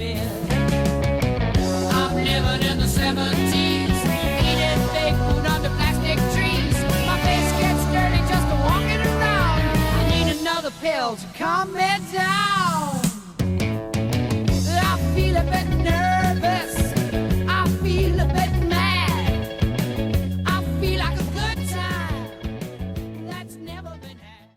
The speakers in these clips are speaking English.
bed. I'm living in the 70s, eating fake food under plastic trees. My face gets dirty just walking around. I need another pill to calm me down. I feel a bit nervous. I feel a bit mad. I feel like a good time that's never been had.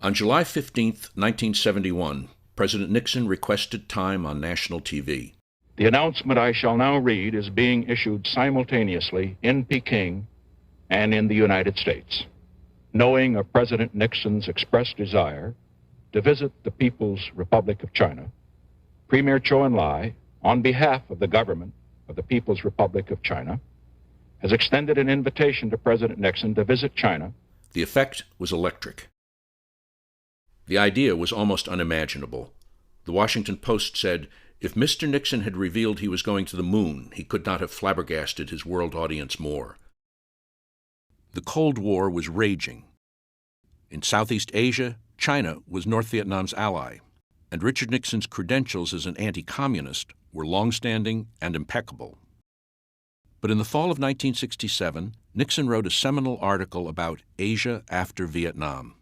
On July 15, 1971, President Nixon requested time on national TV. The announcement I shall now read is being issued simultaneously in Peking and in the United States. Knowing of President Nixon's expressed desire to visit the People's Republic of China, Premier Zhou Enlai, on behalf of the government of the People's Republic of China, has extended an invitation to President Nixon to visit China. The effect was electric. The idea was almost unimaginable. The Washington Post said, if Mr. Nixon had revealed he was going to the moon, he could not have flabbergasted his world audience more. The Cold War was raging. In Southeast Asia, China was North Vietnam's ally, and Richard Nixon's credentials as an anti-communist were long-standing and impeccable. But in the fall of 1967, Nixon wrote a seminal article about Asia after Vietnam.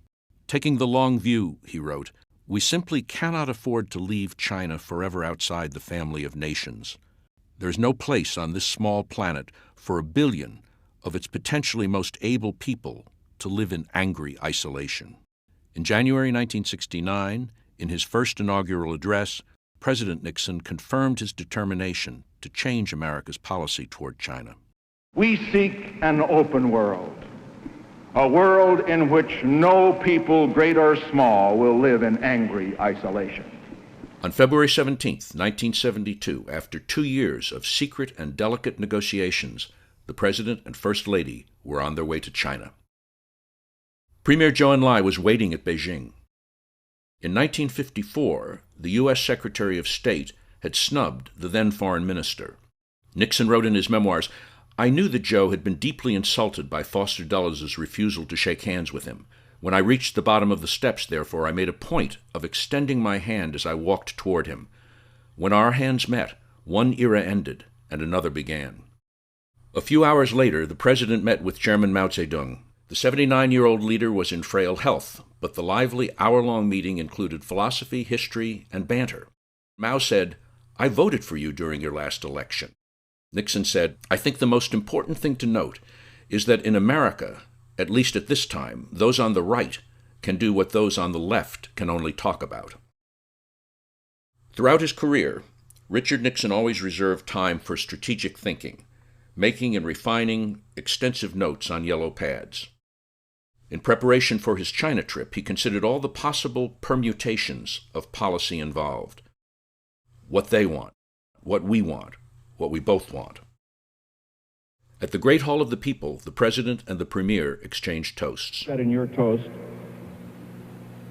Taking the long view, he wrote, we simply cannot afford to leave China forever outside the family of nations. There is no place on this small planet for 1 billion of its potentially most able people to live in angry isolation. In January 1969, in his first inaugural address, President Nixon confirmed his determination to change America's policy toward China. We seek an open world. A world in which no people, great or small, will live in angry isolation. On February 17, 1972, after 2 years of secret and delicate negotiations, the President and First Lady were on their way to China. Premier Zhou Enlai was waiting at Beijing. In 1954, the U.S. Secretary of State had snubbed the then foreign minister. Nixon wrote in his memoirs, I knew that Zhou had been deeply insulted by Foster Dulles' refusal to shake hands with him. When I reached the bottom of the steps, therefore, I made a point of extending my hand as I walked toward him. When our hands met, one era ended and another began. A few hours later, the President met with Chairman Mao Zedong. The 79-year-old leader was in frail health, but the lively hour-long meeting included philosophy, history, and banter. Mao said, I voted for you during your last election. Nixon said, I think the most important thing to note is that in America, at least at this time, those on the right can do what those on the left can only talk about. Throughout his career, Richard Nixon always reserved time for strategic thinking, making and refining extensive notes on yellow pads. In preparation for his China trip, he considered all the possible permutations of policy involved. What they want, what we want, what we both want. At the Great Hall of the People, the President and the Premier exchanged toasts. Said in your toast,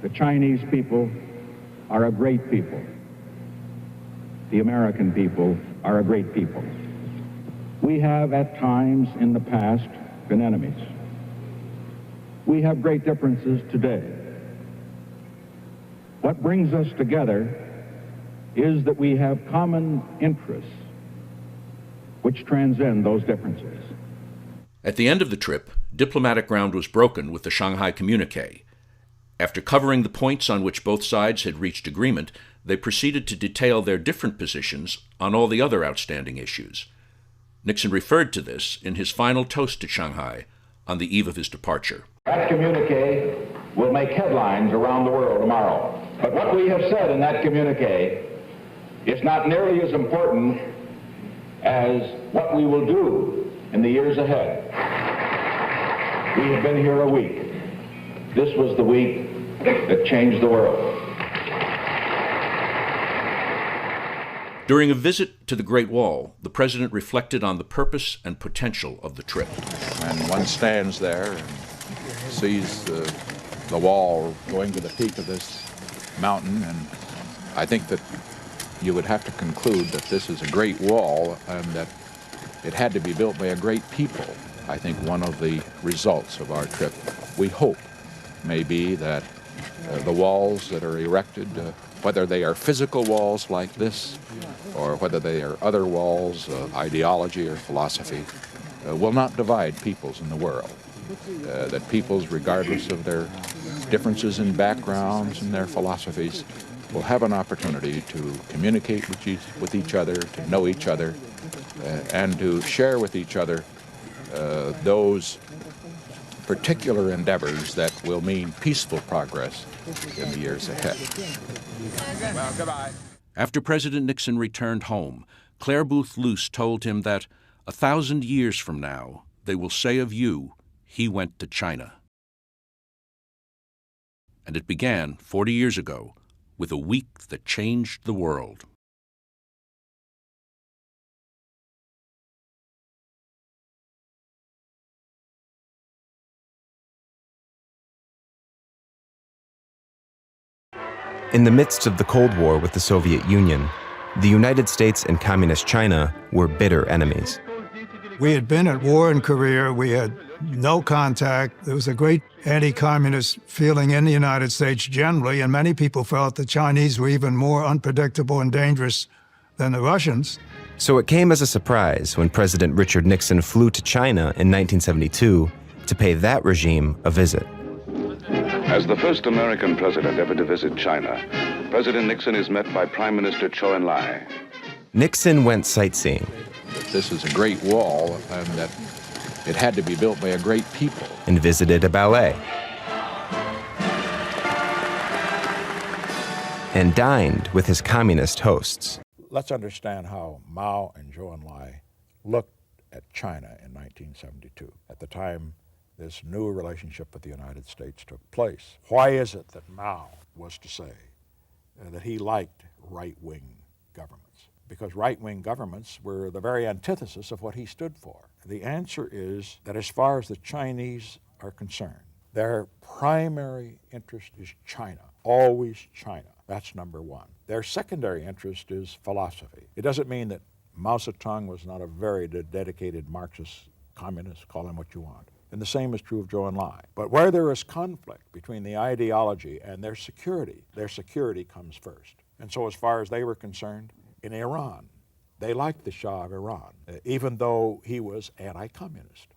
the Chinese people are a great people. The American people are a great people. We have at times in the past been enemies. We have great differences today. What brings us together is that we have common interests which transcend those differences. At the end of the trip, diplomatic ground was broken with the Shanghai Communique. After covering the points on which both sides had reached agreement, they proceeded to detail their different positions on all the other outstanding issues. Nixon referred to this in his final toast to Shanghai on the eve of his departure. That communique will make headlines around the world tomorrow. But what we have said in that communique is not nearly as important as what we will do in the years ahead. We have been here a week. This was the week that changed the world. During a visit to the Great Wall, the president reflected on the purpose and potential of the trip. And one stands there and sees the wall going to the peak of this mountain, and I think that you would have to conclude that this is a great wall and that it had to be built by a great people. I think one of the results of our trip, we hope, may be that the walls that are erected, whether they are physical walls like this or whether they are other walls of ideology or philosophy, will not divide peoples in the world. That peoples, regardless of their differences in backgrounds and their philosophies, will have an opportunity to communicate with each other, to know each other, and to share with each other those particular endeavors that will mean peaceful progress in the years ahead. Well, goodbye. After President Nixon returned home, Clare Boothe Luce told him that 1,000 years from now, they will say of you, he went to China. And it began 40 years ago with a week that changed the world. In the midst of the Cold War with the Soviet Union, the United States and Communist China were bitter enemies. We had been at war in Korea. We had no contact. There was a great anti-communist feeling in the United States generally, and many people felt the Chinese were even more unpredictable and dangerous than the Russians. So it came as a surprise when President Richard Nixon flew to China in 1972 to pay that regime a visit. As the first American president ever to visit China, President Nixon is met by Prime Minister Zhou Enlai. Nixon went sightseeing. This is a great wall and that it had to be built by a great people. And visited a ballet. And dined with his communist hosts. Let's understand how Mao and Zhou Enlai looked at China in 1972. At the time, this new relationship with the United States took place. Why is it that Mao was to say that he liked right-wing governments? Because right-wing governments were the very antithesis of what he stood for. The answer is that as far as the Chinese are concerned, their primary interest is China, always China. That's number one. Their secondary interest is philosophy. It doesn't mean that Mao Zedong was not a very dedicated Marxist communist, call him what you want. And the same is true of Zhou Enlai. But where there is conflict between the ideology and their security comes first. And so as far as they were concerned, in Iran, they liked the Shah of Iran, even though he was anti-communist.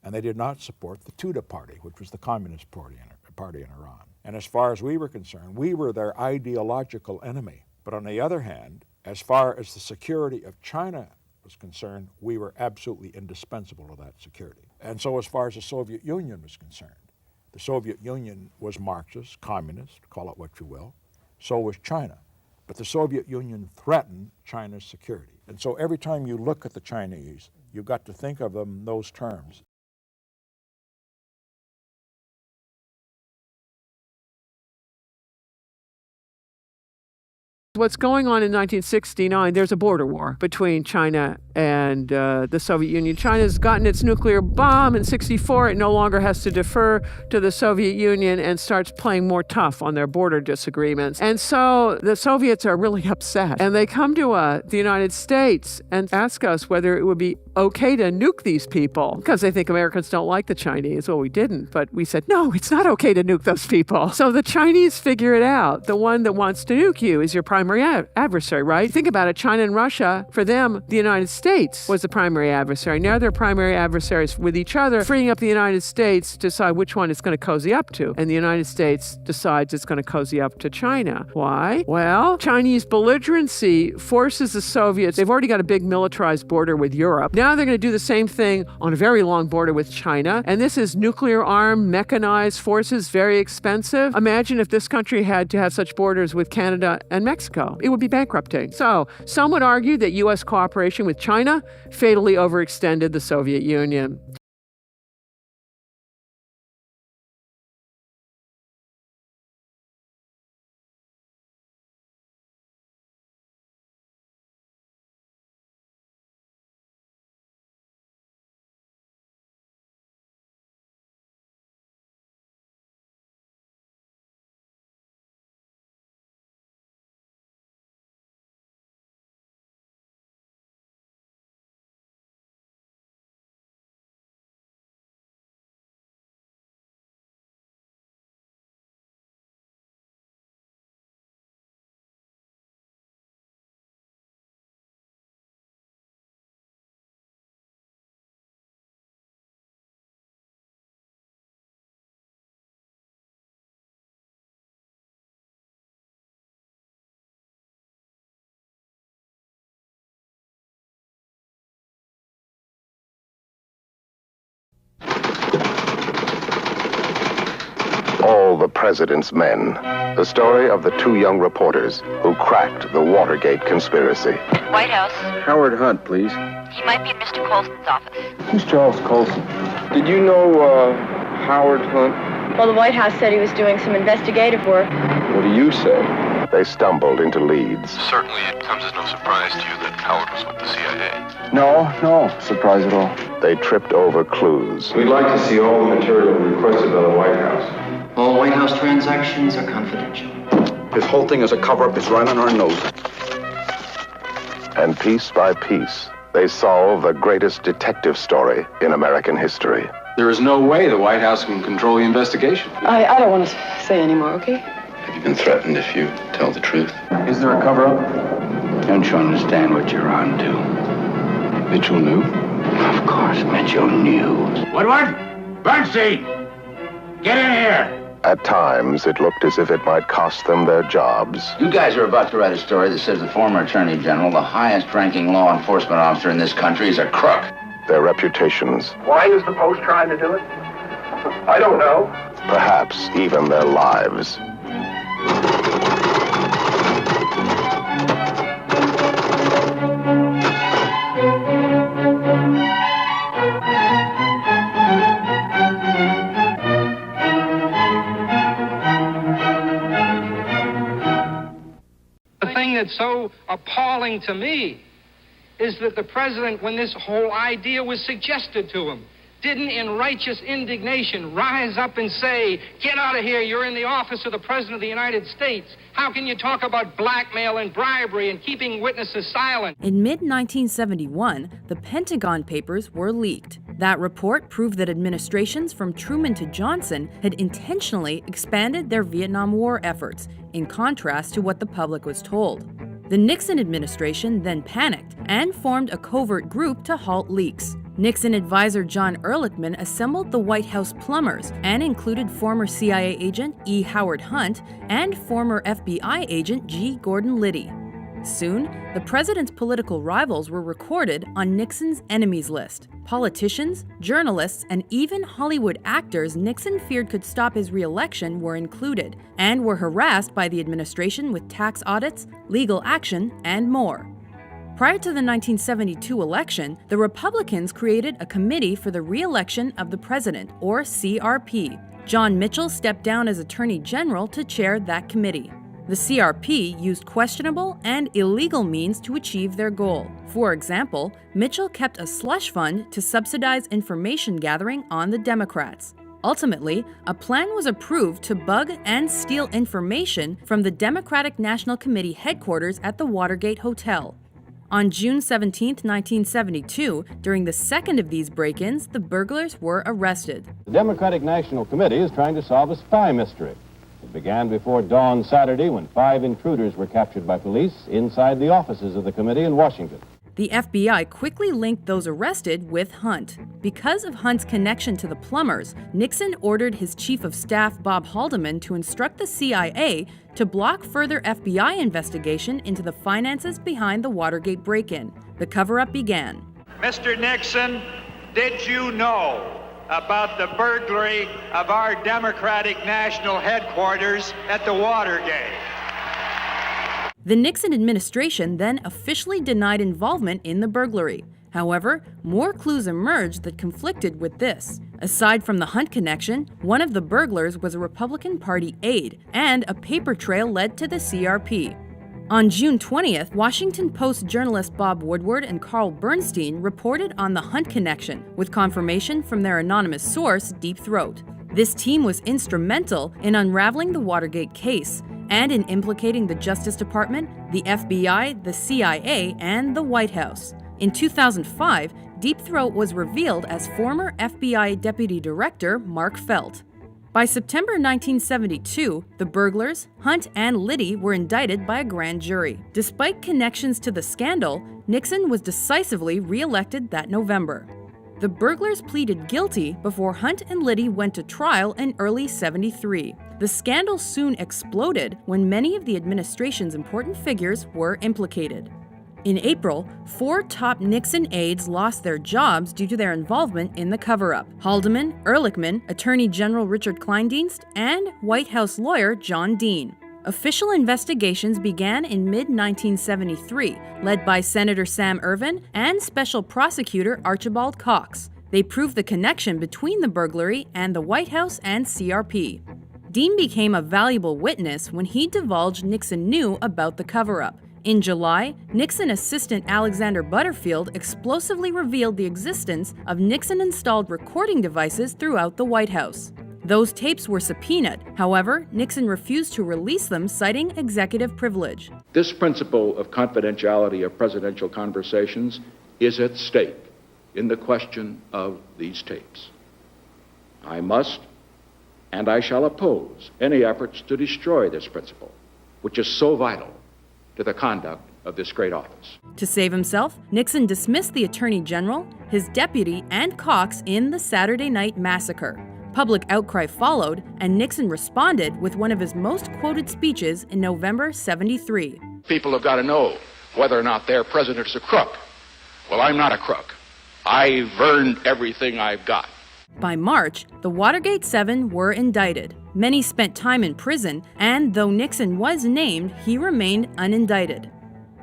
And they did not support the Tudeh party, which was the communist party in Iran. And as far as we were concerned, we were their ideological enemy. But on the other hand, as far as the security of China was concerned, we were absolutely indispensable to that security. And so as far as the Soviet Union was concerned, the Soviet Union was Marxist, communist, call it what you will. So was China. But the Soviet Union threatened China's security. And so every time you look at the Chinese, you've got to think of them in those terms. What's going on in 1969, there's a border war between China and the Soviet Union. China's gotten its nuclear bomb in '64. It no longer has to defer to the Soviet Union and starts playing more tough on their border disagreements. And so the Soviets are really upset. And they come to the United States and ask us whether it would be okay to nuke these people because they think Americans don't like the Chinese. Well, we didn't, but we said, no, it's not okay to nuke those people. So the Chinese figure it out. The one that wants to nuke you is your primary adversary, right? Think about it. China and Russia, for them, the United States was the primary adversary. Now they're primary adversaries with each other, freeing up the United States to decide which one it's going to cozy up to. And the United States decides it's going to cozy up to China. Why? Well, Chinese belligerency forces the Soviets. They've already got a big militarized border with Europe. Now they're going to do the same thing on a very long border with China. And this is nuclear-armed, mechanized forces, very expensive. Imagine if this country had to have such borders with Canada and Mexico. It would be bankrupting. So some would argue that U.S. cooperation with China fatally overextended the Soviet Union. All the President's Men. The story of the two young reporters who cracked the Watergate conspiracy. White House. Howard Hunt, please. He might be in Mr. Colson's office. Who's Charles Colson? Did you know, Howard Hunt? Well, the White House said he was doing some investigative work. What do you say? They stumbled into leads. Certainly it comes as no surprise to you that Howard was with the CIA. No surprise at all. They tripped over clues. We'd like to see all the material requested by the White House. All White House transactions are confidential. This whole thing is a cover-up. It's right on our nose. And piece by piece, they solve the greatest detective story in American history. There is no way the White House can control the investigation. I don't want to say any more, okay? Have you been threatened if you tell the truth? Is there a cover-up? Don't you understand what you're on to? Mitchell knew? Of course, Mitchell knew. Woodward! Bernstein! Get in here! At times, it looked as if it might cost them their jobs. You guys are about to write a story that says the former Attorney General, the highest-ranking law enforcement officer in this country, is a crook. Their reputations. Why is the Post trying to do it? I don't know. Perhaps even their lives. The thing that's so appalling to me is that the president, when this whole idea was suggested to him, didn't in righteous indignation rise up and say, get out of here, you're in the office of the President of the United States. How can you talk about blackmail and bribery and keeping witnesses silent? In mid-1971, the Pentagon Papers were leaked. That report proved that administrations from Truman to Johnson had intentionally expanded their Vietnam War efforts, in contrast to what the public was told. The Nixon administration then panicked and formed a covert group to halt leaks. Nixon advisor John Ehrlichman assembled the White House plumbers and included former CIA agent E. Howard Hunt and former FBI agent G. Gordon Liddy. Soon, the president's political rivals were recorded on Nixon's enemies list. Politicians, journalists, and even Hollywood actors Nixon feared could stop his re-election were included, and were harassed by the administration with tax audits, legal action, and more. Prior to the 1972 election, the Republicans created a Committee for the Re-election of the President, or CRP. John Mitchell stepped down as Attorney General to chair that committee. The CRP used questionable and illegal means to achieve their goal. For example, Mitchell kept a slush fund to subsidize information gathering on the Democrats. Ultimately, a plan was approved to bug and steal information from the Democratic National Committee headquarters at the Watergate Hotel. On June 17, 1972, during the second of these break-ins, the burglars were arrested. The Democratic National Committee is trying to solve a spy mystery. It began before dawn Saturday when 5 intruders were captured by police inside the offices of the committee in Washington. The FBI quickly linked those arrested with Hunt. Because of Hunt's connection to the plumbers, Nixon ordered his chief of staff, Bob Haldeman, to instruct the CIA to block further FBI investigation into the finances behind the Watergate break-in. The cover-up began. Mr. Nixon, did you know about the burglary of our Democratic National Headquarters at the Watergate? The Nixon administration then officially denied involvement in the burglary. However, more clues emerged that conflicted with this. Aside from the Hunt connection, one of the burglars was a Republican Party aide, and a paper trail led to the CRP. On June 20th, Washington Post journalist Bob Woodward and Carl Bernstein reported on the Hunt connection, with confirmation from their anonymous source, Deep Throat. This team was instrumental in unraveling the Watergate case, and in implicating the Justice Department, the FBI, the CIA, and the White House. In 2005, Deep Throat was revealed as former FBI Deputy Director Mark Felt. By September 1972, the burglars, Hunt and Liddy, were indicted by a grand jury. Despite connections to the scandal, Nixon was decisively re-elected that November. The burglars pleaded guilty before Hunt and Liddy went to trial in early '73. The scandal soon exploded when many of the administration's important figures were implicated. In April, 4 top Nixon aides lost their jobs due to their involvement in the cover-up. Haldeman, Ehrlichman, Attorney General Richard Kleindienst, and White House lawyer John Dean. Official investigations began in mid-1973, led by Senator Sam Ervin and Special Prosecutor Archibald Cox. They proved the connection between the burglary and the White House and CRP. Dean became a valuable witness when he divulged Nixon knew about the cover-up. In July, Nixon assistant Alexander Butterfield explosively revealed the existence of Nixon-installed recording devices throughout the White House. Those tapes were subpoenaed. However, Nixon refused to release them, citing executive privilege. This principle of confidentiality of presidential conversations is at stake in the question of these tapes. I must and I shall oppose any efforts to destroy this principle, which is so vital to the conduct of this great office. To save himself, Nixon dismissed the Attorney General, his deputy, and Cox in the Saturday Night Massacre. Public outcry followed, and Nixon responded with one of his most quoted speeches in November '73. People have got to know whether or not their president's a crook. Well, I'm not a crook. I've earned everything I've got. By March, the Watergate 7 were indicted. Many spent time in prison, and though Nixon was named, he remained unindicted.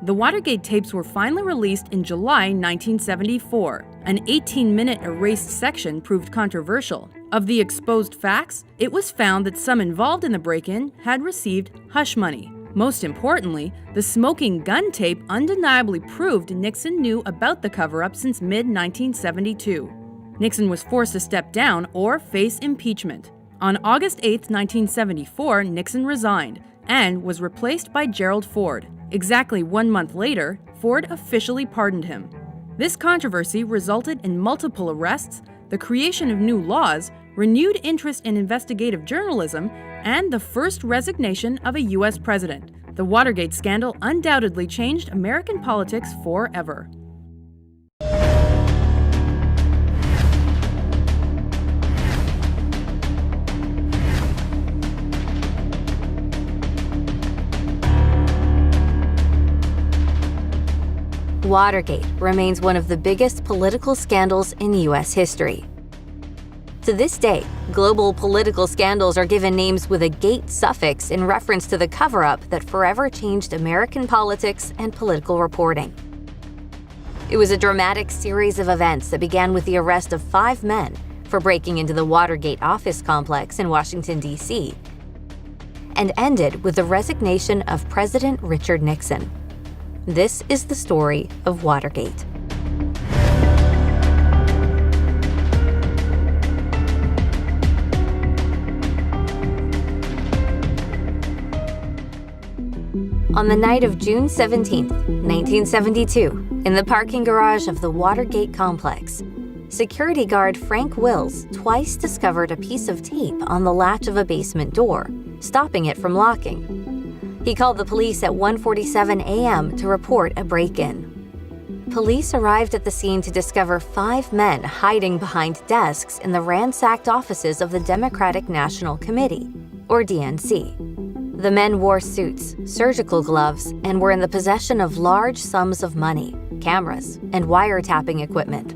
The Watergate tapes were finally released in July 1974. An 18-minute erased section proved controversial. Of the exposed facts, it was found that some involved in the break-in had received hush money. Most importantly, the smoking gun tape undeniably proved Nixon knew about the cover-up since mid-1972. Nixon was forced to step down or face impeachment. On August 8, 1974, Nixon resigned and was replaced by Gerald Ford. Exactly 1 month later, Ford officially pardoned him. This controversy resulted in multiple arrests, the creation of new laws, renewed interest in investigative journalism, and the first resignation of a U.S. president. The Watergate scandal undoubtedly changed American politics forever. Watergate remains one of the biggest political scandals in U.S. history. To this day, global political scandals are given names with a "gate" suffix in reference to the cover-up that forever changed American politics and political reporting. It was a dramatic series of events that began with the arrest of 5 men for breaking into the Watergate office complex in Washington, D.C., and ended with the resignation of President Richard Nixon. This is the story of Watergate. On the night of June 17, 1972, in the parking garage of the Watergate complex, security guard Frank Wills twice discovered a piece of tape on the latch of a basement door, stopping it from locking. He called the police at 1:47 a.m. to report a break-in. Police arrived at the scene to discover 5 men hiding behind desks in the ransacked offices of the Democratic National Committee, or DNC. The men wore suits, surgical gloves, and were in the possession of large sums of money, cameras, and wiretapping equipment.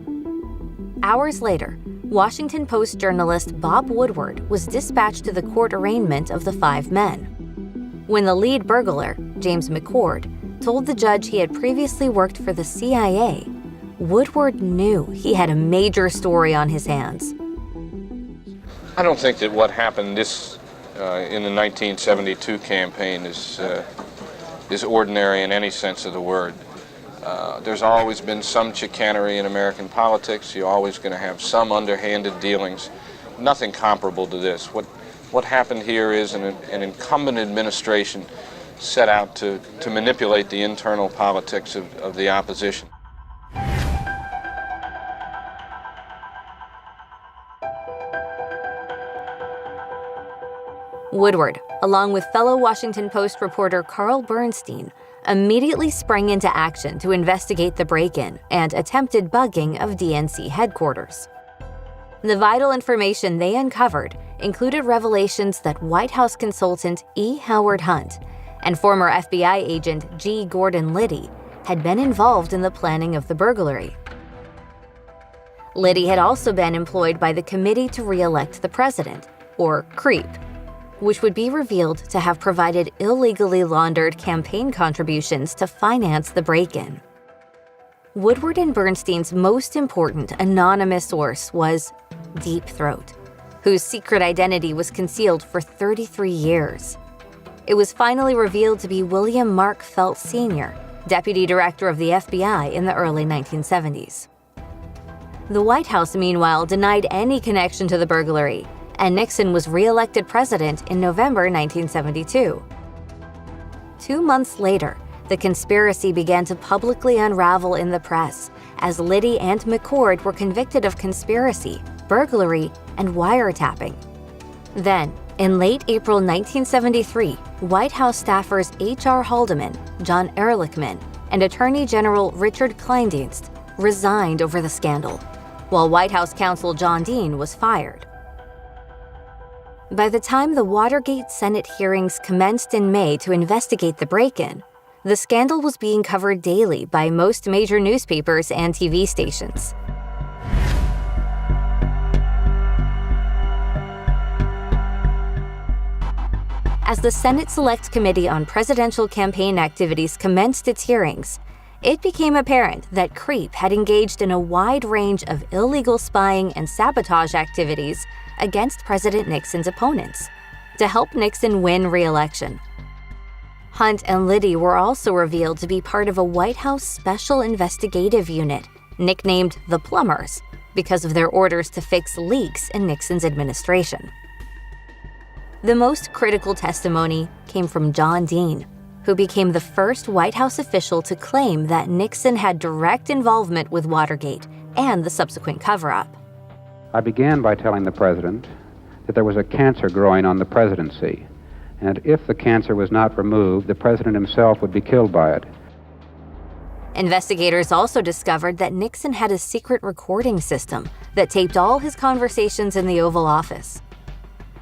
Hours later, Washington Post journalist Bob Woodward was dispatched to the court arraignment of the 5 men. When the lead burglar, James McCord, told the judge he had previously worked for the CIA, Woodward knew he had a major story on his hands. I don't think that what happened in the 1972 campaign is ordinary in any sense of the word. There's always been some chicanery in American politics. You're always going to have some underhanded dealings. Nothing comparable to this. What happened here is an incumbent administration set out to manipulate the internal politics of the opposition. Woodward, along with fellow Washington Post reporter Carl Bernstein, immediately sprang into action to investigate the break-in and attempted bugging of DNC headquarters. The vital information they uncovered included revelations that White House consultant E. Howard Hunt and former FBI agent G. Gordon Liddy had been involved in the planning of the burglary. Liddy had also been employed by the Committee to Re-elect the President, or CREEP, which would be revealed to have provided illegally laundered campaign contributions to finance the break-in. Woodward and Bernstein's most important anonymous source was Deep Throat, whose secret identity was concealed for 33 years. It was finally revealed to be William Mark Felt Sr., Deputy Director of the FBI in the early 1970s. The White House, meanwhile, denied any connection to the burglary, and Nixon was re-elected president in November 1972. 2 months later, the conspiracy began to publicly unravel in the press as Liddy and McCord were convicted of conspiracy, burglary, and wiretapping. Then, in late April 1973, White House staffers H.R. Haldeman, John Ehrlichman, and Attorney General Richard Kleindienst resigned over the scandal, while White House counsel John Dean was fired. By the time the Watergate Senate hearings commenced in May to investigate the break-in, the scandal was being covered daily by most major newspapers and TV stations. As the Senate Select Committee on Presidential Campaign Activities commenced its hearings, it became apparent that CREEP had engaged in a wide range of illegal spying and sabotage activities against President Nixon's opponents to help Nixon win re-election. Hunt and Liddy were also revealed to be part of a White House Special Investigative Unit, nicknamed the Plumbers, because of their orders to fix leaks in Nixon's administration. The most critical testimony came from John Dean, who became the first White House official to claim that Nixon had direct involvement with Watergate and the subsequent cover-up. I began by telling the president that there was a cancer growing on the presidency, and if the cancer was not removed, the president himself would be killed by it. Investigators also discovered that Nixon had a secret recording system that taped all his conversations in the Oval Office.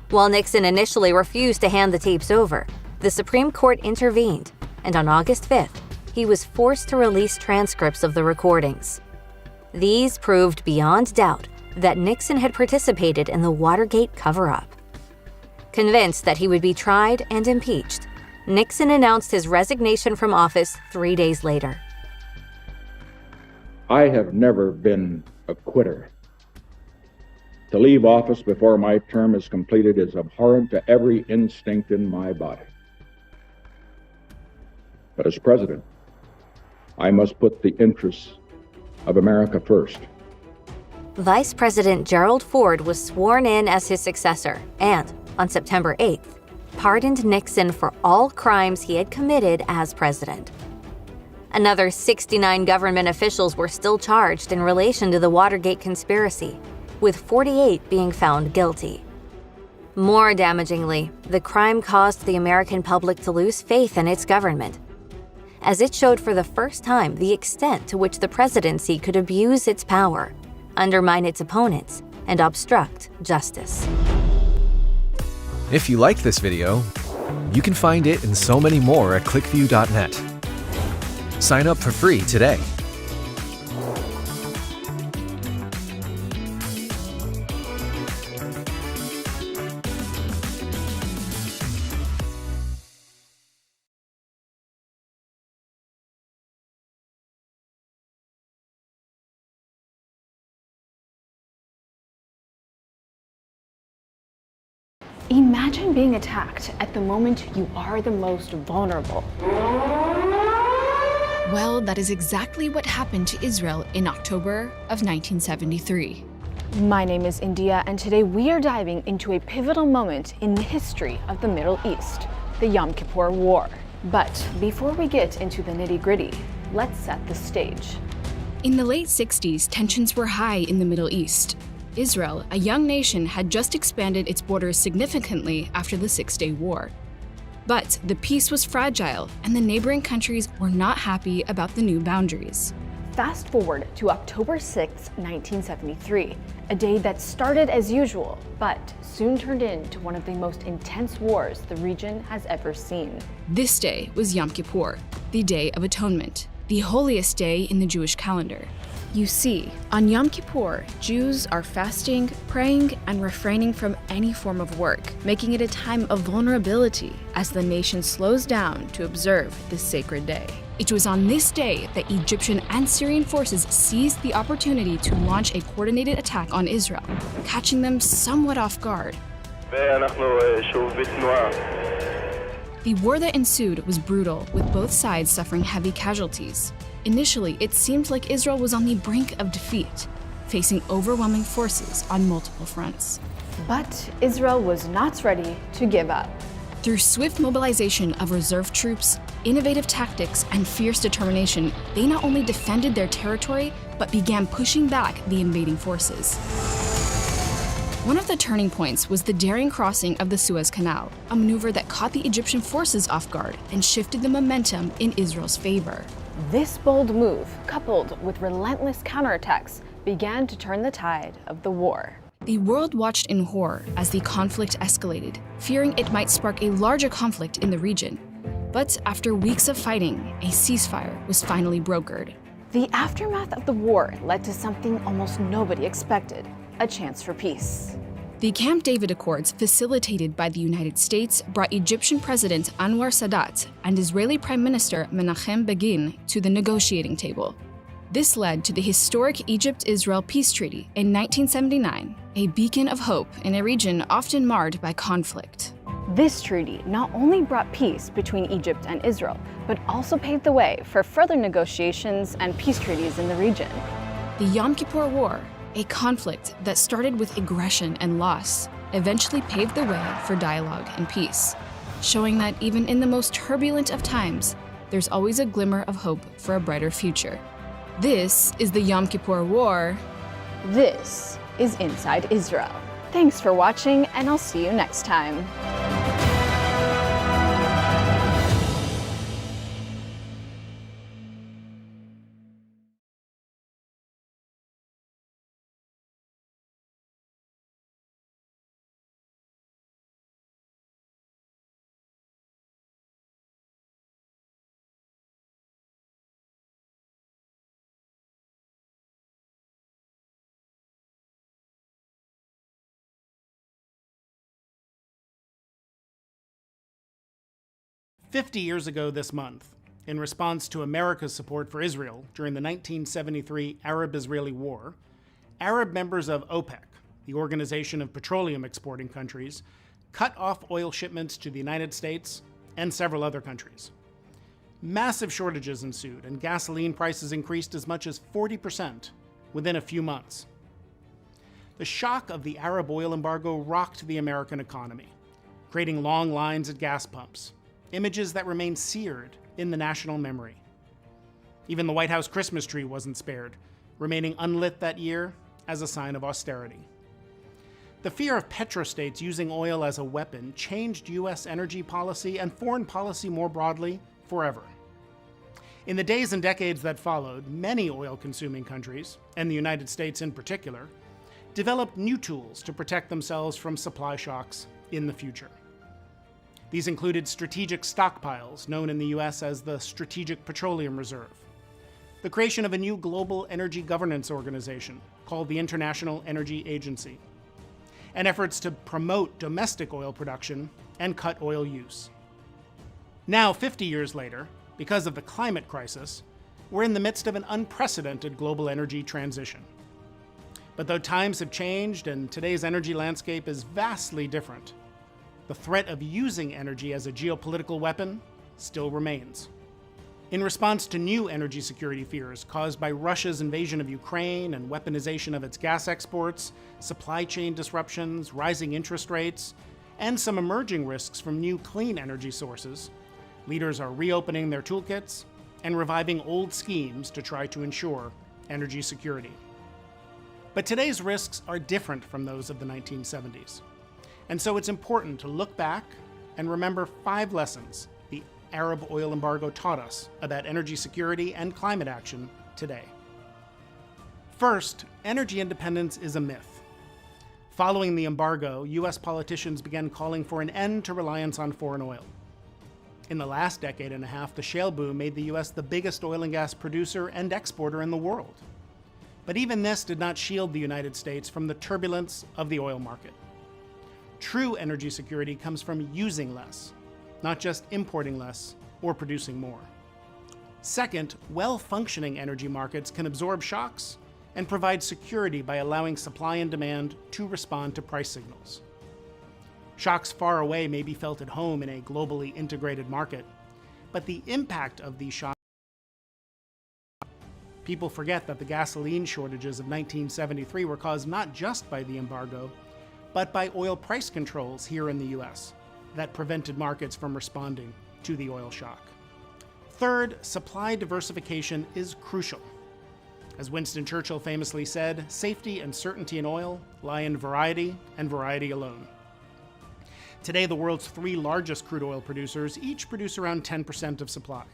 While Nixon initially refused to hand the tapes over, the Supreme Court intervened, and on August 5th, he was forced to release transcripts of the recordings. These proved beyond doubt that Nixon had participated in the Watergate cover-up. Convinced that he would be tried and impeached, Nixon announced his resignation from office 3 days later. I have never been a quitter. To leave office before my term is completed is abhorrent to every instinct in my body. But as president, I must put the interests of America first. Vice President Gerald Ford was sworn in as his successor and, on September 8th, pardoned Nixon for all crimes he had committed as president. Another 69 government officials were still charged in relation to the Watergate conspiracy, with 48 being found guilty. More damagingly, the crime caused the American public to lose faith in its government, as it showed for the first time the extent to which the presidency could abuse its power, undermine its opponents, and obstruct justice. If you liked this video, you can find it and so many more at clickview.net. Sign up for free today. Imagine being attacked at the moment you are the most vulnerable. Well, that is exactly what happened to Israel in October of 1973. My name is India, and today we are diving into a pivotal moment in the history of the Middle East, the Yom Kippur War. But before we get into the nitty-gritty, let's set the stage. In the late 60s, tensions were high in the Middle East. Israel, a young nation, had just expanded its borders significantly after the Six-Day War. But the peace was fragile, and the neighboring countries were not happy about the new boundaries. Fast forward to October 6, 1973, a day that started as usual, but soon turned into one of the most intense wars the region has ever seen. This day was Yom Kippur, the Day of Atonement. the holiest day in the Jewish calendar. You see, on Yom Kippur, Jews are fasting, praying, and refraining from any form of work, making it a time of vulnerability as the nation slows down to observe this sacred day. It was on this day that Egyptian and Syrian forces seized the opportunity to launch a coordinated attack on Israel, catching them somewhat off guard. The war that ensued was brutal, with both sides suffering heavy casualties. Initially, it seemed like Israel was on the brink of defeat, facing overwhelming forces on multiple fronts. But Israel was not ready to give up. Through swift mobilization of reserve troops, innovative tactics, and fierce determination, they not only defended their territory, but began pushing back the invading forces. One of the turning points was the daring crossing of the Suez Canal, a maneuver that caught the Egyptian forces off guard and shifted the momentum in Israel's favor. This bold move, coupled with relentless counterattacks, began to turn the tide of the war. The world watched in horror as the conflict escalated, fearing it might spark a larger conflict in the region. But after weeks of fighting, a ceasefire was finally brokered. The aftermath of the war led to something almost nobody expected: a chance for peace. The Camp David Accords, facilitated by the United States, brought Egyptian President Anwar Sadat and Israeli Prime Minister Menachem Begin to the negotiating table. This led to the historic Egypt-Israel Peace Treaty in 1979, a beacon of hope in a region often marred by conflict. This treaty not only brought peace between Egypt and Israel, but also paved the way for further negotiations and peace treaties in the region. The Yom Kippur War, a conflict that started with aggression and loss, eventually paved the way for dialogue and peace, showing that even in the most turbulent of times, there's always a glimmer of hope for a brighter future. This is the Yom Kippur War. This is Inside Israel. Thanks for watching, and I'll see you next time. "50 years ago this month, in response to America's support for Israel during the 1973 Arab-Israeli War, Arab members of OPEC, the Organization of Petroleum Exporting Countries, cut off oil shipments to the United States and several other countries. Massive shortages ensued, and gasoline prices increased as much as 40% within a few months. The shock of the Arab oil embargo rocked the American economy, creating long lines at gas pumps, images that remain seared in the national memory. Even the White House Christmas tree wasn't spared, remaining unlit that year as a sign of austerity. The fear of petrostates using oil as a weapon changed U.S. energy policy and foreign policy more broadly forever. In the days and decades that followed, many oil-consuming countries, and the United States in particular, developed new tools to protect themselves from supply shocks in the future. These included strategic stockpiles, known in the U.S. as the Strategic Petroleum Reserve, the creation of a new global energy governance organization called the International Energy Agency, and efforts to promote domestic oil production and cut oil use. Now, 50 years later, because of the climate crisis, we're in the midst of an unprecedented global energy transition. But though times have changed and today's energy landscape is vastly different, the threat of using energy as a geopolitical weapon still remains. In response to new energy security fears caused by Russia's invasion of Ukraine and weaponization of its gas exports, supply chain disruptions, rising interest rates, and some emerging risks from new clean energy sources, leaders are reopening their toolkits and reviving old schemes to try to ensure energy security. But today's risks are different from those of the 1970s. And so it's important to look back and remember 5 lessons the Arab oil embargo taught us about energy security and climate action today. First, energy independence is a myth. Following the embargo, U.S. politicians began calling for an end to reliance on foreign oil. In the last decade and a half, the shale boom made the U.S. the biggest oil and gas producer and exporter in the world. But even this did not shield the United States from the turbulence of the oil market. True energy security comes from using less, not just importing less or producing more. Second, well-functioning energy markets can absorb shocks and provide security by allowing supply and demand to respond to price signals. Shocks far away may be felt at home in a globally integrated market, but the impact of these shocks. People forget that the gasoline shortages of 1973 were caused not just by the embargo, but by oil price controls here in the US that prevented markets from responding to the oil shock. Third, supply diversification is crucial. As Winston Churchill famously said, safety and certainty in oil lie in variety and variety alone. Today, the world's 3 largest crude oil producers each produce around 10% of supply.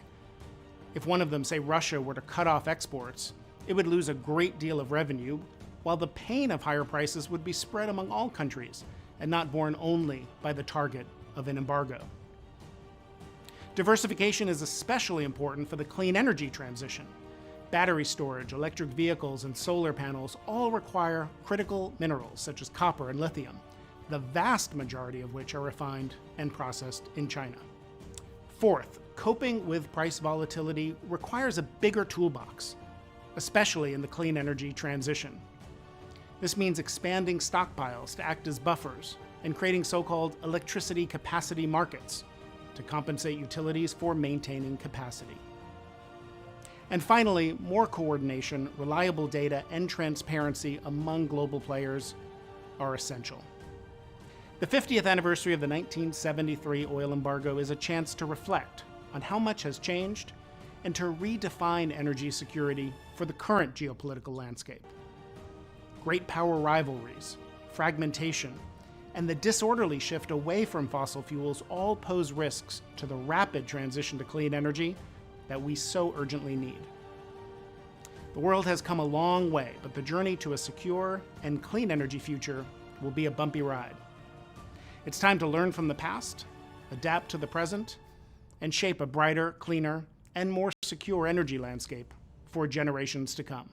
If one of them, say Russia, were to cut off exports, it would lose a great deal of revenue, while the pain of higher prices would be spread among all countries and not borne only by the target of an embargo. Diversification is especially important for the clean energy transition. Battery storage, electric vehicles, and solar panels all require critical minerals such as copper and lithium, the vast majority of which are refined and processed in China. Fourth, coping with price volatility requires a bigger toolbox, especially in the clean energy transition. This means expanding stockpiles to act as buffers and creating so-called electricity capacity markets to compensate utilities for maintaining capacity. And finally, more coordination, reliable data, and transparency among global players are essential. The 50th anniversary of the 1973 oil embargo is a chance to reflect on how much has changed and to redefine energy security for the current geopolitical landscape. Great power rivalries, fragmentation, and the disorderly shift away from fossil fuels all pose risks to the rapid transition to clean energy that we so urgently need. The world has come a long way, but the journey to a secure and clean energy future will be a bumpy ride. It's time to learn from the past, adapt to the present, and shape a brighter, cleaner, and more secure energy landscape for generations to come.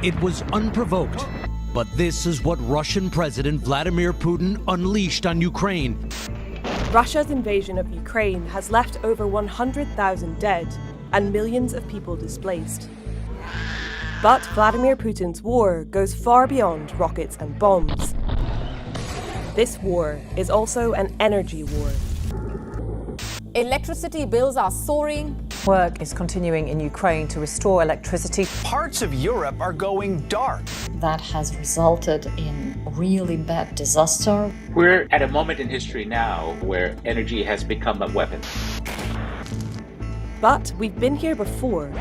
It was unprovoked, but this is what Russian President Vladimir Putin unleashed on Ukraine. Russia's invasion of Ukraine has left over 100,000 dead and millions of people displaced. But Vladimir Putin's war goes far beyond rockets and bombs. This war is also an energy war. Electricity bills are soaring. Work is continuing in Ukraine to restore electricity. Parts of Europe are going dark. That has resulted in really bad disaster. We're at a moment in history now where energy has become a weapon. But we've been here before.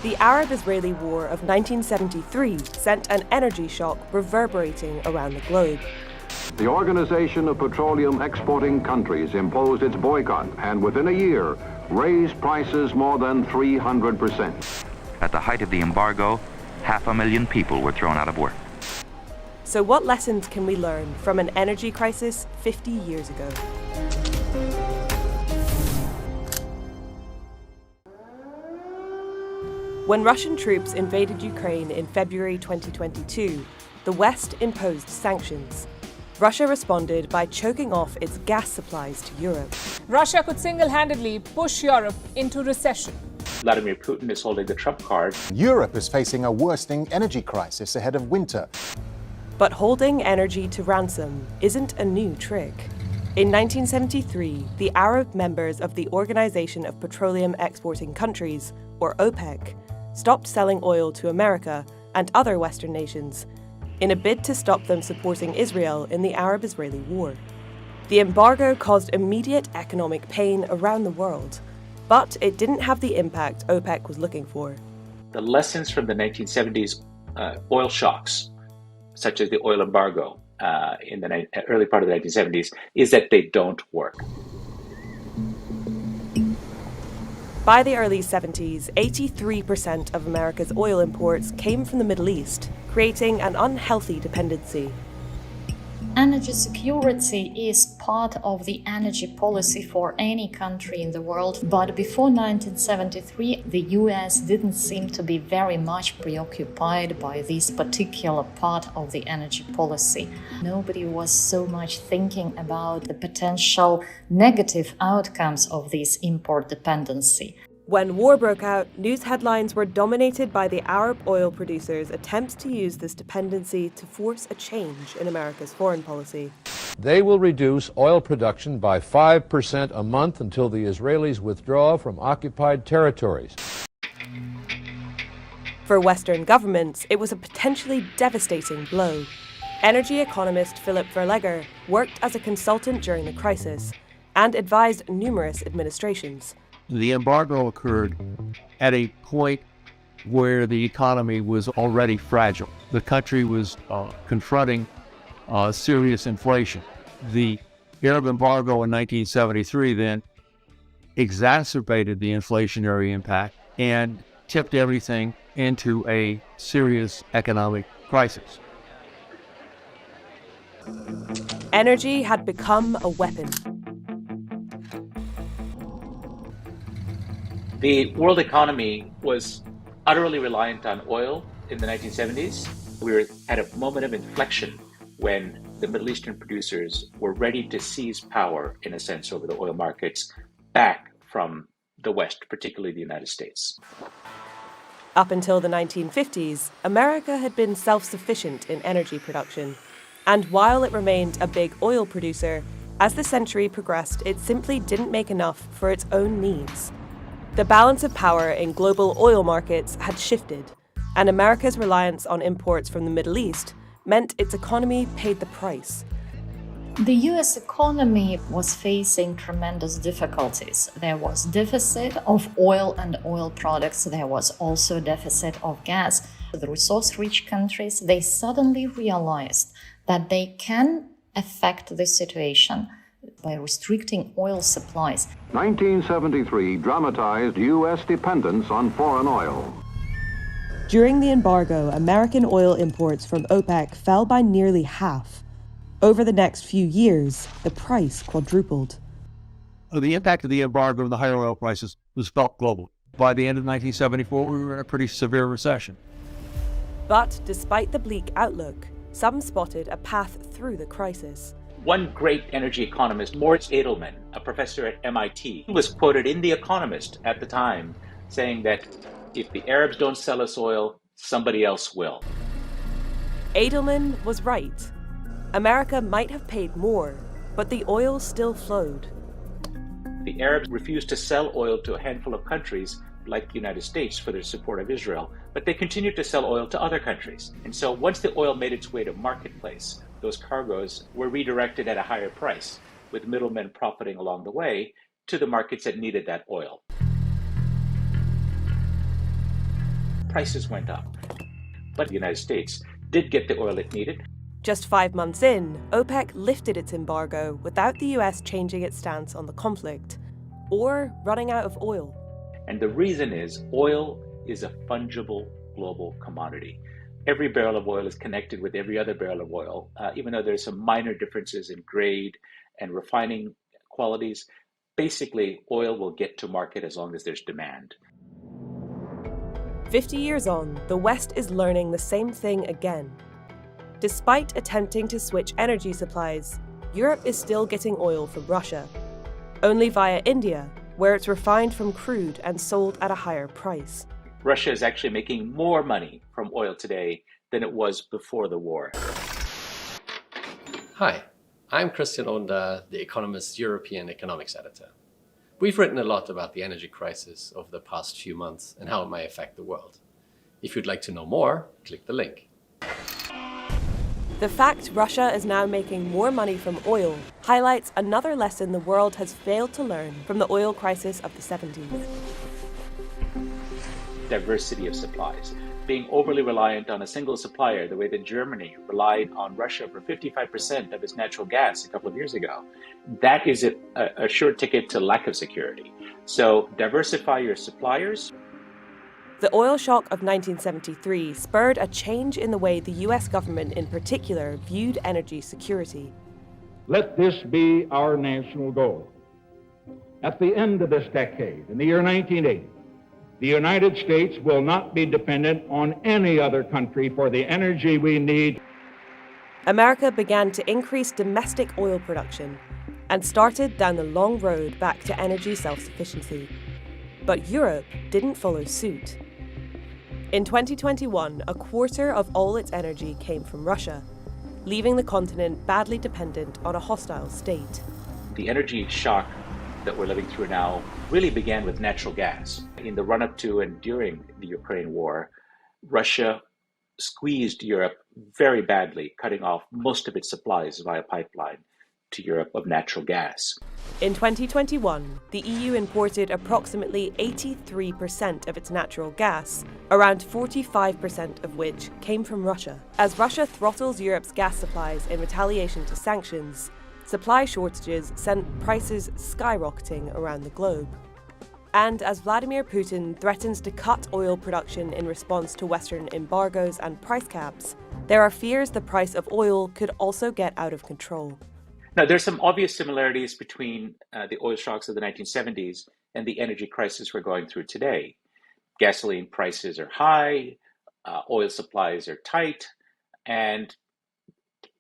The Arab-Israeli War of 1973 sent an energy shock reverberating around the globe. The Organization of Petroleum Exporting Countries imposed its boycott and within a year raised prices more than 300%. At the height of the embargo, 500,000 people were thrown out of work. So what lessons can we learn from an energy crisis 50 years ago? When Russian troops invaded Ukraine in February 2022, the West imposed sanctions. Russia responded by choking off its gas supplies to Europe. Russia could single-handedly push Europe into recession. Vladimir Putin is holding the trump card. Europe is facing a worsening energy crisis ahead of winter. But holding energy to ransom isn't a new trick. In 1973, the Arab members of the Organization of Petroleum Exporting Countries, or OPEC, stopped selling oil to America and other Western nations in a bid to stop them supporting Israel in the Arab-Israeli War. The embargo caused immediate economic pain around the world, but it didn't have the impact OPEC was looking for. The lessons from the 1970s oil shocks, such as the oil embargo in the early part of the 1970s, is that they don't work. By the early 70s, 83% of America's oil imports came from the Middle East, creating an unhealthy dependency. Energy security is part of the energy policy for any country in the world, but before 1973, the US didn't seem to be very much preoccupied by this particular part of the energy policy. Nobody was so much thinking about the potential negative outcomes of this import dependency. When war broke out, news headlines were dominated by the Arab oil producers' attempts to use this dependency to force a change in America's foreign policy. They will reduce oil production by 5% a month until the Israelis withdraw from occupied territories. For Western governments, it was a potentially devastating blow. Energy economist Philip Verleger worked as a consultant during the crisis and advised numerous administrations. The embargo occurred at a point where the economy was already fragile. The country was confronting serious inflation. The Arab embargo in 1973 then exacerbated the inflationary impact and tipped everything into a serious economic crisis. Energy had become a weapon. The world economy was utterly reliant on oil in the 1970s. We were at a moment of inflection when the Middle Eastern producers were ready to seize power, in a sense, over the oil markets back from the West, particularly the United States. Up until the 1950s, America had been self-sufficient in energy production. And while it remained a big oil producer, as the century progressed, it simply didn't make enough for its own needs. The balance of power in global oil markets had shifted, and America's reliance on imports from the Middle East meant its economy paid the price. The US economy was facing tremendous difficulties. There was deficit of oil and oil products. There was also deficit of gas. The resource-rich countries, they suddenly realized that they can affect the situation by restricting oil supplies. 1973 dramatized U.S. dependence on foreign oil. During the embargo, American oil imports from OPEC fell by nearly half. Over the next few years, the price quadrupled. The impact of the embargo and the higher oil prices was felt globally. By the end of 1974, we were in a pretty severe recession. But despite the bleak outlook, some spotted a path through the crisis. One great energy economist, Moritz Edelman, a professor at MIT, was quoted in The Economist at the time saying that if the Arabs don't sell us oil, somebody else will. Edelman was right. America might have paid more, but the oil still flowed. The Arabs refused to sell oil to a handful of countries like the United States for their support of Israel, but they continued to sell oil to other countries. And so once the oil made its way to marketplace, those cargoes were redirected at a higher price, with middlemen profiting along the way to the markets that needed that oil. Prices went up, but the United States did get the oil it needed. Just 5 months in, OPEC lifted its embargo without the US changing its stance on the conflict, or running out of oil. And the reason is oil is a fungible global commodity. Every barrel of oil is connected with every other barrel of oil, even though there's some minor differences in grade and refining qualities. Basically, oil will get to market as long as there's demand. 50 years on, the West is learning the same thing again. Despite attempting to switch energy supplies, Europe is still getting oil from Russia, only via India, where it's refined from crude and sold at a higher price. Russia is actually making more money from oil today than it was before the war. Hi, I'm Christian Onda, the Economist's European economics editor. We've written a lot about the energy crisis over the past few months and how it may affect the world. If you'd like to know more, click the link. The fact Russia is now making more money from oil highlights another lesson the world has failed to learn from the oil crisis of the 70s. Diversity of supplies. Being overly reliant on a single supplier, the way that Germany relied on Russia for 55% of its natural gas a couple of years ago, that is a sure ticket to lack of security. So diversify your suppliers. The oil shock of 1973 spurred a change in the way the US government in particular viewed energy security. Let this be our national goal. At the end of this decade, in the year 1980, the United States will not be dependent on any other country for the energy we need. America began to increase domestic oil production and started down the long road back to energy self-sufficiency. But Europe didn't follow suit. In 2021, a quarter of all its energy came from Russia, leaving the continent badly dependent on a hostile state. The energy shock that we're living through now really began with natural gas. In the run-up to and during the Ukraine war, Russia squeezed Europe very badly, cutting off most of its supplies via pipeline to Europe of natural gas. In 2021, the EU imported approximately 83% of its natural gas, around 45% of which came from Russia. As Russia throttles Europe's gas supplies in retaliation to sanctions, supply shortages sent prices skyrocketing around the globe. And as Vladimir Putin threatens to cut oil production in response to Western embargoes and price caps, there are fears the price of oil could also get out of control. Now, there's some obvious similarities between the oil shocks of the 1970s and the energy crisis we're going through today. Gasoline prices are high, oil supplies are tight, and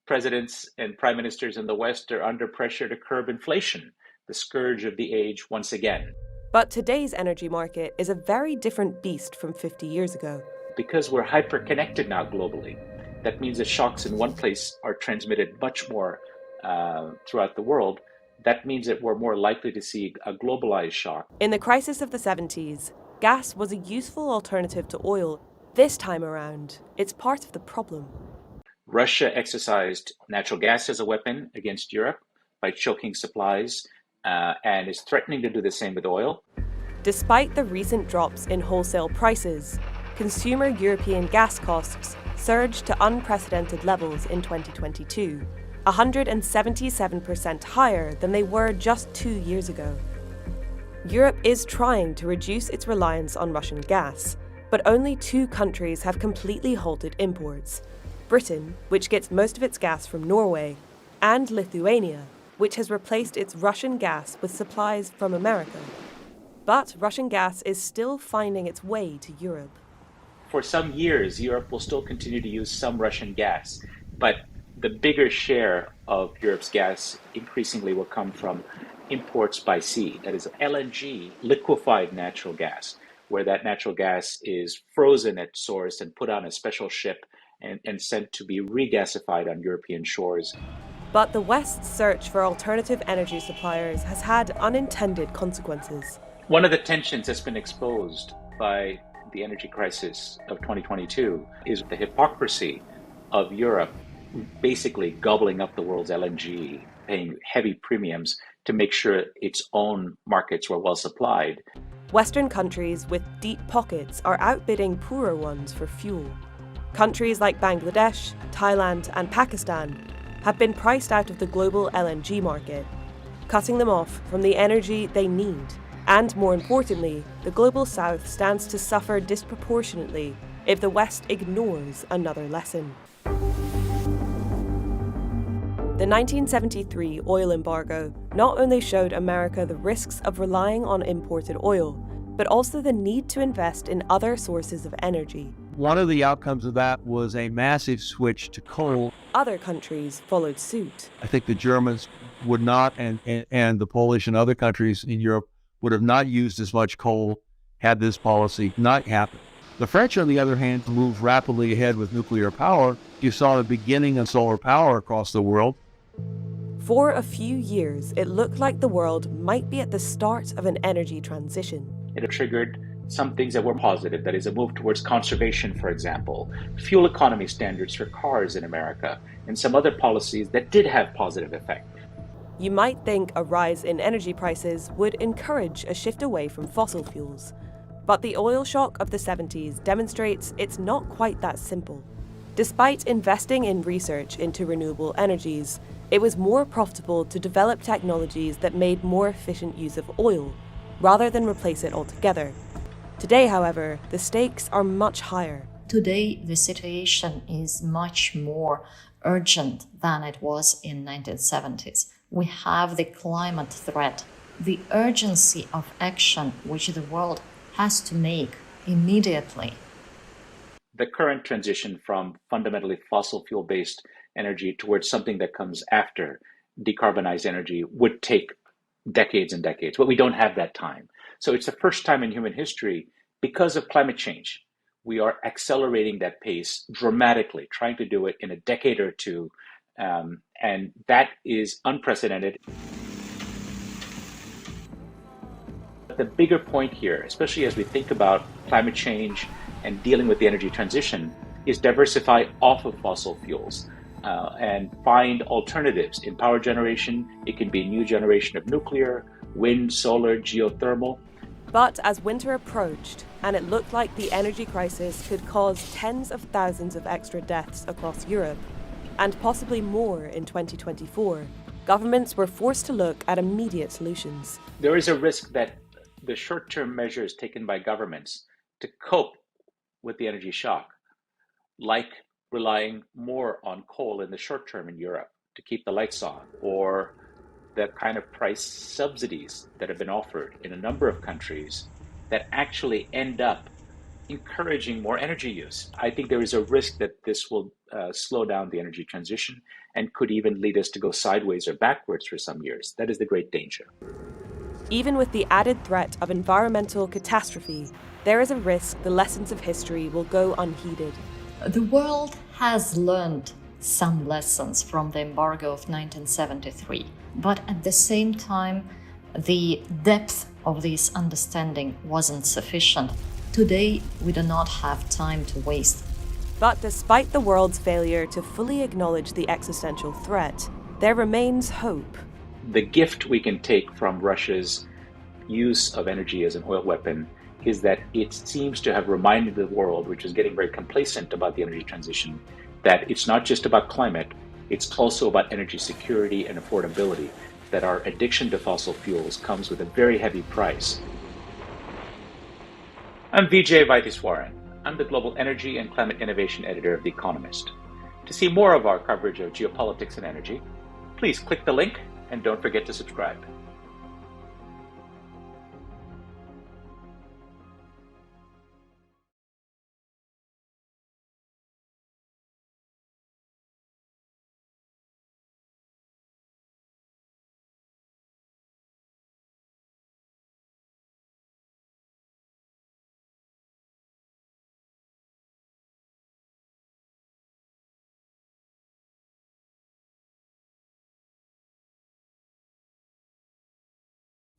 presidents and prime ministers in the West are under pressure to curb inflation, the scourge of the age once again. But today's energy market is a very different beast from 50 years ago. Because we're hyper-connected now globally, that means that shocks in one place are transmitted much more throughout the world. That means that we're more likely to see a globalized shock. In the crisis of the 70s, gas was a useful alternative to oil. This time around, it's part of the problem. Russia exercised natural gas as a weapon against Europe by choking supplies and is threatening to do the same with oil. Despite the recent drops in wholesale prices, consumer European gas costs surged to unprecedented levels in 2022, 177% higher than they were just 2 years ago. Europe is trying to reduce its reliance on Russian gas, but only 2 countries have completely halted imports: Britain, which gets most of its gas from Norway, and Lithuania, which has replaced its Russian gas with supplies from America. But Russian gas is still finding its way to Europe. For some years, Europe will still continue to use some Russian gas, but the bigger share of Europe's gas increasingly will come from imports by sea. That is LNG, liquefied natural gas, where that natural gas is frozen at source and put on a special ship and sent to be regasified on European shores. But the West's search for alternative energy suppliers has had unintended consequences. One of the tensions that's been exposed by the energy crisis of 2022 is the hypocrisy of Europe basically gobbling up the world's LNG, paying heavy premiums to make sure its own markets were well supplied. Western countries with deep pockets are outbidding poorer ones for fuel. Countries like Bangladesh, Thailand, and Pakistan have been priced out of the global LNG market, cutting them off from the energy they need. And more importantly, the global South stands to suffer disproportionately if the West ignores another lesson. The 1973 oil embargo not only showed America the risks of relying on imported oil, but also the need to invest in other sources of energy. One of the outcomes of that was a massive switch to coal. Other countries followed suit. I think the Germans would not, and the Polish and other countries in Europe would have not used as much coal had this policy not happened. The French, on the other hand, moved rapidly ahead with nuclear power. You saw the beginning of solar power across the world. For a few years, it looked like the world might be at the start of an energy transition. It triggered some things that were positive, that is a move towards conservation, for example, fuel economy standards for cars in America, and some other policies that did have positive effect. You might think a rise in energy prices would encourage a shift away from fossil fuels. But the oil shock of the 70s demonstrates it's not quite that simple. Despite investing in research into renewable energies, it was more profitable to develop technologies that made more efficient use of oil, rather than replace it altogether. Today, however, the stakes are much higher. Today, the situation is much more urgent than it was in 1970s. We have the climate threat, the urgency of action which the world has to make immediately. The current transition from fundamentally fossil fuel-based energy towards something that comes after decarbonized energy would take decades and decades, but we don't have that time. So it's the first time in human history, because of climate change, we are accelerating that pace dramatically, trying to do it in a decade or two, and that is unprecedented. The bigger point here, especially as we think about climate change and dealing with the energy transition, is diversify off of fossil fuels and find alternatives in power generation. It can be a new generation of nuclear, wind, solar, geothermal. But as winter approached, and it looked like the energy crisis could cause tens of thousands of extra deaths across Europe, and possibly more in 2024, governments were forced to look at immediate solutions. There is a risk that the short-term measures taken by governments to cope with the energy shock, like relying more on coal in the short term in Europe to keep the lights on, or the kind of price subsidies that have been offered in a number of countries that actually end up encouraging more energy use. I think there is a risk that this will slow down the energy transition and could even lead us to go sideways or backwards for some years. That is the great danger. Even with the added threat of environmental catastrophe, there is a risk the lessons of history will go unheeded. The world has learned some lessons from the embargo of 1973, but at the same time, the depth of this understanding wasn't sufficient. Today, we do not have time to waste. But despite the world's failure to fully acknowledge the existential threat, there remains hope. The gift we can take from Russia's use of energy as an oil weapon is that it seems to have reminded the world, which is getting very complacent about the energy transition, that it's not just about climate, it's also about energy security and affordability, that our addiction to fossil fuels comes with a very heavy price. I'm Vijay Vaitiswaran. I'm the Global Energy and Climate Innovation Editor of The Economist. To see more of our coverage of geopolitics and energy, please click the link and don't forget to subscribe.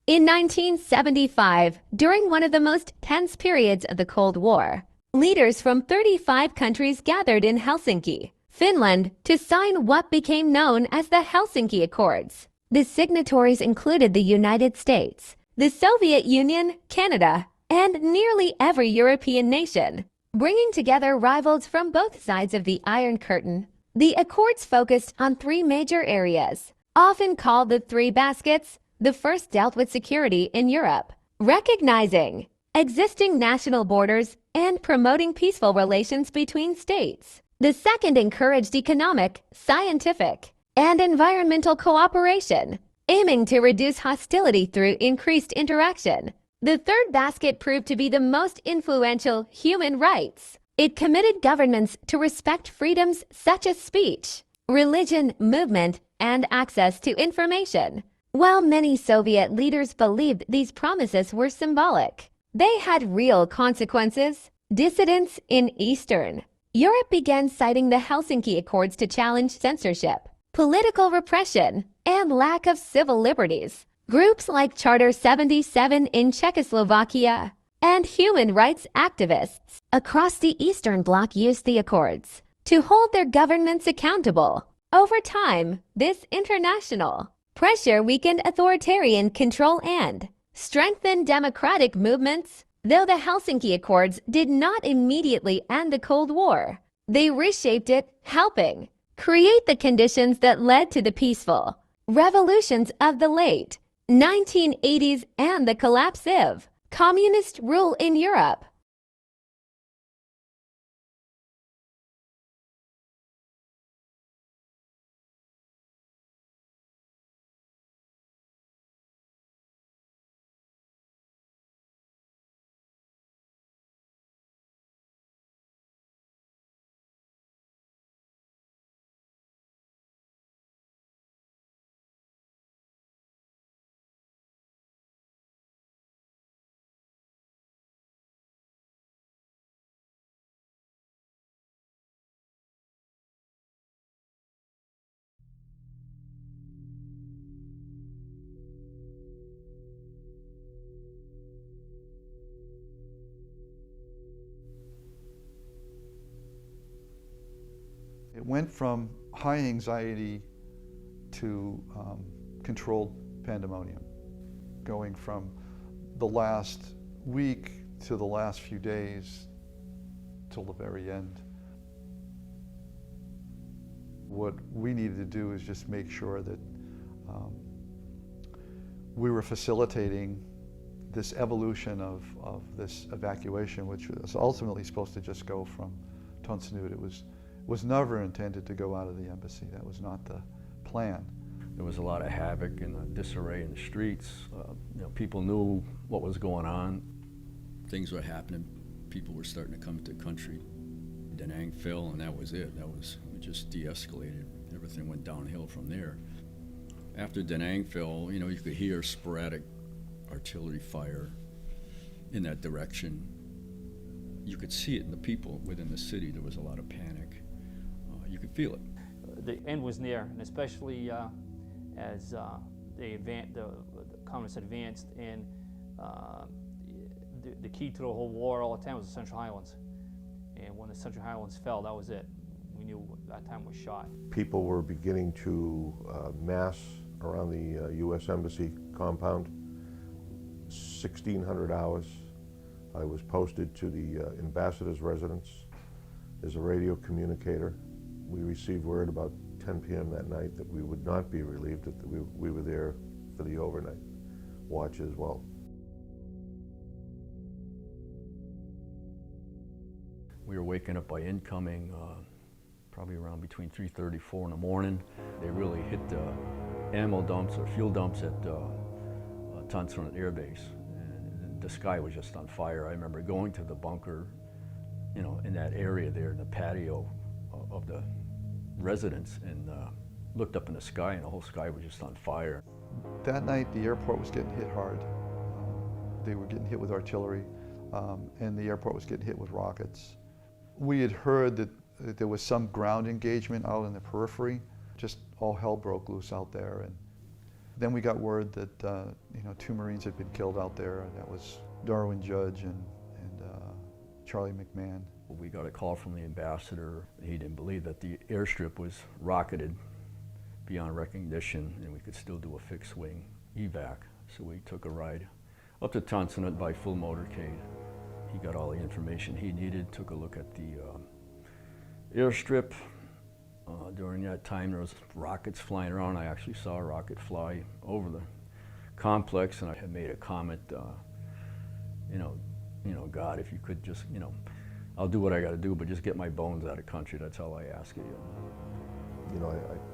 In 1975, during one of the most tense periods of the Cold War, leaders from 35 countries gathered in Helsinki, Finland, to sign what became known as the Helsinki Accords. The signatories included the United States, the Soviet Union, Canada, and nearly every European nation, bringing together rivals from both sides of the Iron Curtain. The Accords focused on three major areas, often called the Three Baskets. The first dealt with security in Europe, recognizing existing national borders and promoting peaceful relations between states. The second encouraged economic, scientific, and environmental cooperation, aiming to reduce hostility through increased interaction. The third basket proved to be the most influential: human rights. It committed governments to respect freedoms such as speech, religion, movement, and access to information. While many Soviet leaders believed these promises were symbolic, they had real consequences. Dissidents in Eastern Europe began citing the Helsinki Accords to challenge censorship, political repression, and lack of civil liberties. Groups like Charter 77 in Czechoslovakia and human rights activists across the Eastern Bloc used the Accords to hold their governments accountable. Over time, this international pressure weakened authoritarian control and strengthened democratic movements. Though the Helsinki Accords did not immediately end the Cold War, they reshaped it, helping create the conditions that led to the peaceful revolutions of the late 1980s and the collapse of Communist rule in Europe. It went from high anxiety to controlled pandemonium, going from the last week to the last few days till the very end. What we needed to do is just make sure that we were facilitating this evolution of this evacuation, which was ultimately supposed to just go from Tonsanut. It was never intended to go out of the embassy. That was not the plan. There was a lot of havoc and disarray in the streets. People knew what was going on. Things were happening. People were starting to come to the country. Da Nang fell, and that was it. It just de-escalated. Everything went downhill from there. After Da Nang fell, you could hear sporadic artillery fire in that direction. You could see it in the people within the city. There was a lot of panic. You could feel it. The end was near, and especially as the communists advanced, and the key to the whole war all the time was the Central Highlands. And when the Central Highlands fell, that was it. We knew that time was shot. People were beginning to mass around the U.S. Embassy compound. 1,600 hours. I was posted to the ambassador's residence as a radio communicator. We received word about 10 p.m. that night that we would not be relieved, that we were there for the overnight watch as well. We were waking up by incoming, probably around between 3:30, 4 in the morning. They really hit the ammo dumps or fuel dumps at Tonsanut Air Base. And the sky was just on fire. I remember going to the bunker, in that area there, in the patio of the residence, and looked up in the sky, and the whole sky was just on fire. That night, the airport was getting hit hard. They were getting hit with artillery, and the airport was getting hit with rockets. We had heard that there was some ground engagement out in the periphery. Just all hell broke loose out there. And then we got word that 2 Marines had been killed out there, and that was Darwin Judge and Charlie McMahon. We got a call from the ambassador. He didn't believe that the airstrip was rocketed beyond recognition, and we could still do a fixed wing evac. So we took a ride up to Tonsanut by full motorcade. He got all the information he needed, took a look at the airstrip. During that time, there was rockets flying around. I actually saw a rocket fly over the complex, and I had made a comment, God, if you could just, I'll do what I got to do, but just get my bones out of the country. That's all I ask of you.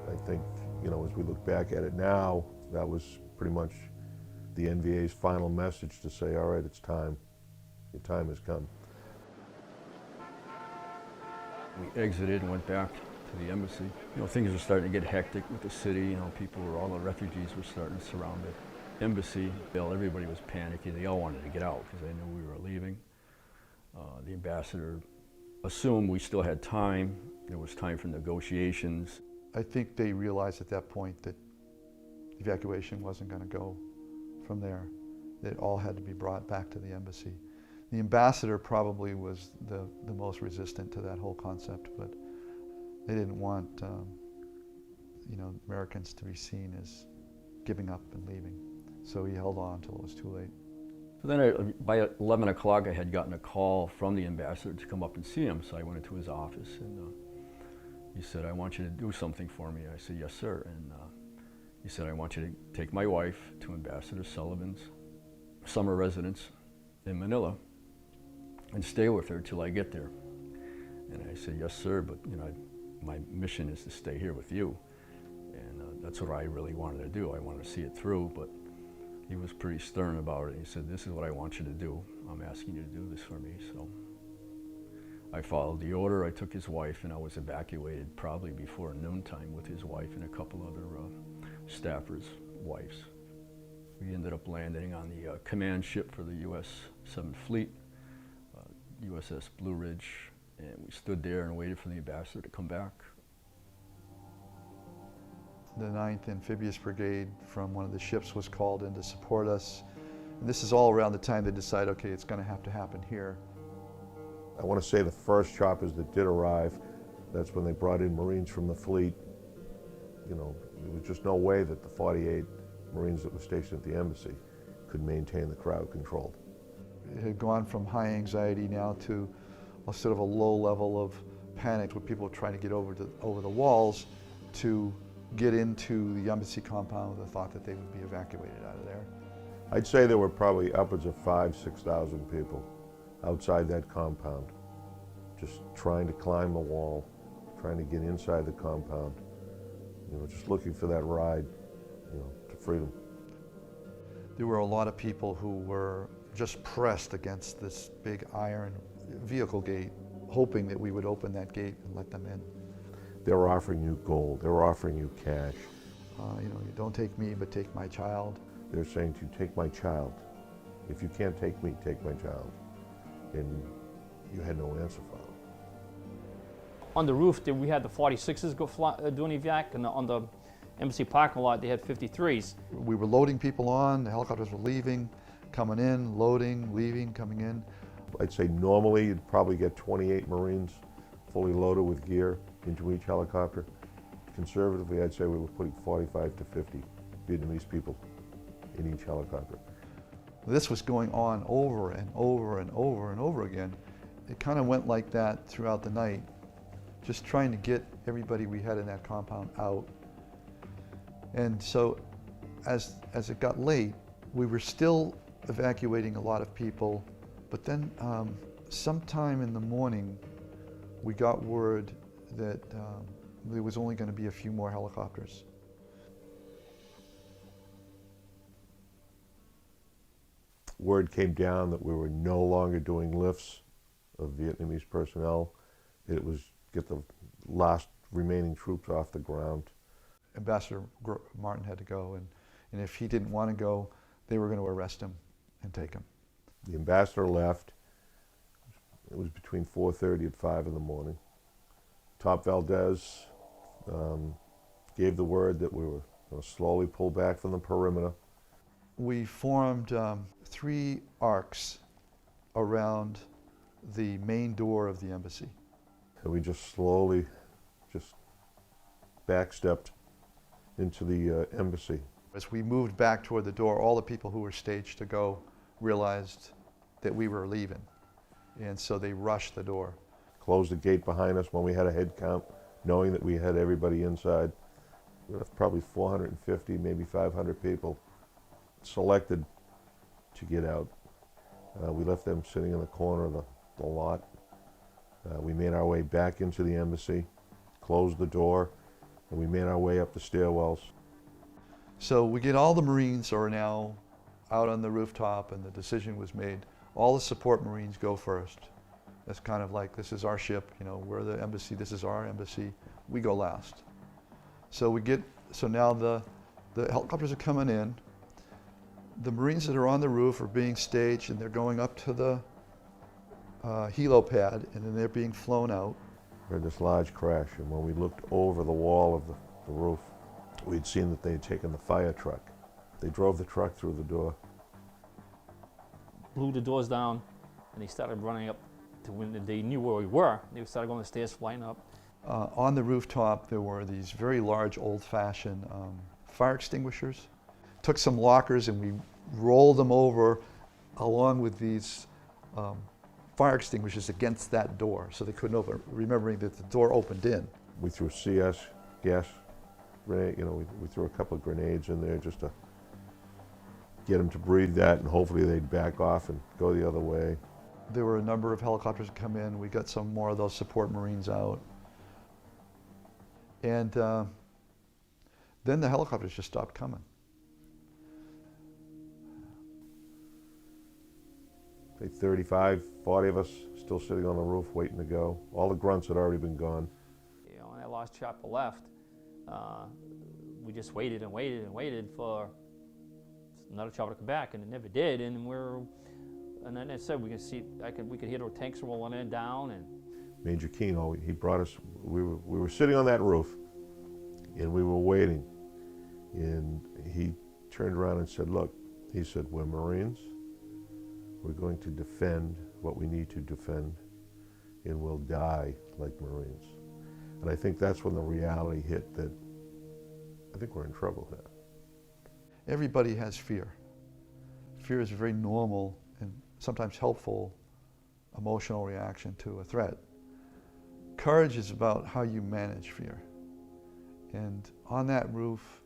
I think, as we look back at it now, that was pretty much the NVA's final message to say, all right, it's time. Your time has come. We exited and went back to the embassy. Things were starting to get hectic with the city. All the refugees were starting to surround the embassy. Everybody was panicking. They all wanted to get out because they knew we were leaving. The ambassador assumed we still had time. There was time for negotiations. I think they realized at that point that evacuation wasn't going to go from there. It all had to be brought back to the embassy. The ambassador probably was the most resistant to that whole concept, but they didn't want Americans to be seen as giving up and leaving. So he held on until it was too late. So then by 11 o'clock, I had gotten a call from the ambassador to come up and see him. So I went into his office, and he said, I want you to do something for me. I said, yes, sir. And he said, I want you to take my wife to Ambassador Sullivan's summer residence in Manila and stay with her till I get there. And I said, yes, sir, but my mission is to stay here with you. And that's what I really wanted to do. I wanted to see it through, but he was pretty stern about it. He said, this is what I want you to do. I'm asking you to do this for me. So I followed the order. I took his wife, and I was evacuated probably before noontime with his wife and a couple other staffers' wives. We ended up landing on the command ship for the U.S. 7th Fleet, USS Blue Ridge, and we stood there and waited for the ambassador to come back. The 9th Amphibious Brigade from one of the ships was called in to support us. And this is all around the time they decide, okay, it's going to happen here. I want to say the first choppers that did arrive, that's when they brought in Marines from the fleet. There was just no way that the 48 Marines that were stationed at the embassy could maintain the crowd controlled. It had gone from high anxiety now to a sort of a low level of panic where people were trying to get over the walls to get into the embassy compound with the thought that they would be evacuated out of there. I'd say there were probably upwards of 5,000–6,000 people outside that compound, just trying to climb the wall, trying to get inside the compound, just looking for that ride, to freedom. There were a lot of people who were just pressed against this big iron vehicle gate, hoping that we would open that gate and let them in. They were offering you gold, they were offering you cash. You don't take me, but take my child. They're saying to you, take my child. If you can't take me, take my child. And you had no answer for them. On the roof, we had the 46s doing evac, and on the embassy parking lot, they had 53s. We were loading people on, the helicopters were leaving, coming in, loading, leaving, coming in. I'd say normally you'd probably get 28 Marines fully loaded with gear into each helicopter. Conservatively, I'd say we were putting 45 to 50 Vietnamese people in each helicopter. This was going on over and over and over and over again. It kind of went like that throughout the night, just trying to get everybody we had in that compound out. And so as it got late, we were still evacuating a lot of people, but then sometime in the morning, we got word that there was only going to be a few more helicopters. Word came down that we were no longer doing lifts of Vietnamese personnel. It was get the last remaining troops off the ground. Ambassador Martin had to go, and if he didn't want to go, they were going to arrest him and take him. The ambassador left. It was between 4:30 and 5 in the morning. Top Valdez gave the word that we were going to slowly pull back from the perimeter. We formed 3 arcs around the main door of the embassy. And we just slowly backstepped into the embassy. As we moved back toward the door, all the people who were staged to go realized that we were leaving. And so they rushed the door. Closed the gate behind us when we had a head count, knowing that we had everybody inside. We left probably 450, maybe 500 people selected to get out. We left them sitting in the corner of the lot. We made our way back into the embassy, closed the door, and we made our way up the stairwells. So we get all the Marines are now out on the rooftop, and the decision was made. All the support Marines go first. That's kind of like, this is our ship, we're the embassy, this is our embassy, we go last. So now the helicopters are coming in. The Marines that are on the roof are being staged, and they're going up to the helo pad, and then they're being flown out. We had this large crash, and when we looked over the wall of the roof, we'd seen that they had taken the fire truck. They drove the truck through the door. Blew the doors down, and they started running up to when they knew where we were. They started going the stairs, flying up. On the rooftop, there were these very large, old-fashioned fire extinguishers. Took some lockers, and we rolled them over along with these fire extinguishers against that door, so they couldn't open, remembering that the door opened in. We threw CS gas grenade, we threw a couple of grenades in there just to get them to breathe that, and hopefully they'd back off and go the other way. There were a number of helicopters that come in. We got some more of those support Marines out. And then the helicopters just stopped coming. Say 35, 40 of us still sitting on the roof waiting to go. All the grunts had already been gone. You know, when that last chopper left, we just waited and waited and waited for another chopper to come back, and it never did. And then it said we could see, we could hear the tanks rolling in down. And Major Keno, he brought us. We were sitting on that roof, and we were waiting. And he turned around and said, "Look," he said, "we're Marines. We're going to defend what we need to defend, and we'll die like Marines." And I think that's when the reality hit that I think we're in trouble here. Everybody has fear. Fear is a very normal and sometimes helpful emotional reaction to a threat. Courage is about how you manage fear. And on that roof,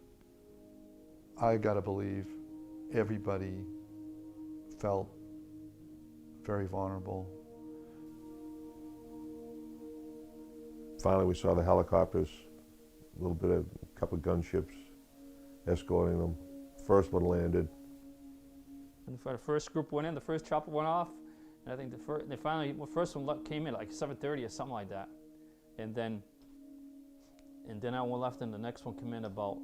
I gotta believe everybody felt very vulnerable. Finally, we saw the helicopters, a couple of gunships escorting them. First one landed. And the first group went in, the first chopper went off, and I think the first one came in at like 7:30 or something like that. And then that one left, and the next one came in about,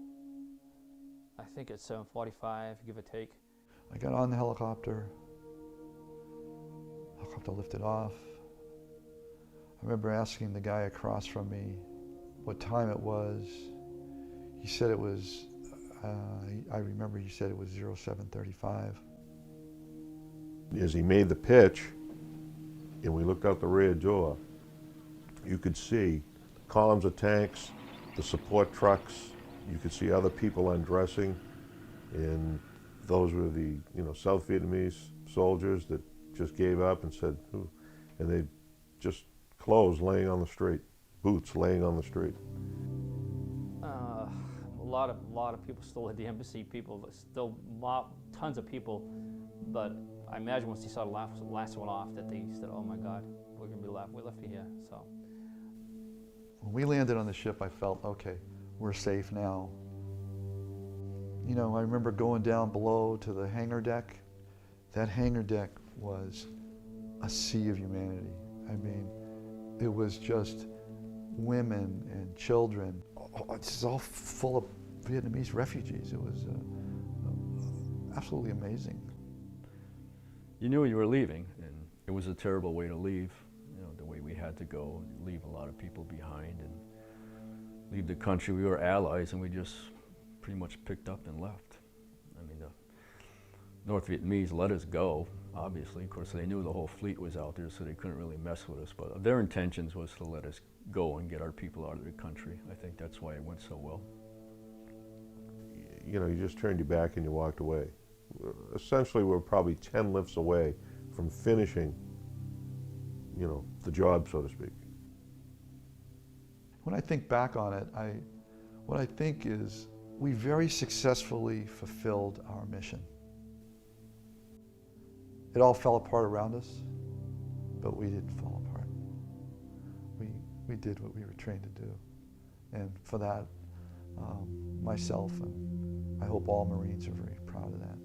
I think it's 7:45, give or take. I got on the helicopter lifted off. I remember asking the guy across from me what time it was. He said it was, I remember he said it was 07:35. As he made the pitch, and we looked out the rear door, you could see columns of tanks, the support trucks, you could see other people undressing, and those were the South Vietnamese soldiers that just gave up and said, "Ooh," and they just clothes laying on the street, boots laying on the street. A lot of people still at the embassy. People still tons of people, but I imagine once they saw the last one off, that they said, "Oh my God, we're left here." So when we landed on the ship, I felt, okay, we're safe now. You know, I remember going down below to the hangar deck. That hangar deck was a sea of humanity. I mean, it was just women and children. It's all full of Vietnamese refugees. It was absolutely amazing. You knew you were leaving, and it was a terrible way to leave, the way we had to go, leave a lot of people behind and leave the country. We were allies, and we just pretty much picked up and left. I mean, the North Vietnamese let us go, obviously. Of course, they knew the whole fleet was out there, so they couldn't really mess with us, but their intentions was to let us go and get our people out of the country. I think that's why it went so well. You just turned your back and you walked away. Essentially, we're probably 10 lifts away from finishing, the job, so to speak. When I think back on it, what I think is we very successfully fulfilled our mission. It all fell apart around us, but we didn't fall apart. We did what we were trained to do. And for that, myself and I hope all Marines are very proud of that.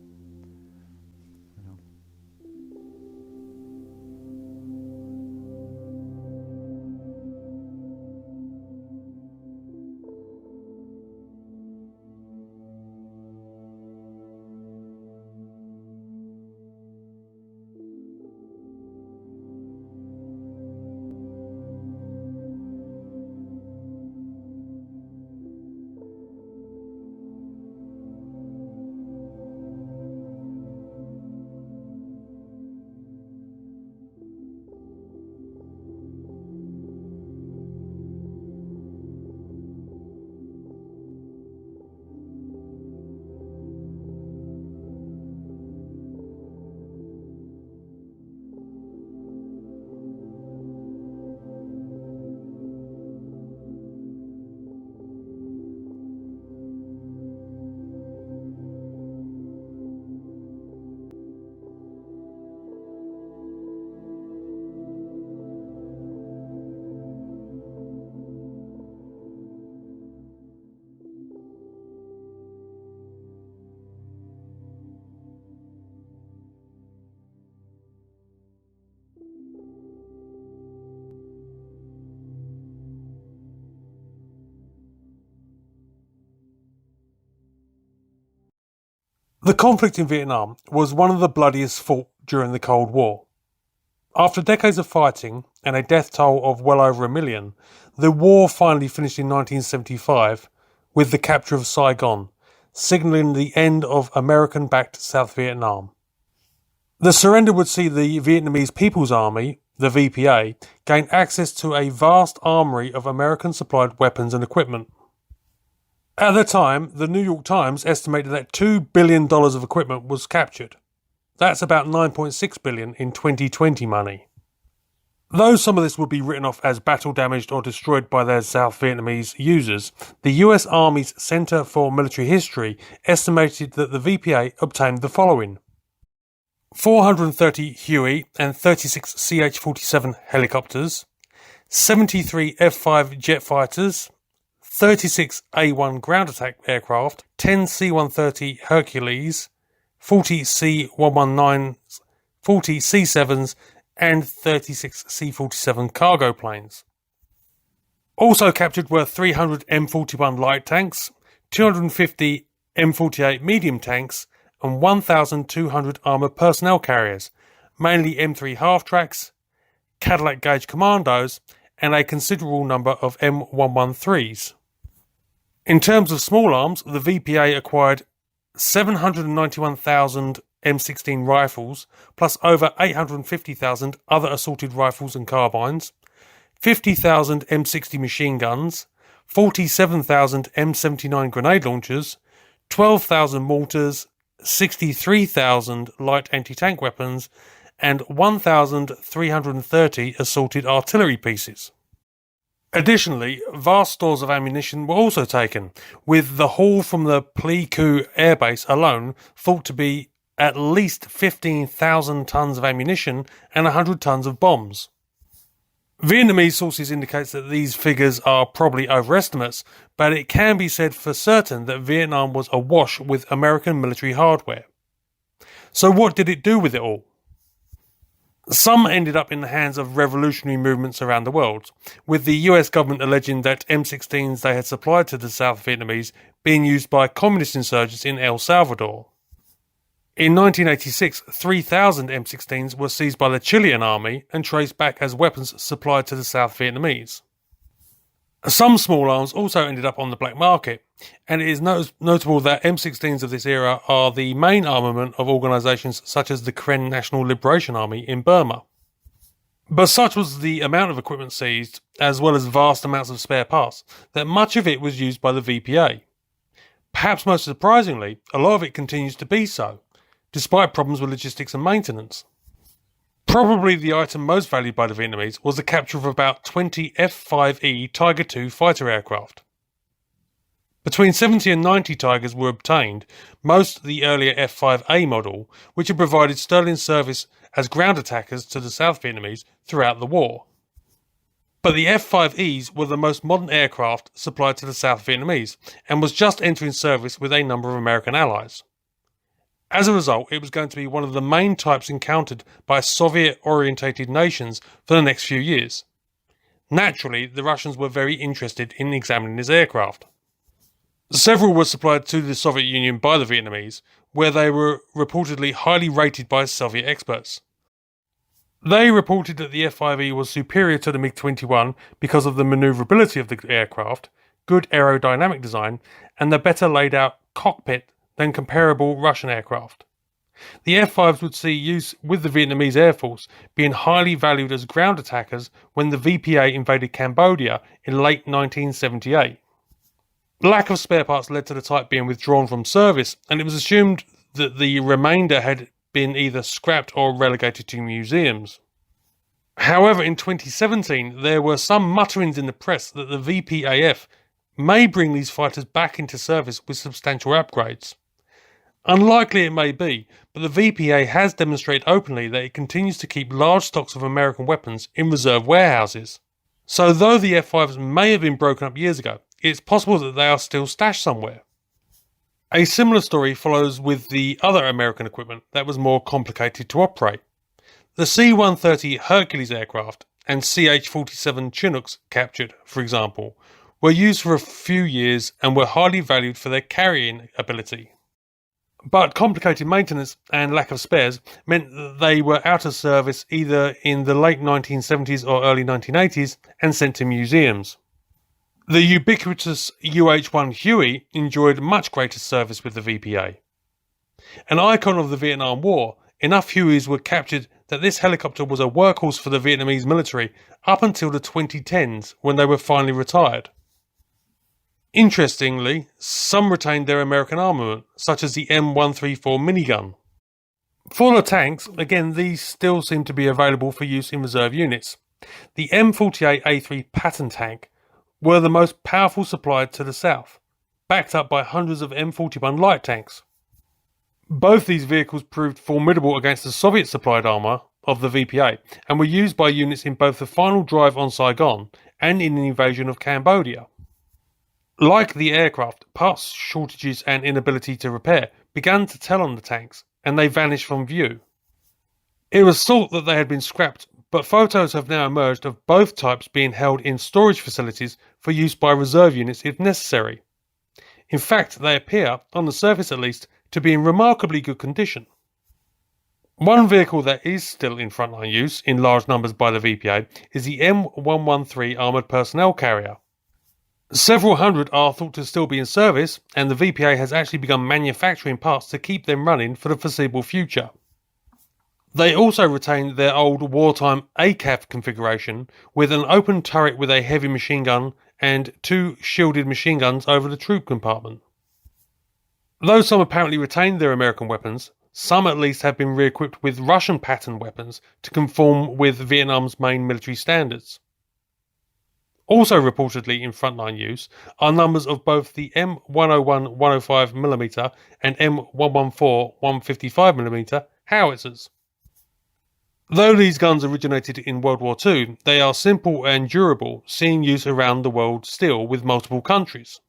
The conflict in Vietnam was one of the bloodiest fought during the Cold War. After decades of fighting and a death toll of well over 1 million, the war finally finished in 1975 with the capture of Saigon, signalling the end of American-backed South Vietnam. The surrender would see the Vietnamese People's Army, the VPA, gain access to a vast armory of American-supplied weapons and equipment. At the time, the New York Times estimated that $2 billion of equipment was captured. That's about $9.6 billion in 2020 money. Though some of this would be written off as battle damaged or destroyed by their South Vietnamese users, the US Army's Center for Military History estimated that the VPA obtained the following: 430 Huey and 36 CH-47 helicopters, 73 F-5 jet fighters, 36 A-1 ground attack aircraft, 10 C-130 Hercules, 40 C-119s, 40 C-7s, and 36 C-47 cargo planes. Also captured were 300 M41 light tanks, 250 M48 medium tanks, and 1,200 armoured personnel carriers, mainly M3 half-tracks, Cadillac Gauge Commandos, and a considerable number of M113s. In terms of small arms, the VPA acquired 791,000 M16 rifles, plus over 850,000 other assaulted rifles and carbines, 50,000 M60 machine guns, 47,000 M79 grenade launchers, 12,000 mortars, 63,000 light anti-tank weapons, and 1,330 assaulted artillery pieces. Additionally, vast stores of ammunition were also taken, with the haul from the Pleiku airbase alone thought to be at least 15,000 tons of ammunition and 100 tons of bombs. Vietnamese sources indicate that these figures are probably overestimates, but it can be said for certain that Vietnam was awash with American military hardware. So what did it do with it all? Some ended up in the hands of revolutionary movements around the world, with the US government alleging that M16s they had supplied to the South Vietnamese being used by communist insurgents in El Salvador. In 1986, 3,000 M16s were seized by the Chilean army and traced back as weapons supplied to the South Vietnamese. Some small arms also ended up on the black market, and it is notable that M16s of this era are the main armament of organisations such as the Karen National Liberation Army in Burma. But such was the amount of equipment seized, as well as vast amounts of spare parts, that much of it was used by the VPA. Perhaps most surprisingly, a lot of it continues to be so, despite problems with logistics and maintenance. Probably the item most valued by the Vietnamese was the capture of about 20 F-5E Tiger II fighter aircraft. Between 70 and 90 Tigers were obtained, most the earlier F-5A model, which had provided sterling service as ground attackers to the South Vietnamese throughout the war. But the F-5Es were the most modern aircraft supplied to the South Vietnamese, and was just entering service with a number of American allies. As a result, it was going to be one of the main types encountered by Soviet-orientated nations for the next few years. Naturally, the Russians were very interested in examining this aircraft. Several were supplied to the Soviet Union by the Vietnamese, where they were reportedly highly rated by Soviet experts. They reported that the F-5E was superior to the MiG-21 because of the manoeuvrability of the aircraft, good aerodynamic design, and the better laid out cockpit than comparable Russian aircraft. The F-5s would see use with the Vietnamese Air Force, being highly valued as ground attackers when the VPA invaded Cambodia in late 1978. Lack of spare parts led to the type being withdrawn from service, and it was assumed that the remainder had been either scrapped or relegated to museums. However, in 2017, there were some mutterings in the press that the VPAF may bring these fighters back into service with substantial upgrades. Unlikely it may be, but the VPA has demonstrated openly that it continues to keep large stocks of American weapons in reserve warehouses. So though the F-5s may have been broken up years ago, it's possible that they are still stashed somewhere. A similar story follows with the other American equipment that was more complicated to operate. The C-130 Hercules aircraft and CH-47 Chinooks captured, for example, were used for a few years and were highly valued for their carrying ability. But complicated maintenance and lack of spares meant that they were out of service either in the late 1970s or early 1980s and sent to museums. The ubiquitous UH-1 Huey enjoyed much greater service with the VPA. An icon of the Vietnam War, enough Hueys were captured that this helicopter was a workhorse for the Vietnamese military up until the 2010s when they were finally retired. Interestingly, some retained their American armament, such as the M134 minigun. For the tanks, again, these still seem to be available for use in reserve units. The M48A3 Patton tank were the most powerful supplied to the south, backed up by hundreds of M41 light tanks. Both these vehicles proved formidable against the Soviet-supplied armour of the VPA and were used by units in both the final drive on Saigon and in the invasion of Cambodia. Like the aircraft, parts shortages and inability to repair began to tell on the tanks, and they vanished from view. It was thought that they had been scrapped, but photos have now emerged of both types being held in storage facilities for use by reserve units if necessary. In fact, they appear, on the surface at least, to be in remarkably good condition. One vehicle that is still in frontline use in large numbers by the VPA is the M113 Armoured Personnel Carrier. Several hundred are thought to still be in service, and the VPA has actually begun manufacturing parts to keep them running for the foreseeable future. They also retain their old wartime ACAV configuration with an open turret with a heavy machine gun and 2 shielded machine guns over the troop compartment. Though some apparently retained their American weapons, some at least have been re-equipped with Russian pattern weapons to conform with Vietnam's main military standards. Also reportedly in frontline use are numbers of both the M101 105mm and M114 155mm howitzers. Though these guns originated in World War II, they are simple and durable, seeing use around the world still with multiple countries.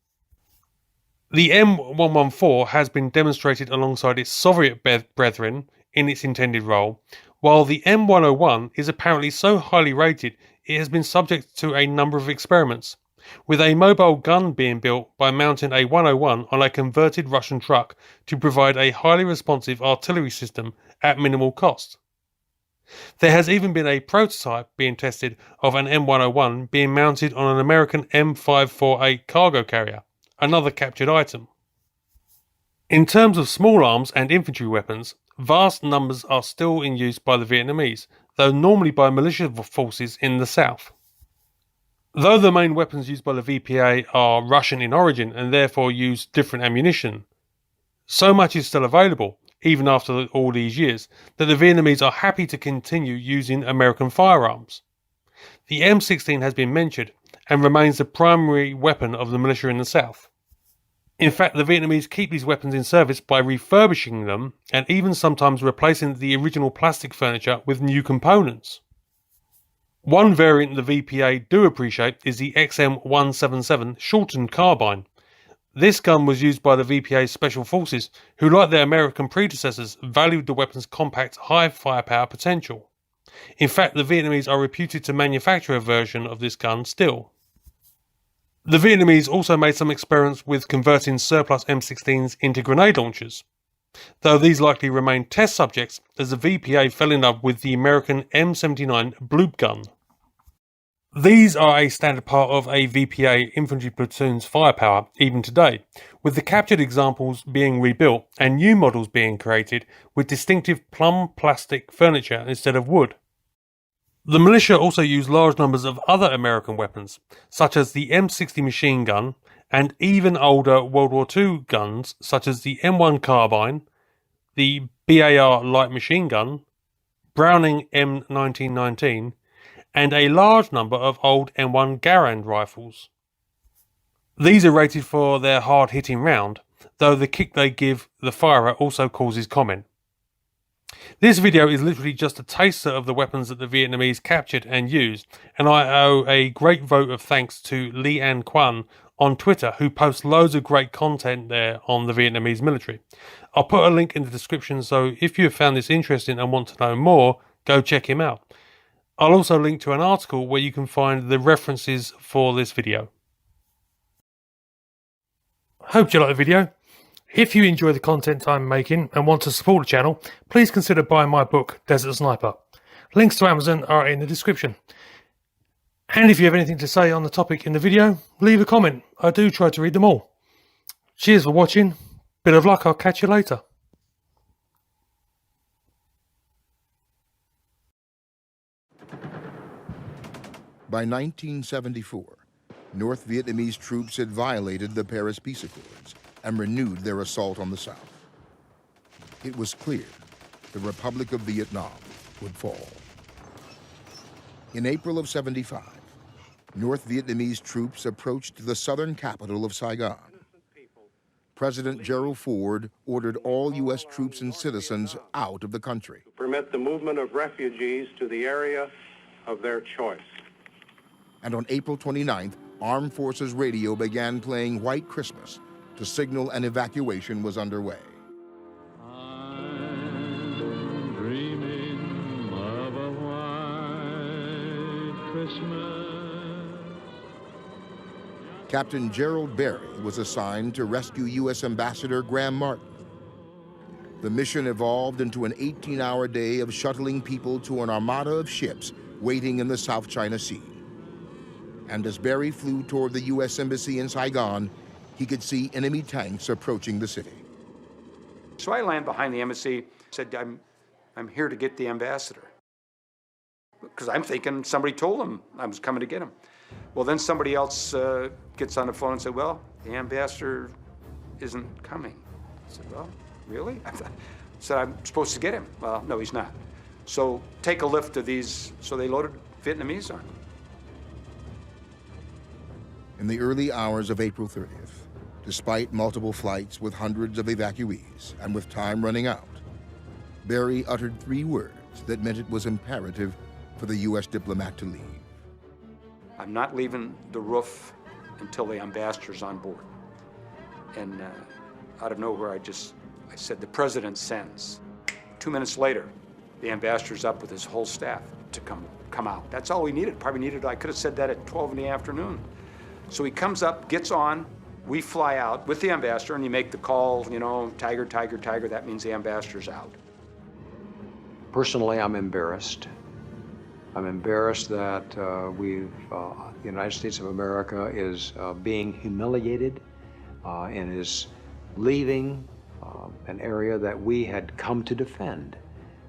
The M114 has been demonstrated alongside its Soviet brethren in its intended role, while the M101 is apparently so highly rated it has been subject to a number of experiments, with a mobile gun being built by mounting a 101 on a converted Russian truck to provide a highly responsive artillery system at minimal cost. There has even been a prototype being tested of an M101 being mounted on an American M548 cargo carrier, another captured item. In terms of small arms and infantry weapons, vast numbers are still in use by the Vietnamese, though normally by militia forces in the south. Though the main weapons used by the VPA are Russian in origin and therefore use different ammunition, so much is still available, even after all these years, that the Vietnamese are happy to continue using American firearms. The M16 has been mentioned and remains the primary weapon of the militia in the south. In fact, the Vietnamese keep these weapons in service by refurbishing them and even sometimes replacing the original plastic furniture with new components. One variant the VPA do appreciate is the XM177 shortened carbine. This gun was used by the VPA Special Forces, who, like their American predecessors, valued the weapon's compact, high firepower potential. In fact, the Vietnamese are reputed to manufacture a version of this gun still. The Vietnamese also made some experiments with converting surplus M16s into grenade launchers, though these likely remain test subjects as the VPA fell in love with the American M79 Bloop gun. These are a standard part of a VPA infantry platoon's firepower even today, with the captured examples being rebuilt and new models being created with distinctive plum plastic furniture instead of wood. The militia also use large numbers of other American weapons, such as the M60 machine gun and even older World War II guns such as the M1 carbine, the BAR light machine gun, Browning M1919, and a large number of old M1 Garand rifles. These are rated for their hard-hitting round, though the kick they give the firer also causes comment. This video is literally just a taster of the weapons that the Vietnamese captured and used, and I owe a great vote of thanks to Lee An Quan on Twitter, who posts loads of great content there on the Vietnamese military. I'll put a link in the description, so if you have found this interesting and want to know more, go check him out. I'll also link to an article where you can find the references for this video. Hope you liked the video. If you enjoy the content I'm making and want to support the channel, please consider buying my book, Desert Sniper. Links to Amazon are in the description. And if you have anything to say on the topic in the video, leave a comment. I do try to read them all. Cheers for watching. Bit of luck, I'll catch you later. By 1974, North Vietnamese troops had violated the Paris Peace Accords and renewed their assault on the South. It was clear the Republic of Vietnam would fall. In April of '75, North Vietnamese troops approached the southern capital of Saigon. President Gerald Ford ordered all U.S. troops and citizens out of the country. Permit the movement of refugees to the area of their choice. And on April 29th, Armed Forces Radio began playing White Christmas to signal an evacuation was underway. I'm dreaming of a white Christmas. Captain Gerald Berry was assigned to rescue U.S. Ambassador Graham Martin. The mission evolved into an 18-hour day of shuttling people to an armada of ships waiting in the South China Sea. And as Berry flew toward the U.S. Embassy in Saigon, he could see enemy tanks approaching the city. So I land behind the embassy, said, I'm here to get the ambassador. Because I'm thinking somebody told him I was coming to get him. Well, then somebody else gets on the phone and said, well, the ambassador isn't coming. I said, well, really? I said, I'm supposed to get him. Well, no, he's not. So take a lift of these. So they loaded Vietnamese on him. In the early hours of April 30th, despite multiple flights with hundreds of evacuees and with time running out, Berry uttered 3 words that meant it was imperative for the U.S. diplomat to leave. I'm not leaving the roof until the ambassador's on board. And out of nowhere, I said, the president sends. 2 minutes later, the ambassador's up with his whole staff to come out. That's all we needed. Probably needed, I could have said that at 12 in the afternoon. So he comes up, gets on, we fly out with the ambassador, and you make the call, you know, tiger, tiger, tiger, that means the ambassador's out. Personally, I'm embarrassed. I'm embarrassed that the United States of America is being humiliated and is leaving an area that we had come to defend,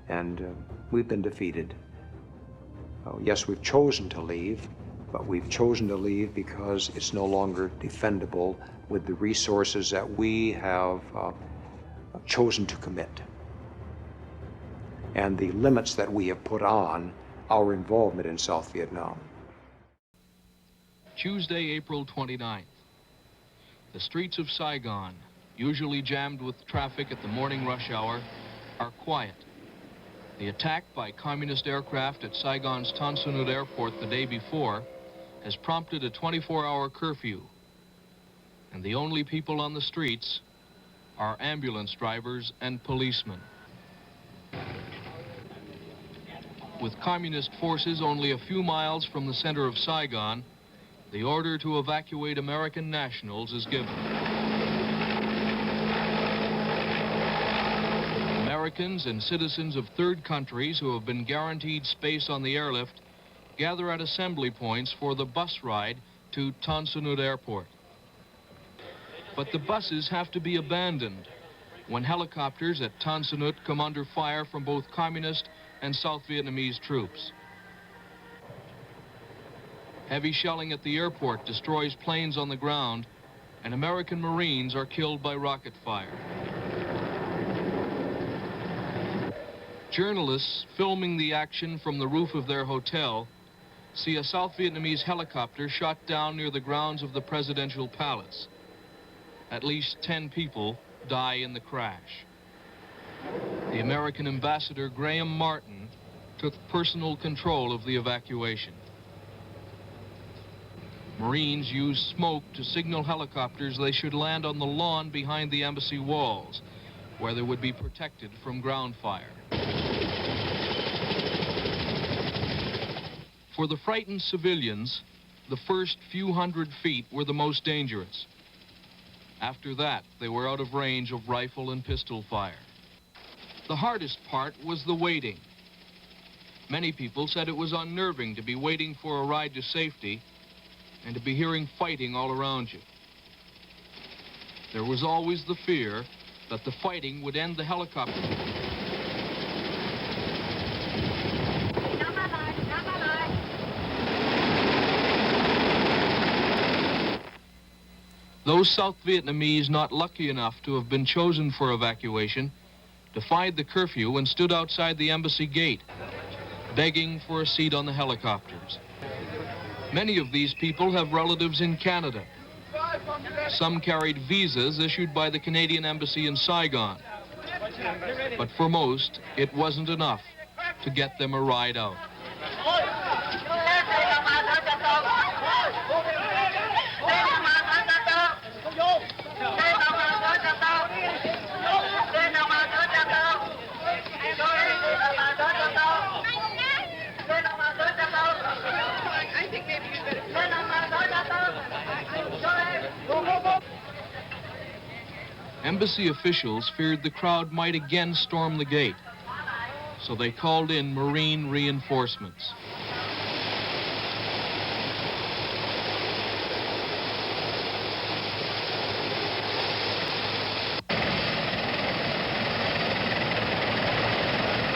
and we've been defeated. Yes, we've chosen to leave, but we've chosen to leave because it's no longer defendable with the resources that we have chosen to commit, and the limits that we have put on our involvement in South Vietnam. Tuesday, April 29th. The streets of Saigon, usually jammed with traffic at the morning rush hour, are quiet. The attack by communist aircraft at Saigon's Tan Son Nhut Airport the day before has prompted a 24-hour curfew. And the only people on the streets are ambulance drivers and policemen. With communist forces only a few miles from the center of Saigon, the order to evacuate American nationals is given. Americans and citizens of third countries who have been guaranteed space on the airlift gather at assembly points for the bus ride to Tan Son Nhut Airport. But the buses have to be abandoned when helicopters at Tan Son Nhut come under fire from both communist and South Vietnamese troops. Heavy shelling at the airport destroys planes on the ground, and American Marines are killed by rocket fire. Journalists filming the action from the roof of their hotel see a South Vietnamese helicopter shot down near the grounds of the presidential palace. At least 10 people die in the crash. The American ambassador Graham Martin took personal control of the evacuation. Marines used smoke to signal helicopters they should land on the lawn behind the embassy walls, where they would be protected from ground fire. For the frightened civilians, the first few hundred feet were the most dangerous. After that, they were out of range of rifle and pistol fire. The hardest part was the waiting. Many people said it was unnerving to be waiting for a ride to safety and to be hearing fighting all around you. There was always the fear that the fighting would end the helicopter. Those South Vietnamese not lucky enough to have been chosen for evacuation defied the curfew and stood outside the embassy gate, begging for a seat on the helicopters. Many of these people have relatives in Canada. Some carried visas issued by the Canadian Embassy in Saigon. But for most, it wasn't enough to get them a ride out. Embassy officials feared the crowd might again storm the gate, so they called in Marine reinforcements.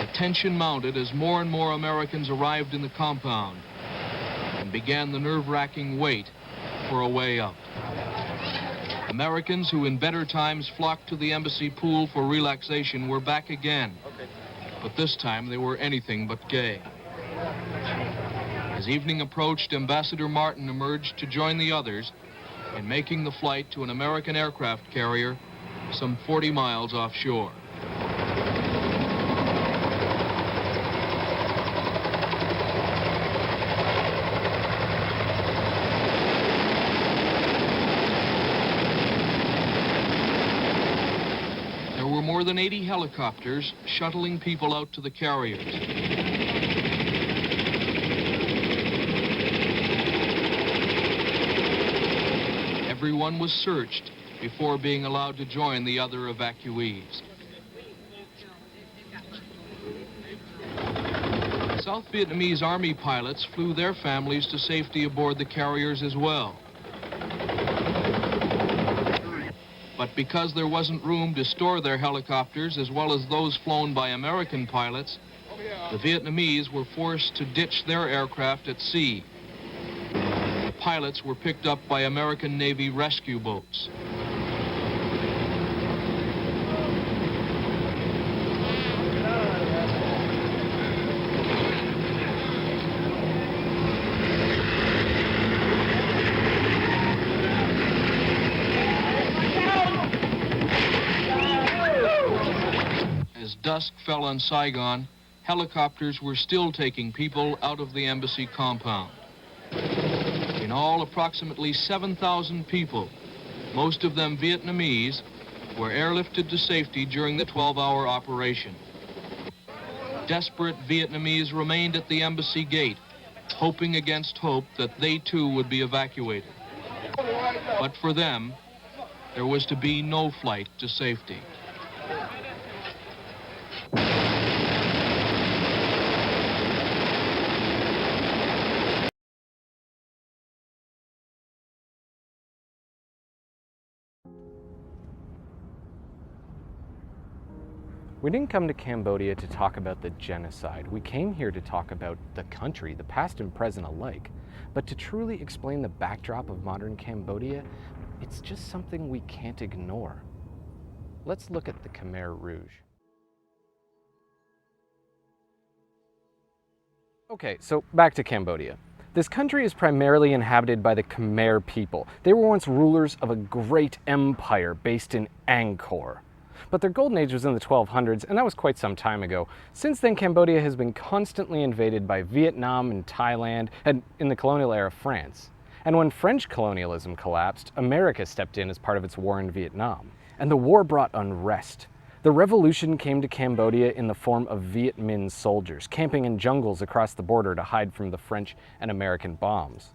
The tension mounted as more and more Americans arrived in the compound and began the nerve-wracking wait for a way out. Americans who in better times flocked to the embassy pool for relaxation were back again, but this time they were anything but gay. As evening approached, Ambassador Martin emerged to join the others in making the flight to an American aircraft carrier some 40 miles offshore. More than 80 helicopters shuttling people out to the carriers. Everyone was searched before being allowed to join the other evacuees. South Vietnamese Army pilots flew their families to safety aboard the carriers as well. But because there wasn't room to store their helicopters as well as those flown by American pilots, the Vietnamese were forced to ditch their aircraft at sea. The pilots were picked up by American Navy rescue boats. Dusk fell on Saigon, helicopters were still taking people out of the embassy compound. In all, approximately 7,000 people, most of them Vietnamese, were airlifted to safety during the 12-hour operation. Desperate Vietnamese remained at the embassy gate, hoping against hope that they too would be evacuated. But for them, there was to be no flight to safety. We didn't come to Cambodia to talk about the genocide. We came here to talk about the country, the past and present alike. But to truly explain the backdrop of modern Cambodia, it's just something we can't ignore. Let's look at the Khmer Rouge. Okay, so back to Cambodia. This country is primarily inhabited by the Khmer people. They were once rulers of a great empire based in Angkor. But their golden age was in the 1200s, and that was quite some time ago. Since then, Cambodia has been constantly invaded by Vietnam and Thailand, and in the colonial era, France. And when French colonialism collapsed, America stepped in as part of its war in Vietnam. And the war brought unrest. The revolution came to Cambodia in the form of Viet Minh soldiers, camping in jungles across the border to hide from the French and American bombs.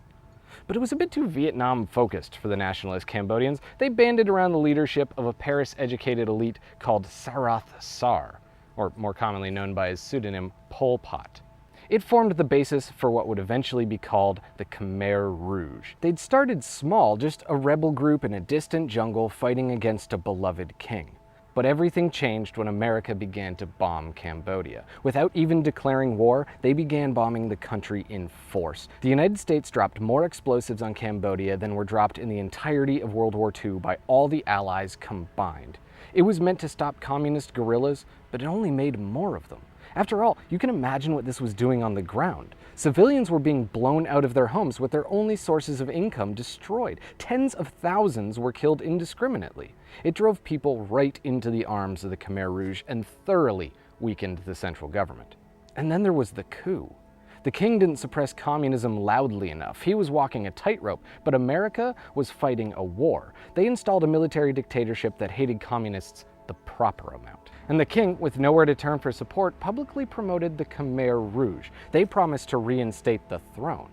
But it was a bit too Vietnam-focused for the nationalist Cambodians. They banded around the leadership of a Paris-educated elite called Sarath Sar, or more commonly known by his pseudonym Pol Pot. It formed the basis for what would eventually be called the Khmer Rouge. They'd started small, just a rebel group in a distant jungle fighting against a beloved king. But everything changed when America began to bomb Cambodia. Without even declaring war, they began bombing the country in force. The United States dropped more explosives on Cambodia than were dropped in the entirety of World War II by all the Allies combined. It was meant to stop communist guerrillas, but it only made more of them. After all, you can imagine what this was doing on the ground. Civilians were being blown out of their homes with their only sources of income destroyed. Tens of thousands were killed indiscriminately. It drove people right into the arms of the Khmer Rouge and thoroughly weakened the central government. And then there was the coup. The king didn't suppress communism loudly enough. He was walking a tightrope, but America was fighting a war. They installed a military dictatorship that hated communists the proper amount. And the king, with nowhere to turn for support, publicly promoted the Khmer Rouge. They promised to reinstate the throne.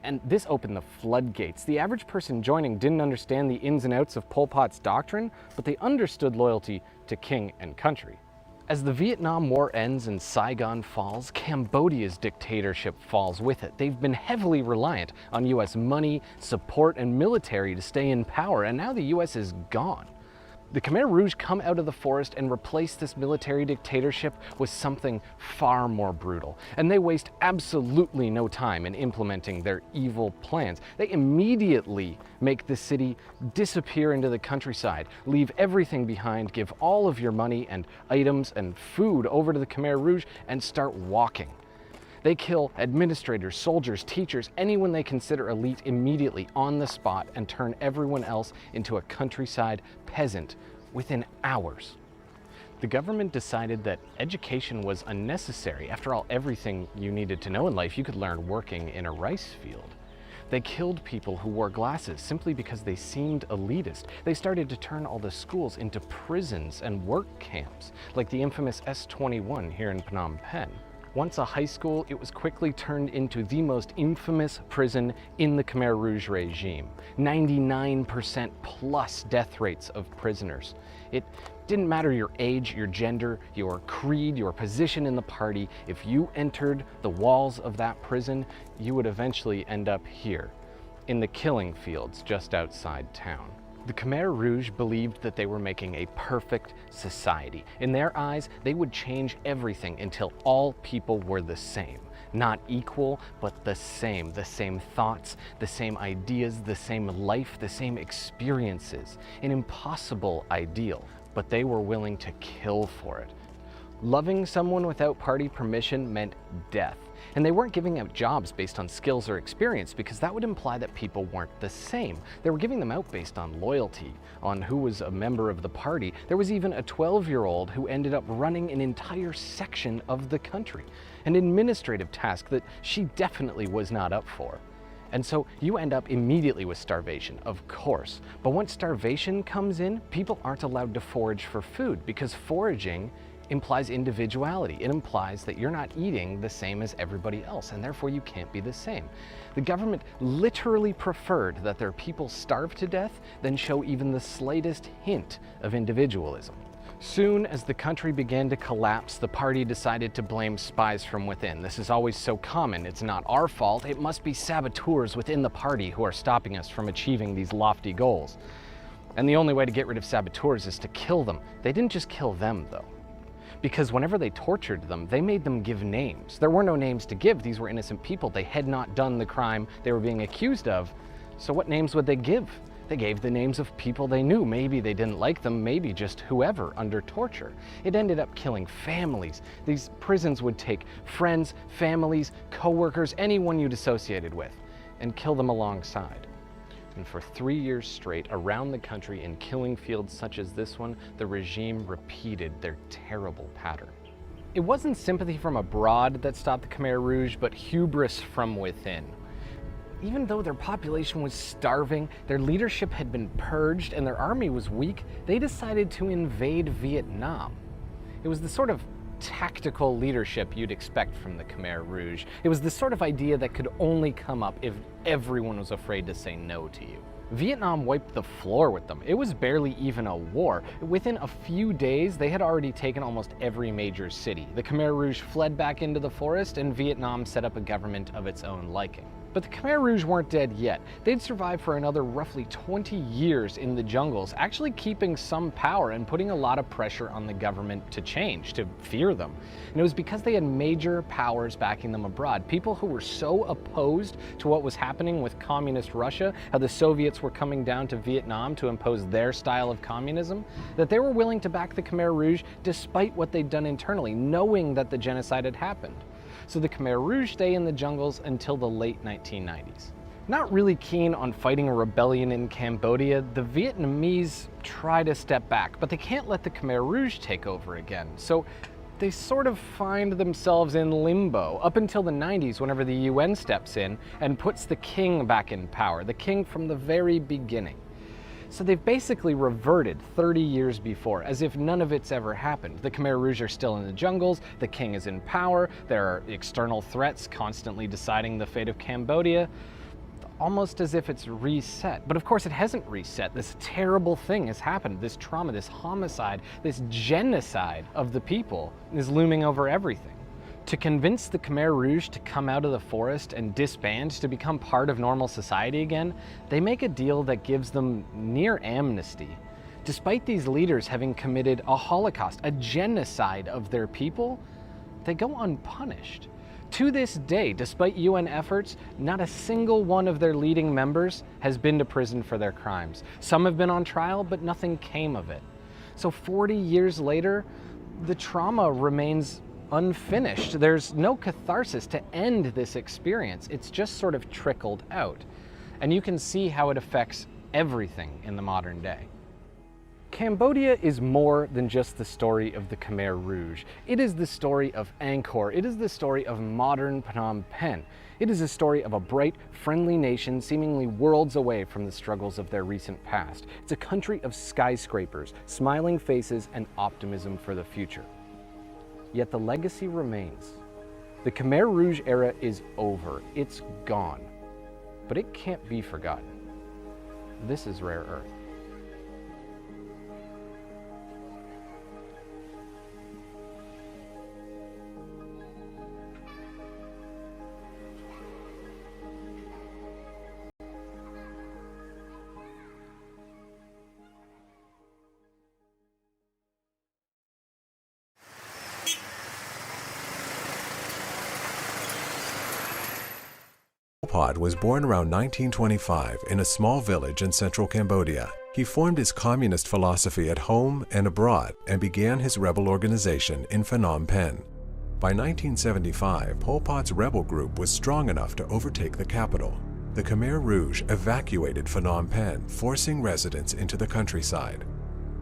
And this opened the floodgates. The average person joining didn't understand the ins and outs of Pol Pot's doctrine, but they understood loyalty to king and country. As the Vietnam War ends and Saigon falls, Cambodia's dictatorship falls with it. They've been heavily reliant on US money, support, and military to stay in power, and now the US is gone. The Khmer Rouge come out of the forest and replace this military dictatorship with something far more brutal. And they waste absolutely no time in implementing their evil plans. They immediately make the city disappear into the countryside, leave everything behind, give all of your money and items and food over to the Khmer Rouge, and start walking. They kill administrators, soldiers, teachers, anyone they consider elite immediately on the spot and turn everyone else into a countryside peasant within hours. The government decided that education was unnecessary. After all, everything you needed to know in life you could learn working in a rice field. They killed people who wore glasses simply because they seemed elitist. They started to turn all the schools into prisons and work camps, like the infamous S-21 here in Phnom Penh. Once a high school, it was quickly turned into the most infamous prison in the Khmer Rouge regime. 99% plus death rates of prisoners. It didn't matter your age, your gender, your creed, your position in the party. If you entered the walls of that prison, you would eventually end up here, in the killing fields just outside town. The Khmer Rouge believed that they were making a perfect society. In their eyes, they would change everything until all people were the same. Not equal, but the same thoughts, the same ideas, the same life, the same experiences. An impossible ideal, but they were willing to kill for it. Loving someone without party permission meant death. And they weren't giving out jobs based on skills or experience because that would imply that people weren't the same. They were giving them out based on loyalty, on who was a member of the party. There was even a 12-year-old who ended up running an entire section of the country, an administrative task that she definitely was not up for. And so you end up immediately with starvation, of course. But once starvation comes in, people aren't allowed to forage for food because foraging implies individuality. It implies that you're not eating the same as everybody else, and therefore you can't be the same. The government literally preferred that their people starve to death than show even the slightest hint of individualism. Soon as the country began to collapse, the party decided to blame spies from within. This is always so common. It's not our fault. It must be saboteurs within the party who are stopping us from achieving these lofty goals. And the only way to get rid of saboteurs is to kill them. They didn't just kill them, though. Because whenever they tortured them, they made them give names. There were no names to give. These were innocent people. They had not done the crime they were being accused of. So what names would they give? They gave the names of people they knew. Maybe they didn't like them, maybe just whoever under torture. It ended up killing families. These prisons would take friends, families, co-workers, anyone you'd associated with, and kill them alongside. And for 3 years straight, around the country in killing fields such as this one, the regime repeated their terrible pattern. It wasn't sympathy from abroad that stopped the Khmer Rouge, but hubris from within. Even though their population was starving, their leadership had been purged, and their army was weak, they decided to invade Vietnam. It was the sort of tactical leadership you'd expect from the Khmer Rouge. It was the sort of idea that could only come up if everyone was afraid to say no to you. Vietnam wiped the floor with them. It was barely even a war. Within a few days, they had already taken almost every major city. The Khmer Rouge fled back into the forest, and Vietnam set up a government of its own liking. But the Khmer Rouge weren't dead yet. They'd survived for another roughly 20 years in the jungles, actually keeping some power and putting a lot of pressure on the government to change, to fear them. And it was because they had major powers backing them abroad. People who were so opposed to what was happening with communist Russia, how the Soviets were coming down to Vietnam to impose their style of communism, that they were willing to back the Khmer Rouge despite what they'd done internally, knowing that the genocide had happened. So the Khmer Rouge stay in the jungles until the late 1990s. Not really keen on fighting a rebellion in Cambodia, the Vietnamese try to step back, but they can't let the Khmer Rouge take over again. So they sort of find themselves in limbo up until the 90s, whenever the UN steps in and puts the king back in power, the king from the very beginning. So they've basically reverted 30 years before, as if none of it's ever happened. The Khmer Rouge are still in the jungles, the king is in power, there are external threats constantly deciding the fate of Cambodia, almost as if it's reset. But of course it hasn't reset. This terrible thing has happened. This trauma, this homicide, this genocide of the people is looming over everything. To convince the Khmer Rouge to come out of the forest and disband to become part of normal society again, they make a deal that gives them near amnesty. Despite these leaders having committed a Holocaust, a genocide of their people, they go unpunished. To this day, despite UN efforts, not a single one of their leading members has been to prison for their crimes. Some have been on trial, but nothing came of it. So 40 years later, the trauma remains unfinished. There's no catharsis to end this experience. It's just sort of trickled out. And you can see how it affects everything in the modern day. Cambodia is more than just the story of the Khmer Rouge. It is the story of Angkor. It is the story of modern Phnom Penh. It is a story of a bright, friendly nation seemingly worlds away from the struggles of their recent past. It's a country of skyscrapers, smiling faces, and optimism for the future. Yet the legacy remains. The Khmer Rouge era is over. It's gone. But it can't be forgotten. This is Rare Earth. Pol Pot was born around 1925 in a small village in central Cambodia. He formed his communist philosophy at home and abroad and began his rebel organization in Phnom Penh. By 1975, Pol Pot's rebel group was strong enough to overtake the capital. The Khmer Rouge evacuated Phnom Penh, forcing residents into the countryside.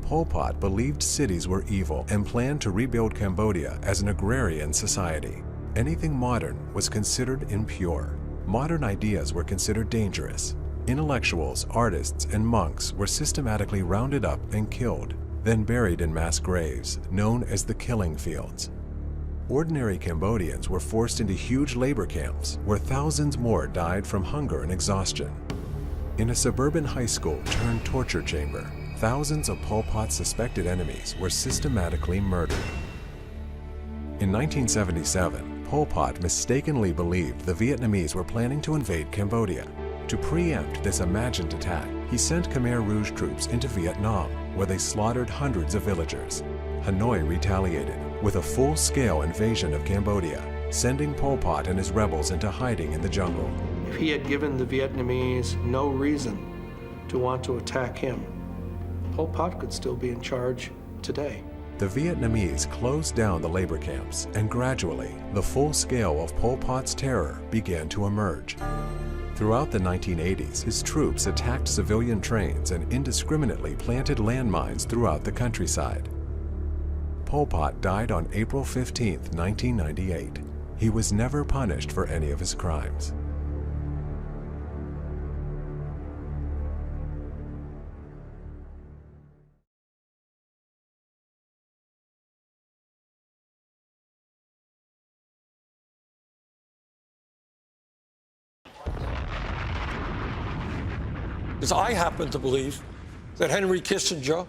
Pol Pot believed cities were evil and planned to rebuild Cambodia as an agrarian society. Anything modern was considered impure. Modern ideas were considered dangerous. Intellectuals, artists, and monks were systematically rounded up and killed, then buried in mass graves, known as the killing fields. Ordinary Cambodians were forced into huge labor camps, where thousands more died from hunger and exhaustion. In a suburban high school turned torture chamber, thousands of Pol Pot's suspected enemies were systematically murdered. In 1977, Pol Pot mistakenly believed the Vietnamese were planning to invade Cambodia. To preempt this imagined attack, he sent Khmer Rouge troops into Vietnam, where they slaughtered hundreds of villagers. Hanoi retaliated with a full-scale invasion of Cambodia, sending Pol Pot and his rebels into hiding in the jungle. If he had given the Vietnamese no reason to want to attack him, Pol Pot could still be in charge today. The Vietnamese closed down the labor camps, and gradually, the full scale of Pol Pot's terror began to emerge. Throughout the 1980s, his troops attacked civilian trains and indiscriminately planted landmines throughout the countryside. Pol Pot died on April 15, 1998. He was never punished for any of his crimes. because I happen to believe that Henry Kissinger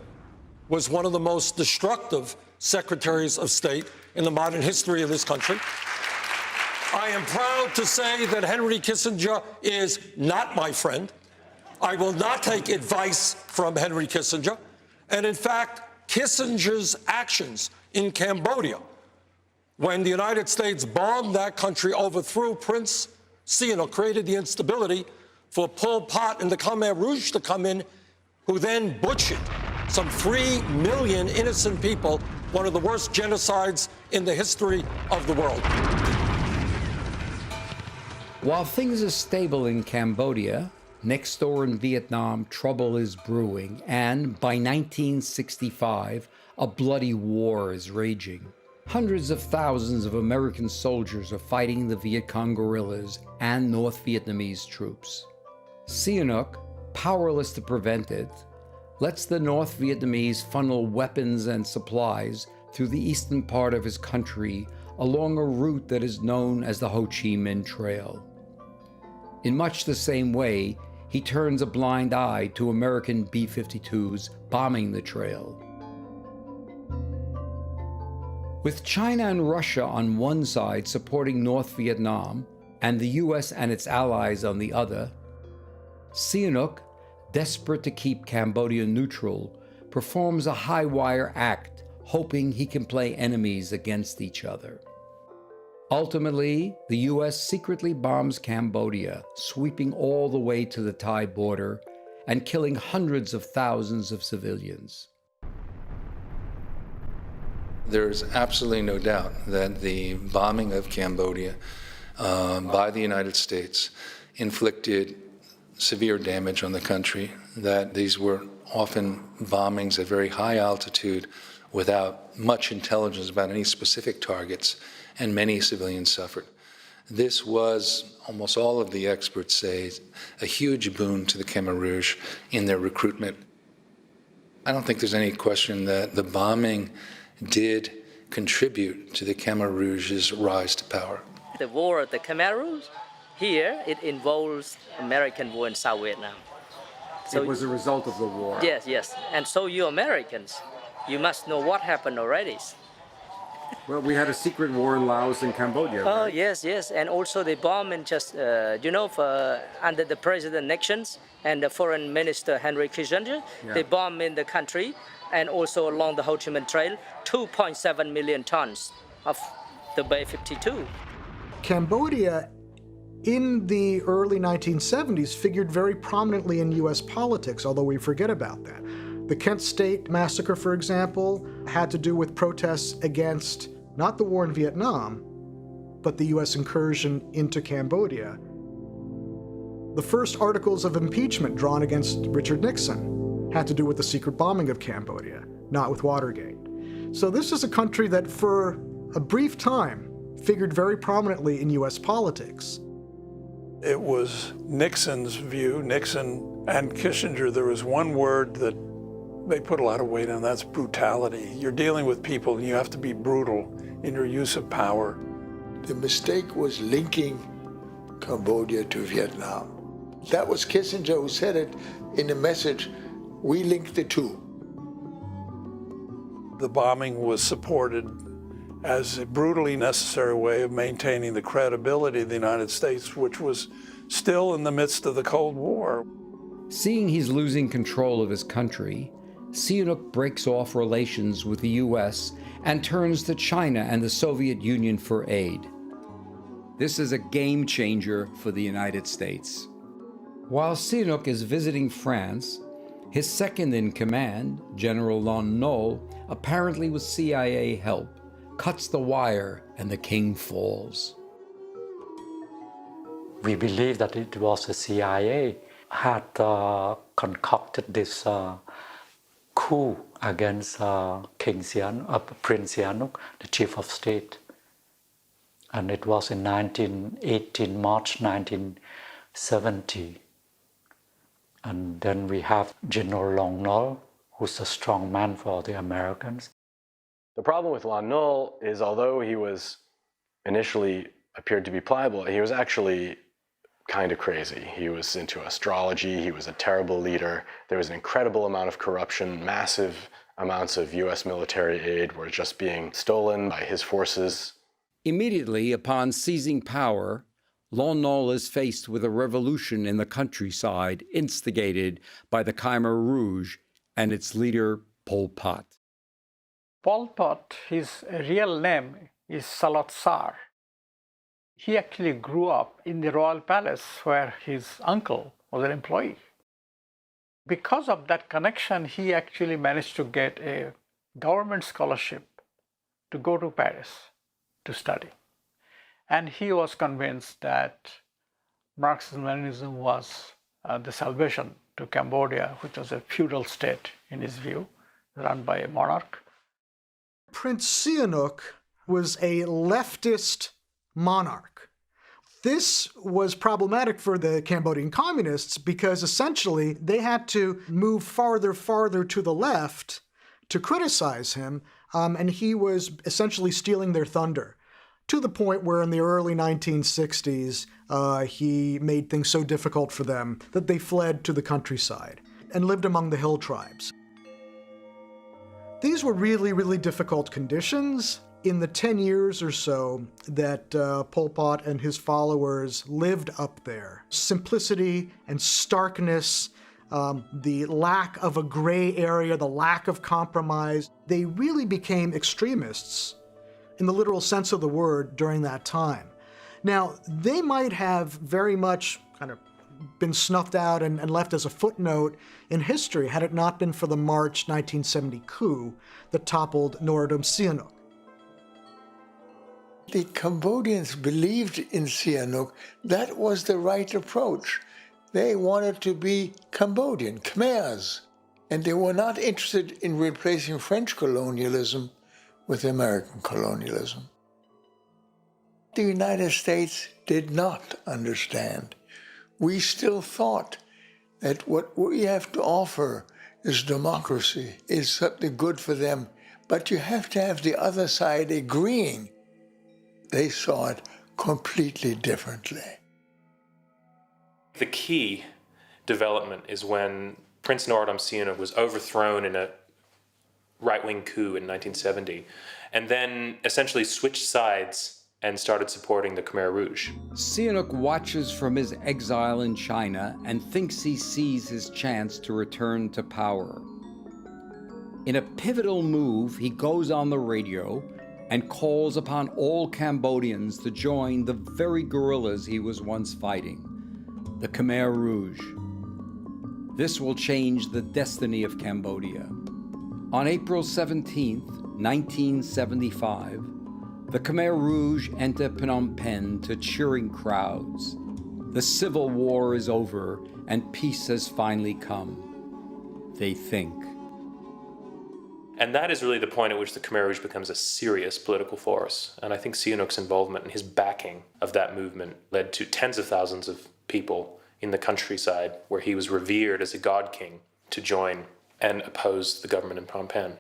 was one of the most destructive secretaries of state in the modern history of this country. I am proud to say that Henry Kissinger is not my friend. I will not take advice from Henry Kissinger. And in fact, Kissinger's actions in Cambodia, when the United States bombed that country, overthrew Prince Sihanouk, created the instability for Pol Pot and the Khmer Rouge to come in, who then butchered some 3 million innocent people, one of the worst genocides in the history of the world. While things are stable in Cambodia, next door in Vietnam, trouble is brewing, and by 1965, a bloody war is raging. Hundreds of thousands of American soldiers are fighting the Viet Cong guerrillas and North Vietnamese troops. Sihanouk, powerless to prevent it, lets the North Vietnamese funnel weapons and supplies through the eastern part of his country along a route that is known as the Ho Chi Minh Trail. In much the same way, he turns a blind eye to American B-52s bombing the trail. With China and Russia on one side supporting North Vietnam, and the US and its allies on the other, Sihanouk, desperate to keep Cambodia neutral, performs a high-wire act, hoping he can play enemies against each other. Ultimately, the US secretly bombs Cambodia, sweeping all the way to the Thai border and killing hundreds of thousands of civilians. There's absolutely no doubt that the bombing of Cambodia by the United States inflicted severe damage on the country, that these were often bombings at very high altitude without much intelligence about any specific targets, and many civilians suffered. This was, almost all of the experts say, a huge boon to the Khmer Rouge in their recruitment. I don't think there's any question that the bombing did contribute to the Khmer Rouge's rise to power. The war of the Khmer Rouge, here it involves American war in South Vietnam. So it was a result of the war. Yes, yes. And so you Americans, you must know what happened already. Well, we had a secret war in Laos and Cambodia. Oh, right? yes, yes. And also they bombed in just, under the President Nixon and the Foreign Minister Henry Kissinger, they bombed in the country and also along the Ho Chi Minh Trail, 2.7 million tons of the B-52. Cambodia, in the early 1970s, figured very prominently in US politics, although we forget about that. The Kent State massacre, for example, had to do with protests against not the war in Vietnam, but the US incursion into Cambodia. The first articles of impeachment drawn against Richard Nixon had to do with the secret bombing of Cambodia, not with Watergate. So this is a country that for a brief time figured very prominently in US politics. It was Nixon's view, Nixon and Kissinger, there was one word that they put a lot of weight on, that's brutality. You're dealing with people and you have to be brutal in your use of power. The mistake was linking Cambodia to Vietnam. That was Kissinger who said it in the message, we link the two. The bombing was supported as a brutally necessary way of maintaining the credibility of the United States, which was still in the midst of the Cold War. Seeing he's losing control of his country, Sihanouk breaks off relations with the US and turns to China and the Soviet Union for aid. This is a game changer for the United States. While Sihanouk is visiting France, his second-in-command, General Lon Nol, apparently with CIA help, cuts the wire and the king falls. We believe that it was the CIA had concocted this coup against Prince Sihanouk, the chief of state. And it was in March 1970. And then we have General Lon Nol, who's a strong man for the Americans. The problem with Lon Nol is, although he was initially appeared to be pliable, he was actually kind of crazy. He was into astrology, he was a terrible leader, there was an incredible amount of corruption, massive amounts of US military aid were just being stolen by his forces. Immediately upon seizing power, Lon Nol is faced with a revolution in the countryside instigated by the Khmer Rouge and its leader Pol Pot. Pol Pot, his real name is Salat Sar. He actually grew up in the royal palace where his uncle was an employee. Because of that connection, he actually managed to get a government scholarship to go to Paris to study. And he was convinced that Marxism-Leninism was the salvation to Cambodia, which was a feudal state in his view, run by a monarch. Prince Sihanouk was a leftist monarch. This was problematic for the Cambodian communists because essentially they had to move farther to the left to criticize him, and he was essentially stealing their thunder, to the point where in the early 1960s he made things so difficult for them that they fled to the countryside and lived among the hill tribes. These were really difficult conditions. In the 10 years or so that Pol Pot and his followers lived up there, simplicity and starkness, the lack of a gray area, the lack of compromise, they really became extremists in the literal sense of the word during that time. Now, they might have very much kind of been snuffed out and left as a footnote in history had it not been for the March 1970 coup that toppled Norodom Sihanouk. The Cambodians believed in Sihanouk. That was the right approach. They wanted to be Cambodian, Khmers, and they were not interested in replacing French colonialism with American colonialism. The United States did not understand. We still thought that what we have to offer is democracy, is something good for them, but you have to have the other side agreeing. They saw it completely differently. The key development is when Prince Norodom Sihanouk was overthrown in a right-wing coup in 1970, and then essentially switched sides and started supporting the Khmer Rouge. Sihanouk watches from his exile in China and thinks he sees his chance to return to power. In a pivotal move, he goes on the radio and calls upon all Cambodians to join the very guerrillas he was once fighting, the Khmer Rouge. This will change the destiny of Cambodia. On April 17, 1975, the Khmer Rouge enter Phnom Penh to cheering crowds. The civil war is over and peace has finally come. They think. And that is really the point at which the Khmer Rouge becomes a serious political force. And I think Sihanouk's involvement and his backing of that movement led to tens of thousands of people in the countryside where he was revered as a god king to join and oppose the government in Phnom Penh.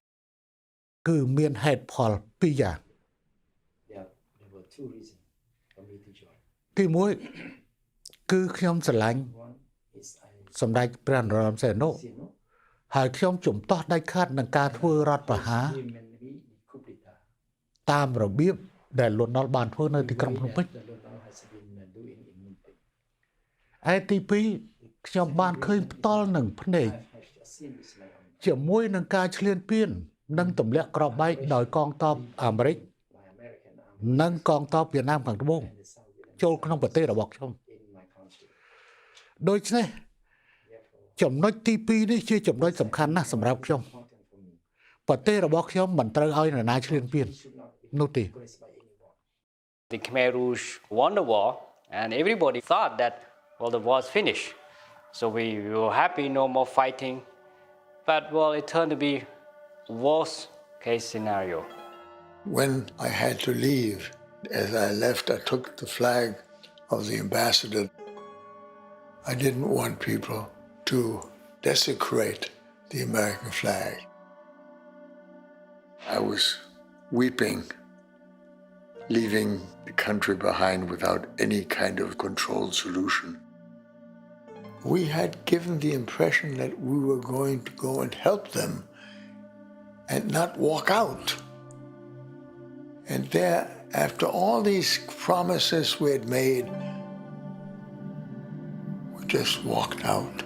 គឺមានហេតុផលពីរយ៉ាង There were two reasons for me to join. ទីមួយគឺខ្ញុំស្រឡាញ់សម្ដេចព្រះនរោត្តមសីហនុហើយខ្ញុំជំទាស់ដាច់ខាតនឹងការធ្វើរដ្ឋប្រហារតាមរបៀបដែលលន់នល់បានធ្វើនៅទីក្រុងភ្នំពេញឯទីពីរខ្ញុំបានឃើញផ្ទាល់នឹងភ្នែកជាមួយនឹងការឈ្លានពាននិងទម្លាក់គ្រាប់បែកដោយកងទ័ពអាមេរិកនិងកងទ័ពវៀតណាមខាងត្បូងចូលក្នុងប្រទេសរបស់ខ្ញុំដូច្នេះចំណុចទី2នេះជាចំណុចសំខាន់ណាស់សម្រាប់ខ្ញុំប្រទេសរបស់ខ្ញុំមិនត្រូវឲ្យនរណាឈ្លានពាននោះទេ The Khmer Rouge won the war and everybody thought that well the war is finished. So we were happy, no more fighting. But well it turned to be worst case scenario. When I had to leave, as I left, I took the flag of the ambassador. I didn't want people to desecrate the American flag. I was weeping leaving the country behind without any kind of controlled solution. We had given the impression that we were going to go and help them and not walk out. And there, after all these promises we had made, we just walked out.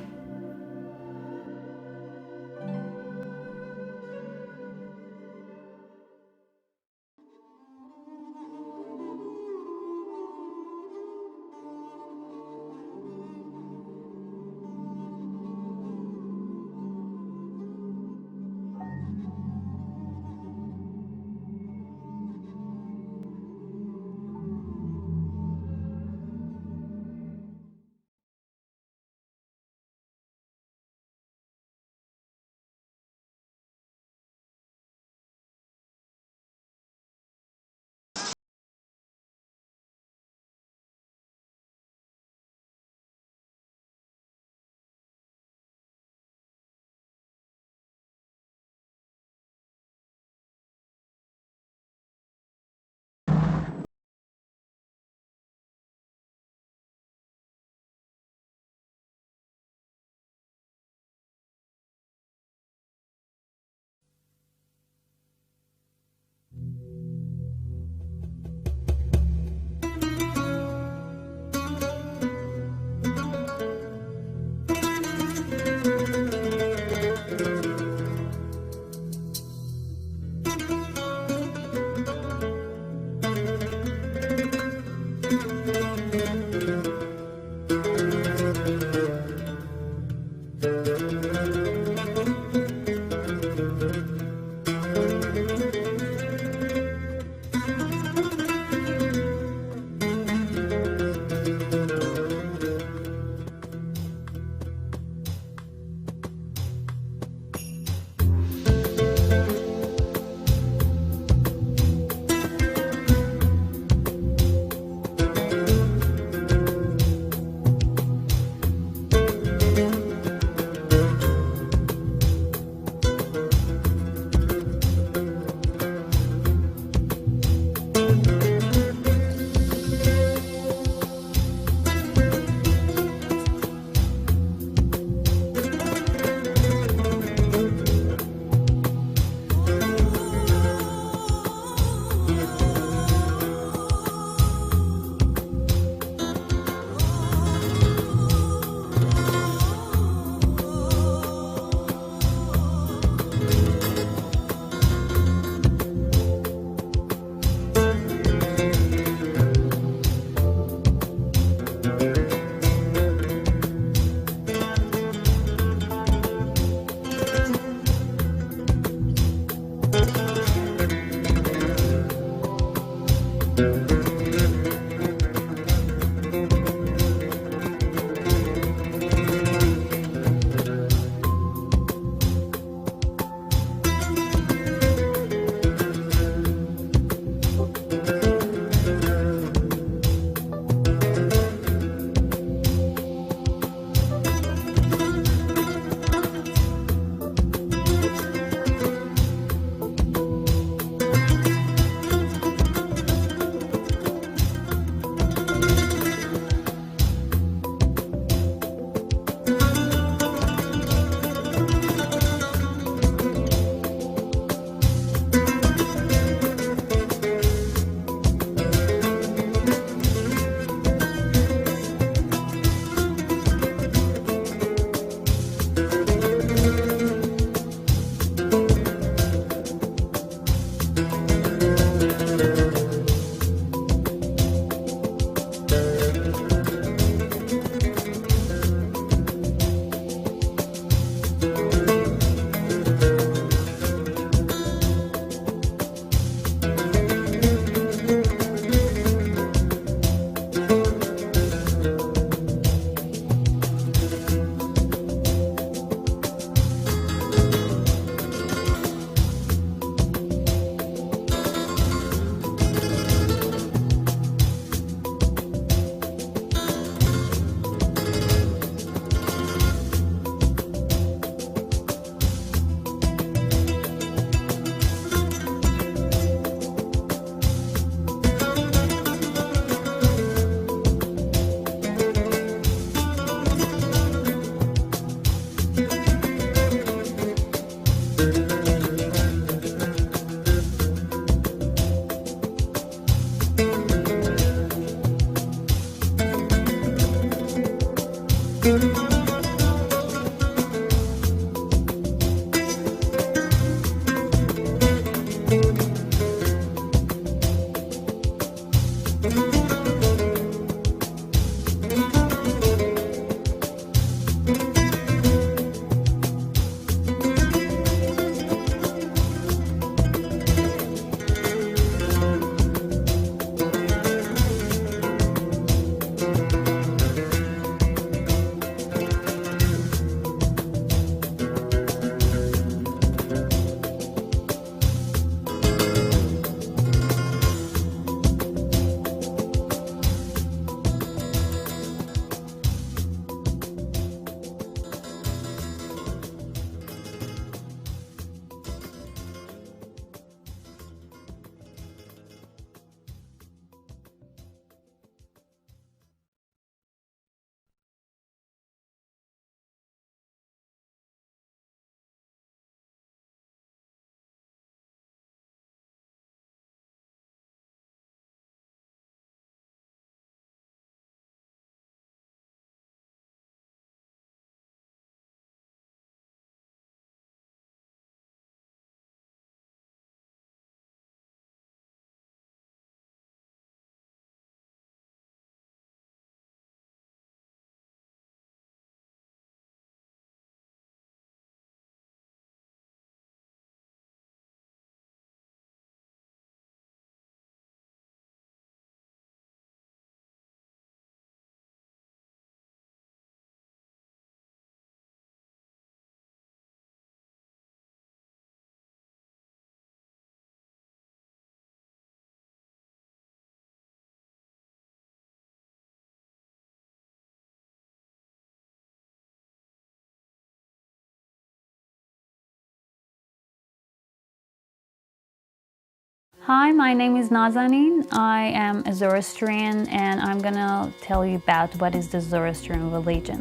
Hi, my name is Nazanin. I am a Zoroastrian and I'm gonna tell you about what is the Zoroastrian religion.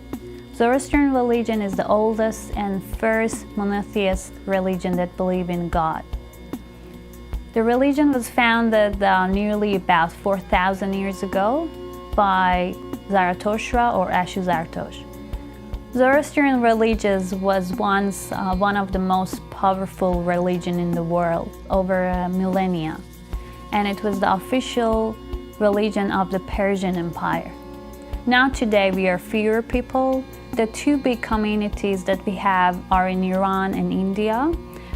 Zoroastrian religion is the oldest and first monotheist religion that believes in God. The religion was founded nearly about 4,000 years ago by Zarathustra or Ashu Zarathustra. Zoroastrian religion was once one of the most powerful religion in the world over a millennia, and it was the official religion of the Persian Empire. Now today we are fewer people. The two big communities that we have are in Iran and India,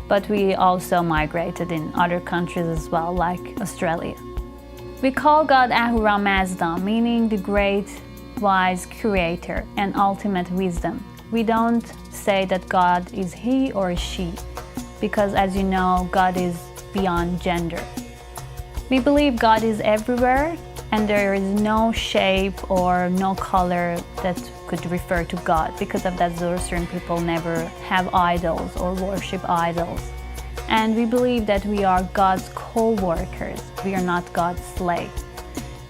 but we also migrated in other countries as well, like Australia. We call God Ahura Mazda, meaning the great wise creator and ultimate wisdom. We don't say that God is he or she, because as you know, God is beyond gender. We believe God is everywhere and there is no shape or no color that could refer to God. Because of that, Zoroastrian people never have idols or worship idols. And we believe that we are God's co-workers. We are not God's slave.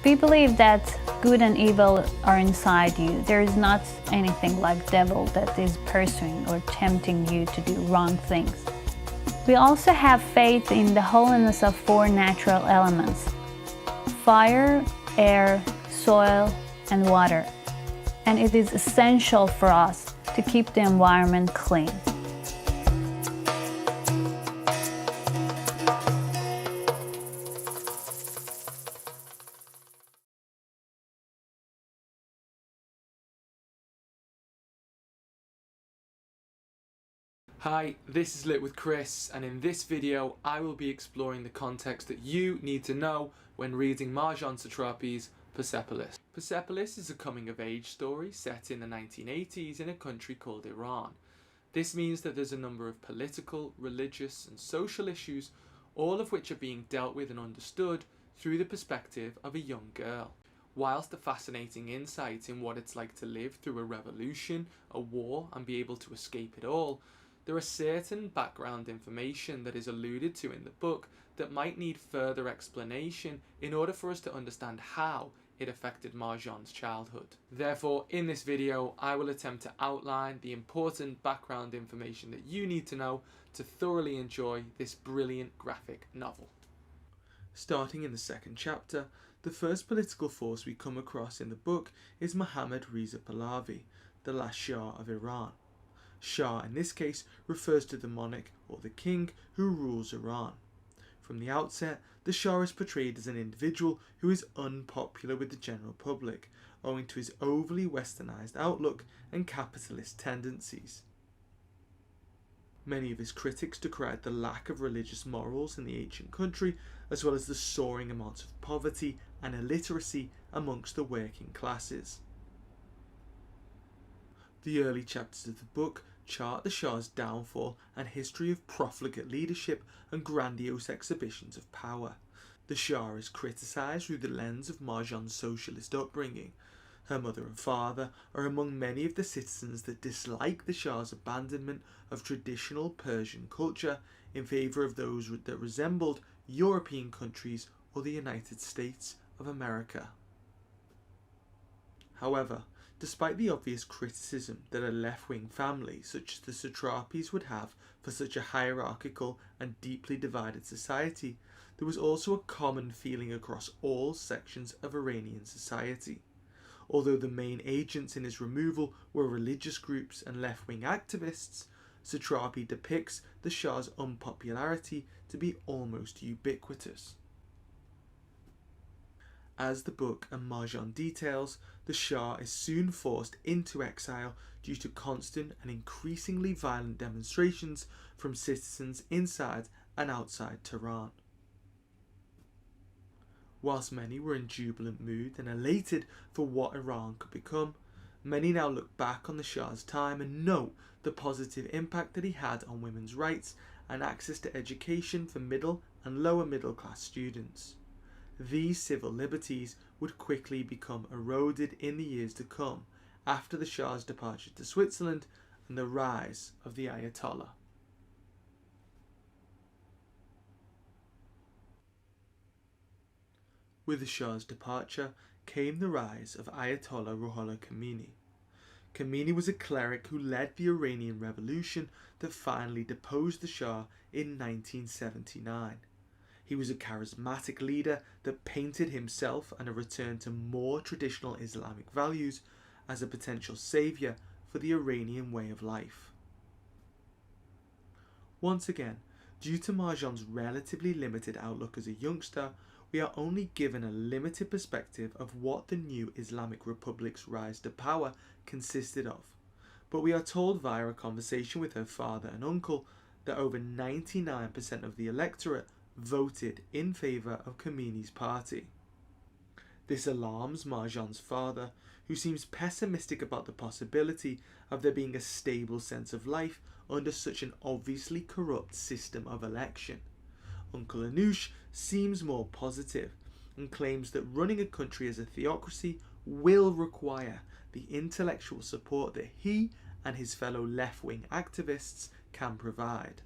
We believe that good and evil are inside you. There is not anything like devil that is pursuing or tempting you to do wrong things. We also have faith in the holiness of four natural elements: fire, air, soil, and water. And it is essential for us to keep the environment clean. Hi, this is Lit with Chris, and in this video I will be exploring the context that you need to know when reading Marjan Satrapi's Persepolis. Persepolis is a coming-of-age story set in the 1980s in a country called Iran. This means that there's a number of political, religious and social issues, all of which are being dealt with and understood through the perspective of a young girl. Whilst a fascinating insight in what it's like to live through a revolution, a war, and be able to escape it all, there are certain background information that is alluded to in the book that might need further explanation in order for us to understand how it affected Marjan's childhood. Therefore, in this video, I will attempt to outline the important background information that you need to know to thoroughly enjoy this brilliant graphic novel. Starting in the second chapter, the first political force we come across in the book is Mohammad Reza Pahlavi, the last Shah of Iran. Shah in this case refers to the monarch or the king who rules Iran. From the outset, the Shah is portrayed as an individual who is unpopular with the general public, owing to his overly westernized outlook and capitalist tendencies. Many of his critics decried the lack of religious morals in the ancient country, as well as the soaring amounts of poverty and illiteracy amongst the working classes. The early chapters of the book chart the Shah's downfall and history of profligate leadership and grandiose exhibitions of power. The Shah is criticised through the lens of Marjan's socialist upbringing. Her mother and father are among many of the citizens that dislike the Shah's abandonment of traditional Persian culture in favour of those that resembled European countries or the United States of America. However, despite the obvious criticism that a left-wing family such as the Satrapis would have for such a hierarchical and deeply divided society, there was also a common feeling across all sections of Iranian society. Although the main agents in his removal were religious groups and left-wing activists, Satrapi depicts the Shah's unpopularity to be almost ubiquitous. As the book and Marjan details, the Shah is soon forced into exile due to constant and increasingly violent demonstrations from citizens inside and outside Tehran. Whilst many were in jubilant mood and elated for what Iran could become, many now look back on the Shah's time and note the positive impact that he had on women's rights and access to education for middle and lower middle class students. These civil liberties would quickly become eroded in the years to come after the Shah's departure to Switzerland and the rise of the Ayatollah. With the Shah's departure came the rise of Ayatollah Ruhollah Khomeini. Khomeini was a cleric who led the Iranian Revolution that finally deposed the Shah in 1979. He was a charismatic leader that painted himself and a return to more traditional Islamic values as a potential saviour for the Iranian way of life. Once again, due to Marjan's relatively limited outlook as a youngster, we are only given a limited perspective of what the new Islamic Republic's rise to power consisted of, but we are told via a conversation with her father and uncle that over 99% of the electorate voted in favour of Khomeini's party. This alarms Marjan's father, who seems pessimistic about the possibility of there being a stable sense of life under such an obviously corrupt system of election. Uncle Anoush seems more positive and claims that running a country as a theocracy will require the intellectual support that he and his fellow left-wing activists can provide.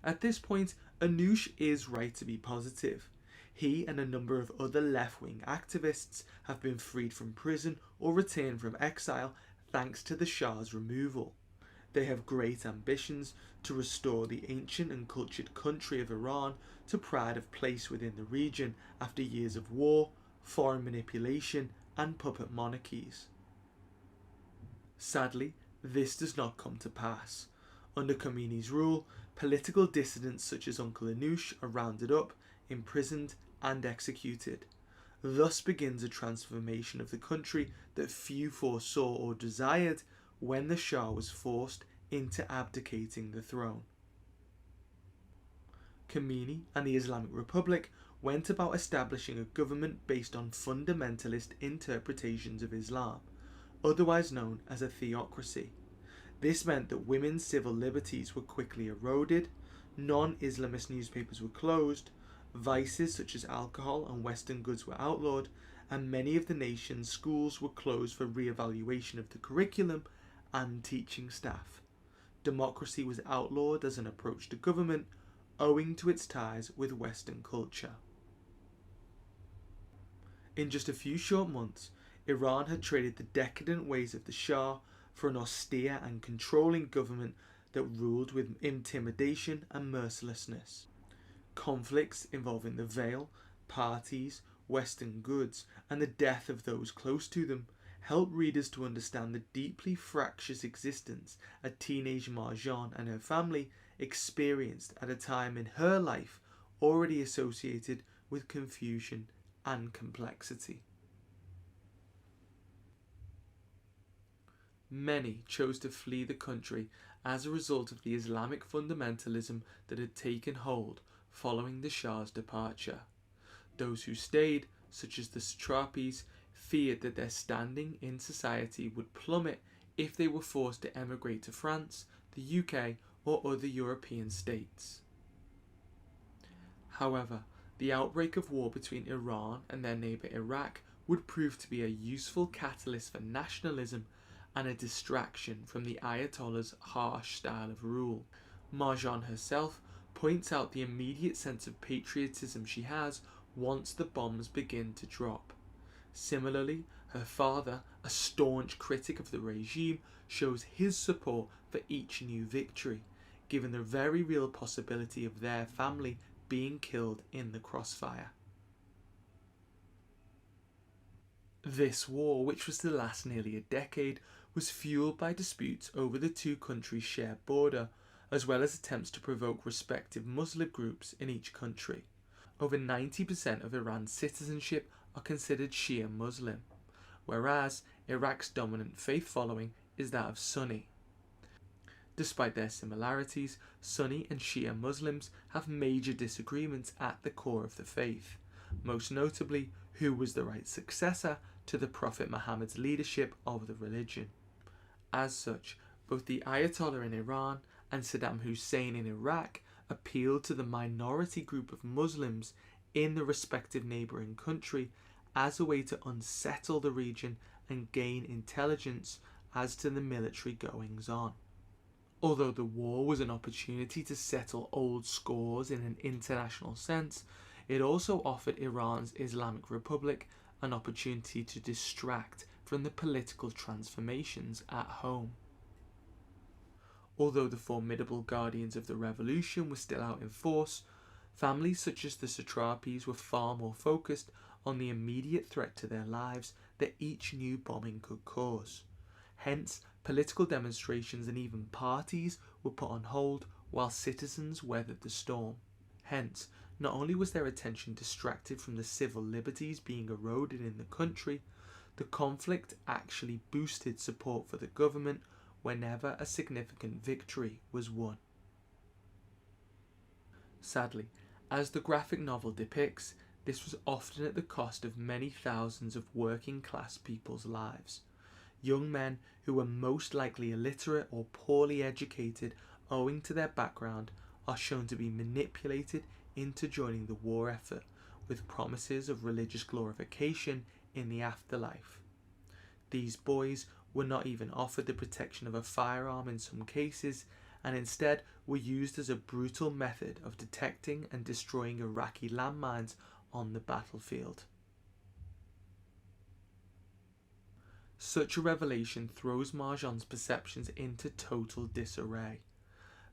At this point, Anoush is right to be positive. He and a number of other left-wing activists have been freed from prison or returned from exile thanks to the Shah's removal. They have great ambitions to restore the ancient and cultured country of Iran to pride of place within the region after years of war, foreign manipulation and puppet monarchies. Sadly, this does not come to pass. Under Khomeini's rule, political dissidents such as Uncle Anoush are rounded up, imprisoned and executed. Thus begins a transformation of the country that few foresaw or desired when the Shah was forced into abdicating the throne. Khomeini and the Islamic Republic went about establishing a government based on fundamentalist interpretations of Islam, otherwise known as a theocracy. This meant that women's civil liberties were quickly eroded, non-Islamist newspapers were closed, vices such as alcohol and Western goods were outlawed, and many of the nation's schools were closed for re-evaluation of the curriculum and teaching staff. Democracy was outlawed as an approach to government, owing to its ties with Western culture. In just a few short months, Iran had traded the decadent ways of the Shah for an austere and controlling government that ruled with intimidation and mercilessness. Conflicts involving the veil, parties, Western goods, and the death of those close to them help readers to understand the deeply fractious existence a teenage Marjan and her family experienced at a time in her life already associated with confusion and complexity. Many chose to flee the country as a result of the Islamic fundamentalism that had taken hold following the Shah's departure. Those who stayed, such as the satrapies, feared that their standing in society would plummet if they were forced to emigrate to France, the UK, or other European states. However, the outbreak of war between Iran and their neighbour Iraq would prove to be a useful catalyst for nationalism and a distraction from the Ayatollah's harsh style of rule. Marjan herself points out the immediate sense of patriotism she has once the bombs begin to drop. Similarly, her father, a staunch critic of the regime, shows his support for each new victory, given the very real possibility of their family being killed in the crossfire. This war, which was to last nearly a decade, was fueled by disputes over the two countries' shared border, as well as attempts to provoke respective Muslim groups in each country. Over 90% of Iran's citizenship are considered Shia Muslim, whereas Iraq's dominant faith following is that of Sunni. Despite their similarities, Sunni and Shia Muslims have major disagreements at the core of the faith, most notably who was the right successor to the Prophet Muhammad's leadership of the religion. As such, both the Ayatollah in Iran and Saddam Hussein in Iraq appealed to the minority group of Muslims in the respective neighbouring country as a way to unsettle the region and gain intelligence as to the military goings-on. Although the war was an opportunity to settle old scores in an international sense, it also offered Iran's Islamic Republic an opportunity to distract from the political transformations at home. Although the formidable guardians of the revolution were still out in force, families such as the satrapies were far more focused on the immediate threat to their lives that each new bombing could cause. Hence, political demonstrations and even parties were put on hold while citizens weathered the storm. Hence, not only was their attention distracted from the civil liberties being eroded in the country, the conflict actually boosted support for the government whenever a significant victory was won. Sadly, as the graphic novel depicts, this was often at the cost of many thousands of working class people's lives. Young men who were most likely illiterate or poorly educated owing to their background are shown to be manipulated into joining the war effort with promises of religious glorification in the afterlife. These boys were not even offered the protection of a firearm in some cases, and instead were used as a brutal method of detecting and destroying Iraqi landmines on the battlefield. Such a revelation throws Marjan's perceptions into total disarray.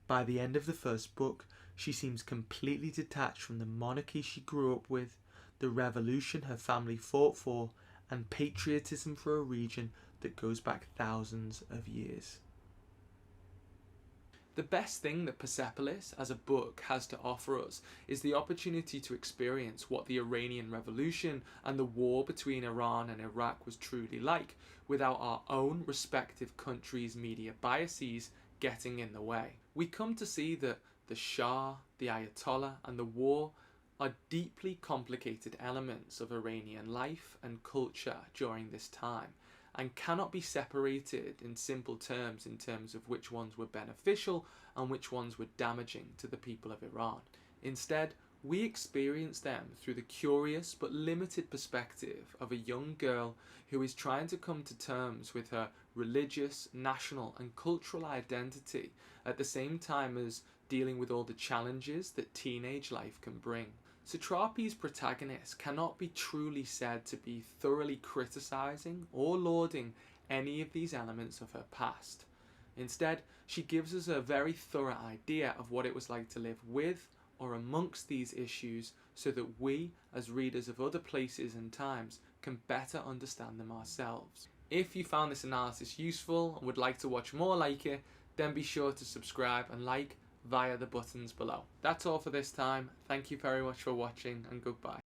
By the end of the first book, she seems completely detached from the monarchy she grew up with, the revolution her family fought for, and patriotism for a region that goes back thousands of years. The best thing that Persepolis as a book has to offer us is the opportunity to experience what the Iranian Revolution and the war between Iran and Iraq was truly like, without our own respective countries' media biases getting in the way. We come to see that the Shah, the Ayatollah and the war are deeply complicated elements of Iranian life and culture during this time, and cannot be separated in simple terms in terms of which ones were beneficial and which ones were damaging to the people of Iran. Instead, we experience them through the curious but limited perspective of a young girl who is trying to come to terms with her religious, national and cultural identity at the same time as dealing with all the challenges that teenage life can bring. Satrapi's protagonist cannot be truly said to be thoroughly criticising or lauding any of these elements of her past. Instead, she gives us a very thorough idea of what it was like to live with or amongst these issues so that we, as readers of other places and times, can better understand them ourselves. If you found this analysis useful and would like to watch more like it, then be sure to subscribe and like via the buttons below. That's all for this time. Thank you very much for watching, and goodbye.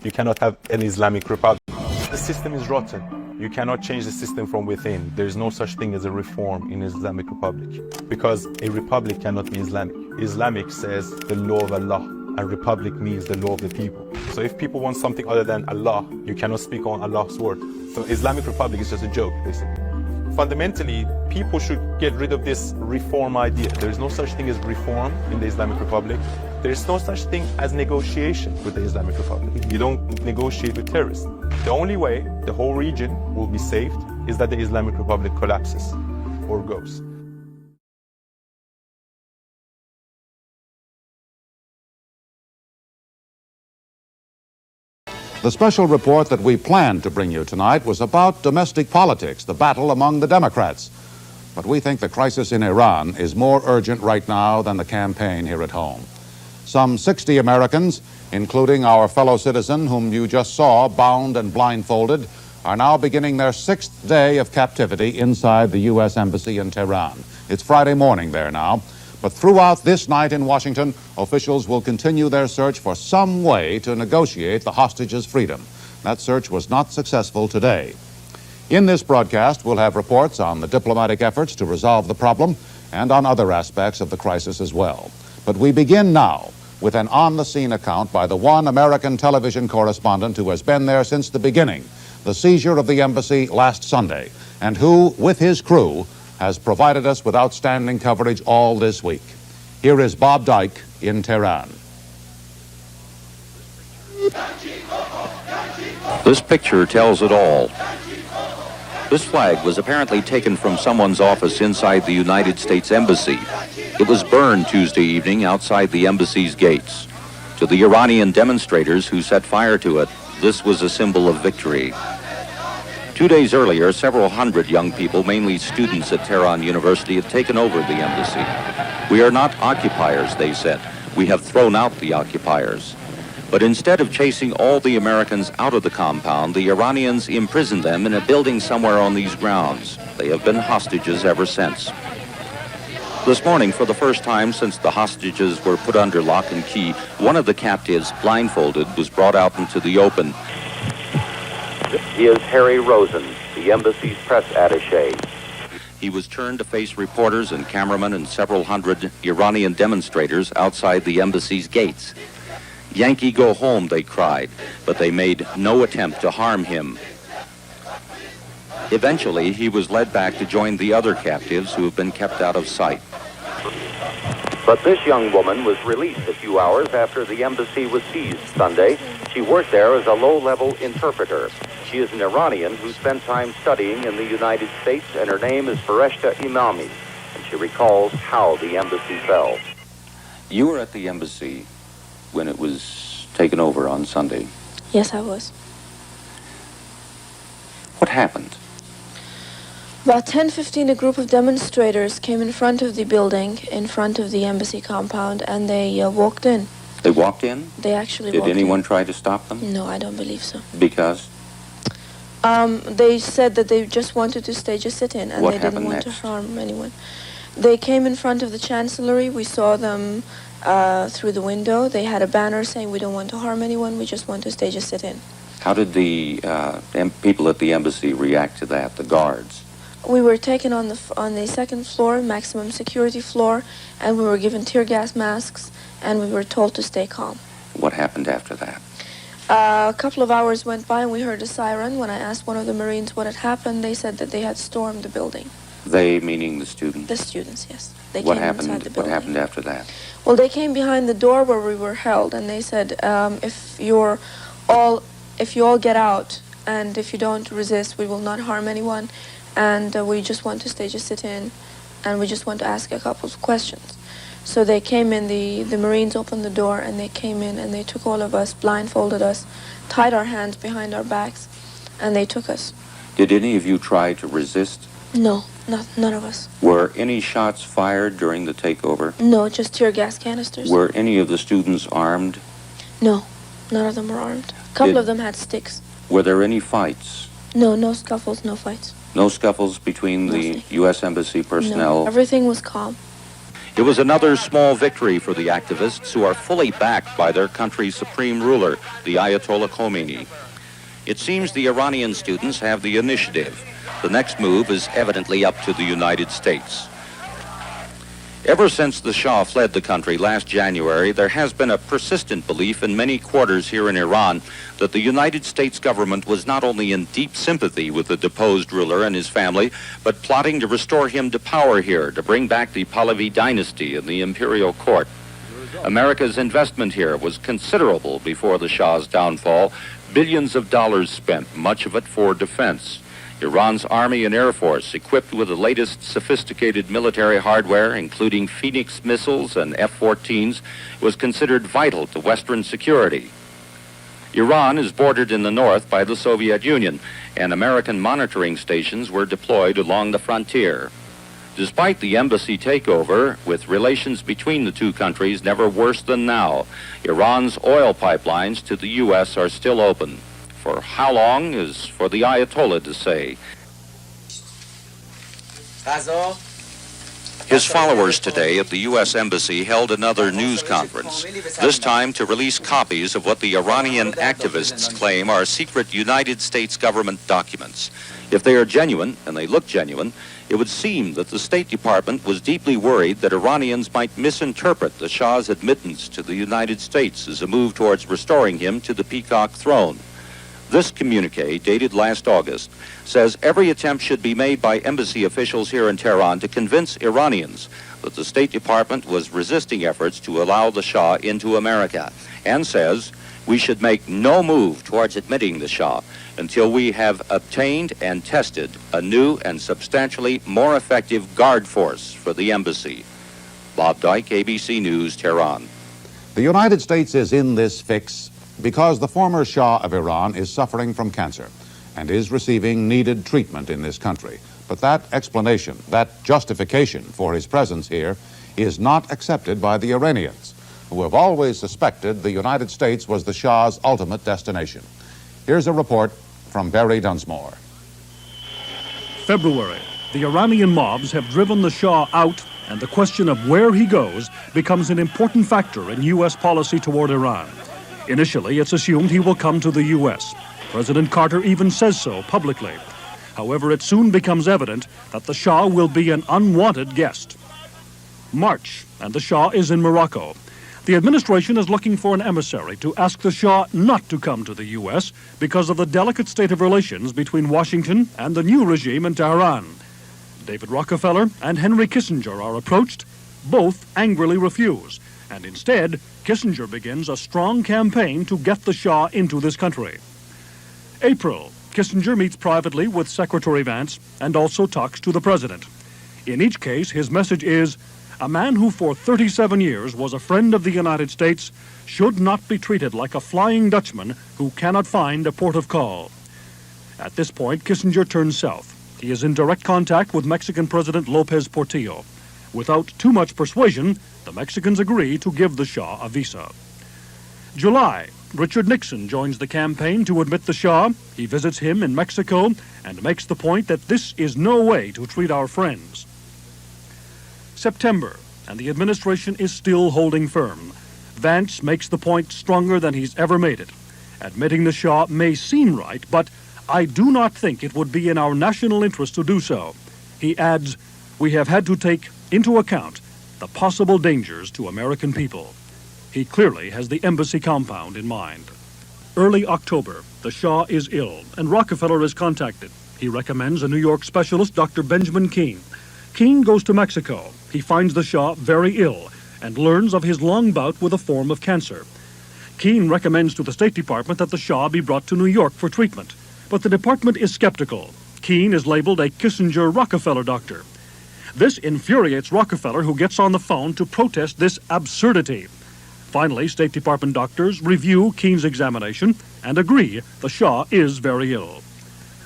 you cannot have an Islamic republic. The system is rotten. You cannot change the system from within. There is no such thing as a reform in Islamic republic, because a republic cannot be Islamic. Islamic says the law of Allah, and republic means the law of the people. So if people want something other than Allah, you cannot speak on Allah's word. So Islamic republic is just a joke, basically. Fundamentally, people should get rid of this reform idea. There is no such thing as reform in the Islamic Republic. There is no such thing as negotiation with the Islamic Republic. You don't negotiate with terrorists. The only way the whole region will be saved is that the Islamic Republic collapses or goes. The special report that we planned to bring you tonight was about domestic politics, the battle among the Democrats. But we think the crisis in Iran is more urgent right now than the campaign here at home. Some 60 Americans, including our fellow citizen whom you just saw bound and blindfolded, are now beginning their 6th day of captivity inside the U.S. Embassy in Tehran. It's Friday morning there now. But throughout this night in Washington, officials will continue their search for some way to negotiate the hostages' freedom. That search was not successful today. In this broadcast, we'll have reports on the diplomatic efforts to resolve the problem and on other aspects of the crisis as well. But we begin now with an on-the-scene account by the one American television correspondent who has been there since the beginning, the seizure of the embassy last Sunday, and who, with his crew, has provided us with outstanding coverage all this week. Here is Bob Dyke in Tehran. This picture tells it all. This flag was apparently taken from someone's office inside the United States Embassy. It was burned Tuesday evening outside the embassy's gates. To the Iranian demonstrators who set fire to it, this was a symbol of victory. 2 days earlier, several hundred young people, mainly students at Tehran University, had taken over the embassy. We are not occupiers, they said. We have thrown out the occupiers. But instead of chasing all the Americans out of the compound, the Iranians imprisoned them in a building somewhere on these grounds. They have been hostages ever since. This morning, for the first time since the hostages were put under lock and key, one of the captives, blindfolded, was brought out into the open. He is Harry Rosen, the embassy's press attaché. He was turned to face reporters and cameramen and several hundred Iranian demonstrators outside the embassy's gates. "Yankee, go home," they cried, but they made no attempt to harm him. Eventually, he was led back to join the other captives who have been kept out of sight. But this young woman was released a few hours after the embassy was seized Sunday. She worked there as a low-level interpreter. She is an Iranian who spent time studying in the United States, and her name is Fareshta Imami, and she recalls how the embassy fell. You were at the embassy when it was taken over on Sunday. Yes, I was. What happened? About 10:15, a group of demonstrators came in front of the building, in front of the embassy compound, and they walked in. They walked in? They actually Did walked anyone in. try to stop them? No, I don't believe so. Because? They said that they just wanted to stage a sit-in, and What they didn't happened want to next? harm anyone. They came in front of the chancellery. We saw them through the window. They had a banner saying, "We don't want to harm anyone, we just want to stage a sit-in." How did the people at the embassy react to that, the guards? We were taken on the second floor, maximum security floor, and we were given tear gas masks, and we were told to stay calm. What happened after that? A couple of hours went by and we heard a siren. When I asked one of the Marines what had happened, they said that they had stormed the building. They, meaning the students? The students, yes. They What came happened? inside the What building. happened after that? Well, they came behind the door where we were held, and they said, if you all get out, and if you don't resist, we will not harm anyone, and we just want to stage a sit-in, and we just want to ask a couple of questions. So they came in, the Marines opened the door, and they came in, and they took all of us, blindfolded us, tied our hands behind our backs, and they took us. Did any of you try to resist? No, none of us. Were any shots fired during the takeover? No, just tear gas canisters. Were any of the students armed? No, none of them were armed. A couple Did- of them had sticks. Were there any fights? No, no scuffles, no fights. No scuffles between the U.S. Embassy personnel? No, everything was calm. It was another small victory for the activists who are fully backed by their country's supreme ruler, the Ayatollah Khomeini. It seems the Iranian students have the initiative. The next move is evidently up to the United States. Ever since the Shah fled the country last January, there has been a persistent belief in many quarters here in Iran that the United States government was not only in deep sympathy with the deposed ruler and his family, but plotting to restore him to power here, to bring back the Pahlavi dynasty in the imperial court. America's investment here was considerable before the Shah's downfall, billions of dollars spent, much of it for defense. Iran's Army and Air Force, equipped with the latest sophisticated military hardware, including Phoenix missiles and F-14s, was considered vital to Western security. Iran is bordered in the north by the Soviet Union, and American monitoring stations were deployed along the frontier. Despite the embassy takeover, with relations between the two countries never worse than now, Iran's oil pipelines to the U.S. are still open. For how long is for the Ayatollah to say. His followers today at the U.S. Embassy held another news conference, this time to release copies of what the Iranian activists claim are secret United States government documents. If they are genuine, and they look genuine, it would seem that the State Department was deeply worried that Iranians might misinterpret the Shah's admittance to the United States as a move towards restoring him to the peacock throne. This communique, dated last August, says every attempt should be made by embassy officials here in Tehran to convince Iranians that the State Department was resisting efforts to allow the Shah into America, and says we should make no move towards admitting the Shah until we have obtained and tested a new and substantially more effective guard force for the embassy. Bob Dyke, ABC News, Tehran. The United States is in this fix because the former Shah of Iran is suffering from cancer and is receiving needed treatment in this country. But that explanation, that justification for his presence here is not accepted by the Iranians, who have always suspected the United States was the Shah's ultimate destination. Here's a report from Barry Dunsmore. February, the Iranian mobs have driven the Shah out, and the question of where he goes becomes an important factor in U.S. policy toward Iran. Initially, it's assumed he will come to the U.S. President Carter even says so publicly. However, it soon becomes evident that the Shah will be an unwanted guest. March, and the Shah is in Morocco. The administration is looking for an emissary to ask the Shah not to come to the U.S. because of the delicate state of relations between Washington and the new regime in Tehran. David Rockefeller and Henry Kissinger are approached. Both angrily refuse, and instead, Kissinger begins a strong campaign to get the Shah into this country. April, Kissinger meets privately with Secretary Vance and also talks to the president. In each case, his message is, a man who for 37 years was a friend of the United States should not be treated like a Flying Dutchman who cannot find a port of call. At this point, Kissinger turns south. He is in direct contact with Mexican President Lopez Portillo. Without too much persuasion, the Mexicans agree to give the Shah a visa. July, Richard Nixon joins the campaign to admit the Shah. He visits him in Mexico and makes the point that this is no way to treat our friends. September, and the administration is still holding firm. Vance makes the point stronger than he's ever made it. Admitting the Shah may seem right, but I do not think it would be in our national interest to do so. He adds, we have had to take into account the possible dangers to American people. He clearly has the embassy compound in mind. Early October, the Shah is ill, and Rockefeller is contacted. He recommends a New York specialist, Dr. Benjamin Keene. Keene goes to Mexico. He finds the Shah very ill and learns of his long bout with a form of cancer. Keene recommends to the State Department that the Shah be brought to New York for treatment, but the department is skeptical. Keene is labeled a Kissinger-Rockefeller doctor. This infuriates Rockefeller, who gets on the phone to protest this absurdity. Finally, State Department doctors review Keene's examination and agree the Shah is very ill.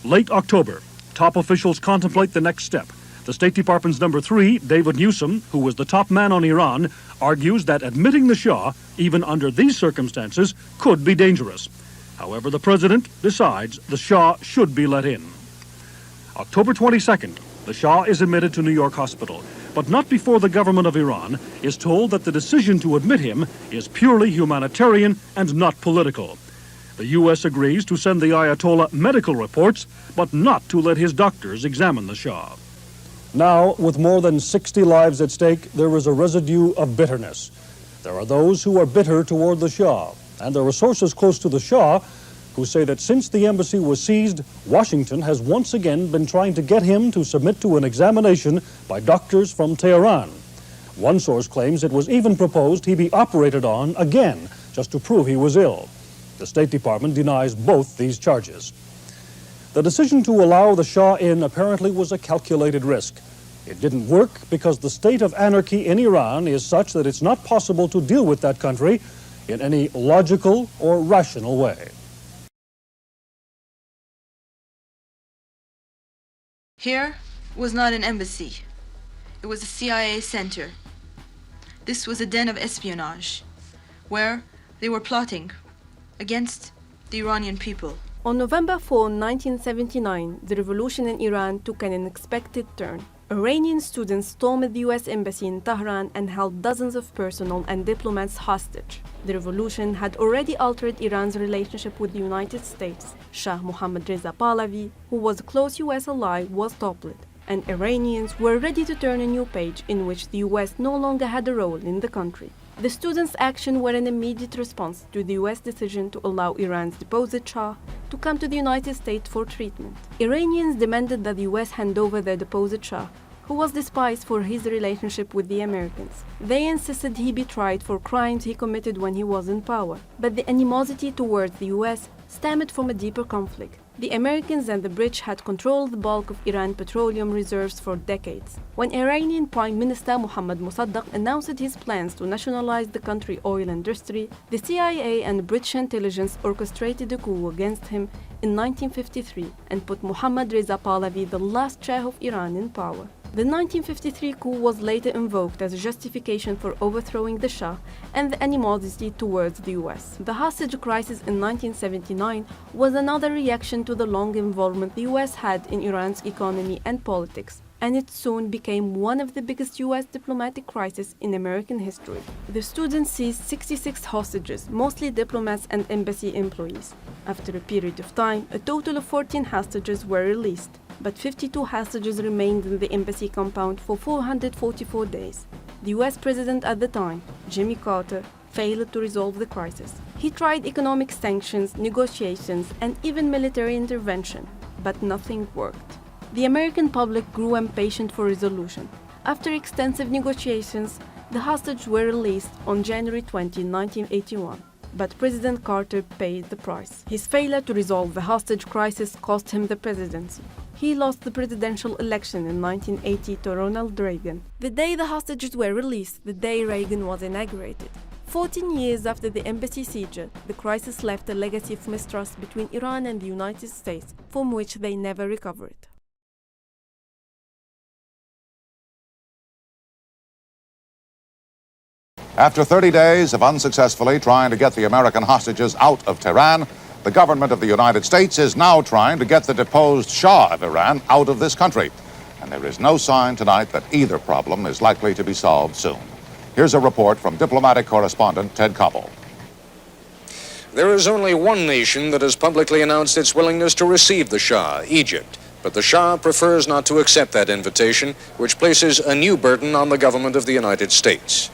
Late October, top officials contemplate the next step. The State Department's number 3, David Newsom, who was the top man on Iran, argues that admitting the Shah, even under these circumstances, could be dangerous. However, the president decides the Shah should be let in. October 22nd, the Shah is admitted to New York Hospital. but not before the government of Iran is told that the decision to admit him is purely humanitarian and not political. The U.S. agrees to send the Ayatollah medical reports, but not to let his doctors examine the Shah. Now, with more than 60 lives at stake, there is a residue of bitterness. There are those who are bitter toward the Shah, and there are sources close to the Shah who say that since the embassy was seized, Washington has once again been trying to get him to submit to an examination by doctors from Tehran. One source claims it was even proposed he be operated on again, just to prove he was ill. The State Department denies both these charges. The decision to allow the Shah in apparently was a calculated risk. It didn't work because the state of anarchy in Iran is such that it's not possible to deal with that country in any logical or rational way. Here was not an embassy. It was a CIA center. This was a den of espionage, where they were plotting against the Iranian people. On November 4, 1979, the revolution in Iran took an unexpected turn. Iranian students stormed the US Embassy in Tehran and held dozens of personnel and diplomats hostage. The revolution had already altered Iran's relationship with the United States. Shah Mohammad Reza Pahlavi, who was a close US ally, was toppled, and Iranians were ready to turn a new page in which the US no longer had a role in the country. The students' action were an immediate response to the US decision to allow Iran's deposed Shah to come to the United States for treatment. Iranians demanded that the US hand over their deposed Shah, who was despised for his relationship with the Americans. They insisted he be tried for crimes he committed when he was in power. But the animosity towards the US stemmed from a deeper conflict. The Americans and the British had controlled the bulk of Iran petroleum reserves for decades. When Iranian Prime Minister Mohammad Mossadegh announced his plans to nationalize the country's oil industry, the CIA and British intelligence orchestrated a coup against him in 1953 and put Mohammad Reza Pahlavi, the last Shah of Iran, in power. The 1953 coup was later invoked as a justification for overthrowing the Shah and the animosity towards the US. The hostage crisis in 1979 was another reaction to the long involvement the US had in Iran's economy and politics, and it soon became one of the biggest US diplomatic crises in American history. The students seized 66 hostages, mostly diplomats and embassy employees. After a period of time, a total of 14 hostages were released, but 52 hostages remained in the embassy compound for 444 days. The US president at the time, Jimmy Carter, failed to resolve the crisis. He tried economic sanctions, negotiations, and even military intervention, but nothing worked. The American public grew impatient for resolution. After extensive negotiations, the hostages were released on January 20, 1981. But President Carter paid the price. His failure to resolve the hostage crisis cost him the presidency. He lost the presidential election in 1980 to Ronald Reagan. The day the hostages were released, the day Reagan was inaugurated. 14 years after the embassy siege, the crisis left a legacy of mistrust between Iran and the United States, from which they never recovered. After 30 days of unsuccessfully trying to get the American hostages out of Tehran, the government of the United States is now trying to get the deposed Shah of Iran out of this country. And there is no sign tonight that either problem is likely to be solved soon. Here's a report from diplomatic correspondent Ted Koppel. There is only one nation that has publicly announced its willingness to receive the Shah, Egypt. But the Shah prefers not to accept that invitation, which places a new burden on the government of the United States.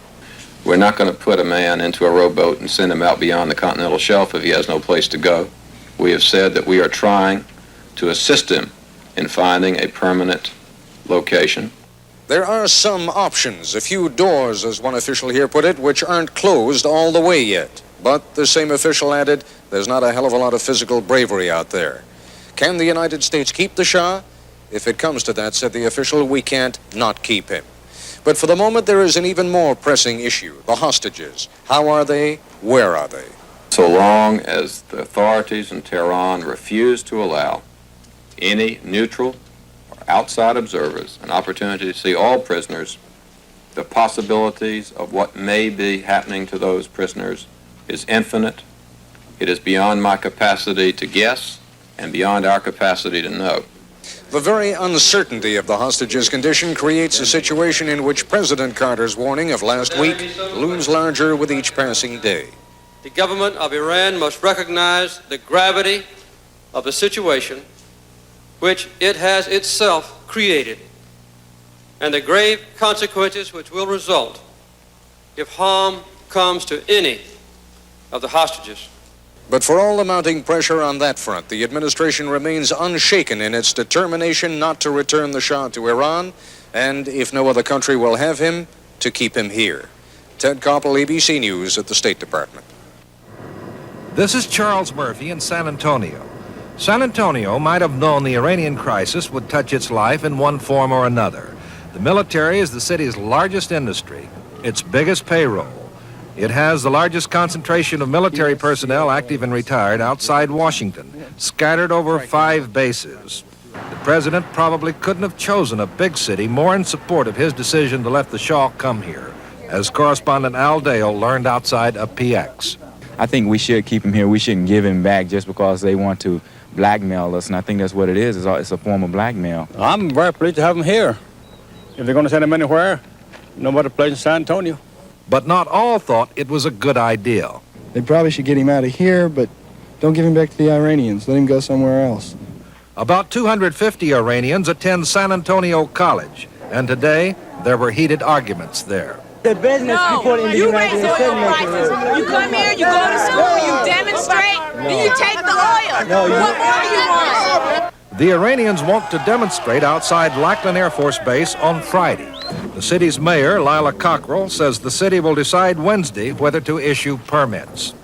We're not going to put a man into a rowboat and send him out beyond the continental shelf if he has no place to go. We have said that we are trying to assist him in finding a permanent location. There are some options, a few doors, as one official here put it, which aren't closed all the way yet. But the same official added, there's not a hell of a lot of physical bravery out there. Can the United States keep the Shah? If it comes to that, said the official, we can't not keep him. But for the moment, there is an even more pressing issue, the hostages. How are they? Where are they? So long as the authorities in Tehran refuse to allow any neutral or outside observers an opportunity to see all prisoners, the possibilities of what may be happening to those prisoners is infinite. It is beyond my capacity to guess and beyond our capacity to know. The very uncertainty of the hostages' condition creates a situation in which President Carter's warning of last week looms larger with each passing day. The government of Iran must recognize the gravity of the situation which it has itself created and the grave consequences which will result if harm comes to any of the hostages. But for all the mounting pressure on that front, the administration remains unshaken in its determination not to return the Shah to Iran, and if no other country will have him, to keep him here. Ted Koppel, ABC News at the State Department. This is Charles Murphy in San Antonio. San Antonio might have known the Iranian crisis would touch its life in one form or another. The military is the city's largest industry, its biggest payroll. It has the largest concentration of military personnel, active and retired, outside Washington, scattered over 5 bases. The president probably couldn't have chosen a big city more in support of his decision to let the Shah come here, as correspondent Al Dale learned outside of PX. I think we should keep him here. We shouldn't give him back just because they want to blackmail us, and I think that's what it is. It's a form of blackmail. I'm very pleased to have him here. If they're going to send him anywhere, no better place in San Antonio. But not all thought it was a good idea. They probably should get him out of here, but don't give him back to the Iranians. Let him go somewhere else. About 250 Iranians attend San Antonio College, and today there were heated arguments there. The business people in the United States. You come here, you go to school, you demonstrate, then you take the oil. What more do you want? The Iranians want to demonstrate outside Lackland Air Force Base on Friday. The city's mayor, Lila Cockrell, says the city will decide Wednesday whether to issue permits.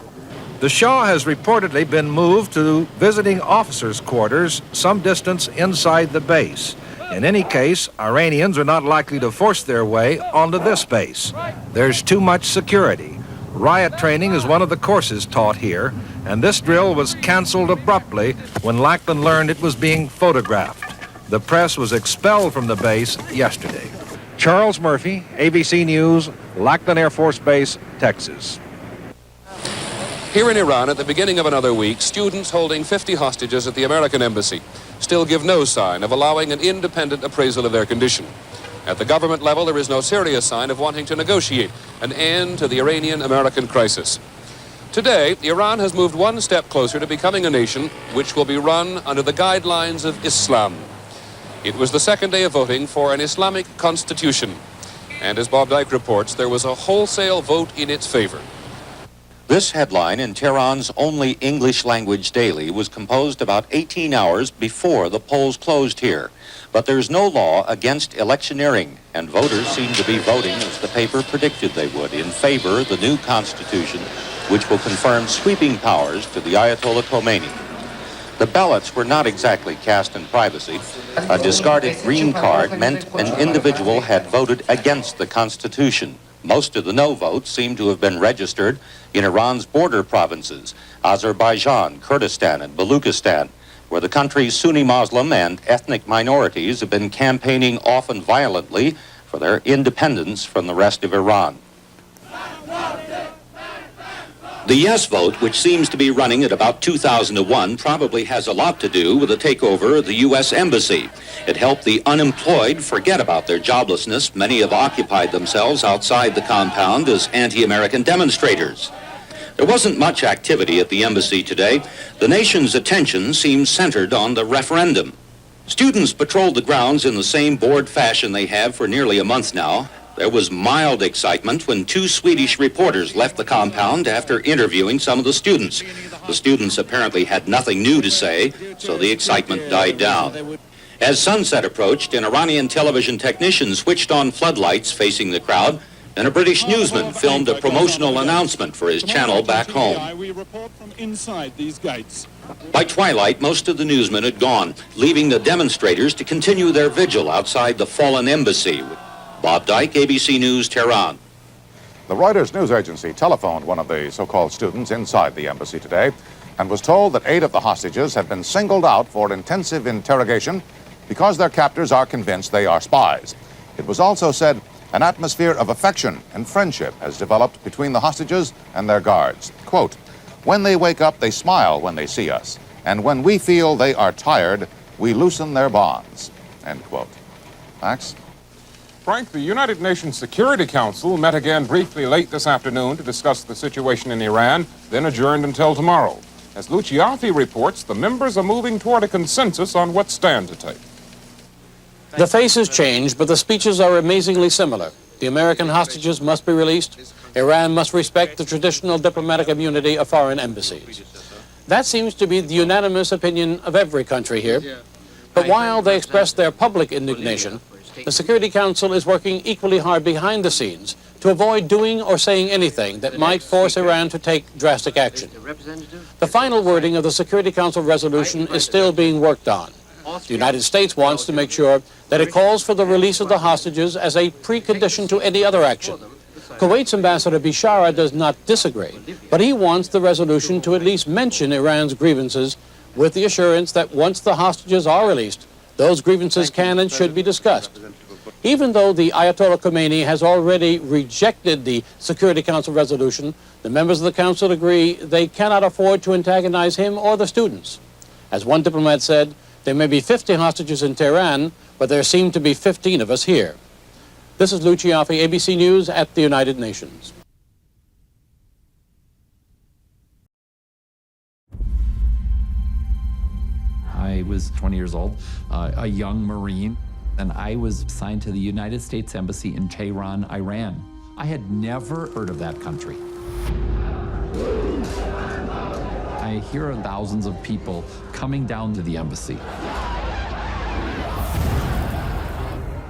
The Shah has reportedly been moved to visiting officers' quarters some distance inside the base. In any case, Iranians are not likely to force their way onto this base. There's too much security. Riot training is one of the courses taught here, and this drill was canceled abruptly when Lackland learned it was being photographed. The press was expelled from the base yesterday. Charles Murphy, ABC News, Lackland Air Force Base, Texas. Here in Iran, at the beginning of another week, students holding 50 hostages at the American embassy still give no sign of allowing an independent appraisal of their condition. At the government level, there is no serious sign of wanting to negotiate an end to the Iranian-American crisis. Today, Iran has moved one step closer to becoming a nation which will be run under the guidelines of Islam. It was the second day of voting for an Islamic constitution. And as Bob Dyke reports, there was a wholesale vote in its favor. This headline in Tehran's only English-language daily was composed about 18 hours before the polls closed here. But there's no law against electioneering, and voters seem to be voting as the paper predicted they would, in favor of the new constitution, which will confirm sweeping powers to the Ayatollah Khomeini. The ballots were not exactly cast in privacy. A discarded green card meant an individual had voted against the Constitution. Most of the no votes seem to have been registered in Iran's border provinces, Azerbaijan, Kurdistan, and Baluchistan, where the country's Sunni Muslim and ethnic minorities have been campaigning often violently for their independence from the rest of Iran. The yes vote, which seems to be running at about 2,000 to 1, probably has a lot to do with the takeover of the U.S. Embassy. It helped the unemployed forget about their joblessness. Many have occupied themselves outside the compound as anti-American demonstrators. There wasn't much activity at the embassy today. The nation's attention seemed centered on the referendum. Students patrolled the grounds in the same bored fashion they have for nearly a month now. There was mild excitement when 2 Swedish reporters left the compound after interviewing some of the students. The students apparently had nothing new to say, so the excitement died down. As sunset approached, an Iranian television technician switched on floodlights facing the crowd, and a British newsman filmed a promotional announcement for his channel back home. We report from inside these gates. By twilight, most of the newsmen had gone, leaving the demonstrators to continue their vigil outside the fallen embassy. Bob Dyke, ABC News, Tehran. The Reuters news agency telephoned one of the so-called students inside the embassy today and was told that 8 of the hostages have been singled out for intensive interrogation because their captors are convinced they are spies. It was also said an atmosphere of affection and friendship has developed between the hostages and their guards. Quote, "When they wake up, they smile when they see us, and when we feel they are tired, we loosen their bonds, end quote. Max? Frank, the United Nations Security Council met again briefly late this afternoon to discuss the situation in Iran, then adjourned until tomorrow. As Luciafi reports, the members are moving toward a consensus on what stand to take. The faces change, but the speeches are amazingly similar. The American hostages must be released. Iran must respect the traditional diplomatic immunity of foreign embassies. That seems to be the unanimous opinion of every country here. But while they express their public indignation, the Security Council is working equally hard behind the scenes to avoid doing or saying anything that might force Iran to take drastic action. The final wording of the Security Council resolution is still being worked on. The United States wants to make sure that it calls for the release of the hostages as a precondition to any other action. Kuwait's Ambassador Bishara does not disagree, but he wants the resolution to at least mention Iran's grievances with the assurance that once the hostages are released, those grievances can and should be discussed. Even though the Ayatollah Khomeini has already rejected the Security Council resolution, the members of the Council agree they cannot afford to antagonize him or the students. As one diplomat said, there may be 50 hostages in Tehran, but there seem to be 15 of us here. This is Luciafi, ABC News at the United Nations. I was 20 years old, a young Marine, and I was assigned to the United States Embassy in Tehran, Iran. I had never heard of that country. I hear thousands of people coming down to the embassy.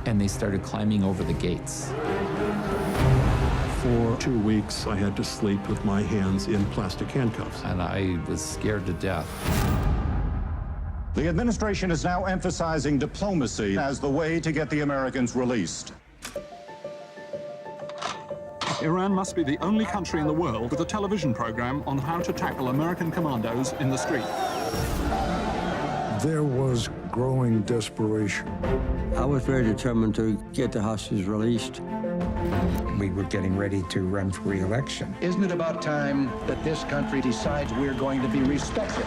And they started climbing over the gates. For 2 weeks, I had to sleep with my hands in plastic handcuffs. And I was scared to death. The administration is now emphasizing diplomacy as the way to get the Americans released. Iran must be the only country in the world with a television program on how to tackle American commandos in the street. There was growing desperation. I was very determined to get the hostages released. We were getting ready to run for re-election. Isn't it about time that this country decides we're going to be respected?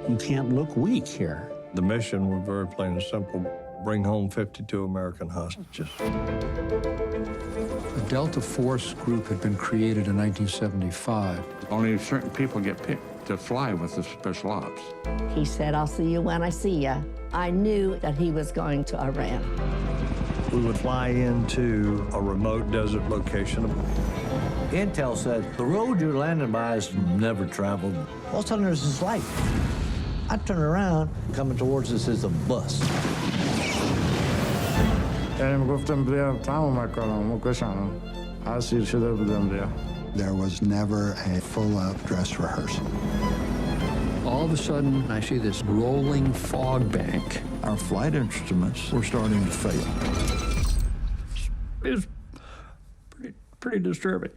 You can't look weak here. The mission was very plain and simple. Bring home 52 American hostages. The Delta Force group had been created in 1975. Only certain people get picked to fly with the special ops. He said, "I'll see you when I see you." I knew that he was going to Iran. We would fly into a remote desert location. Intel said, the road you're landing by is never traveled. All of a sudden, there's this light. I turn around, coming towards us is a bus. There was never a full-out dress rehearsal. All of a sudden, I see this rolling fog bank. Our flight instruments were starting to fail. It was pretty disturbing.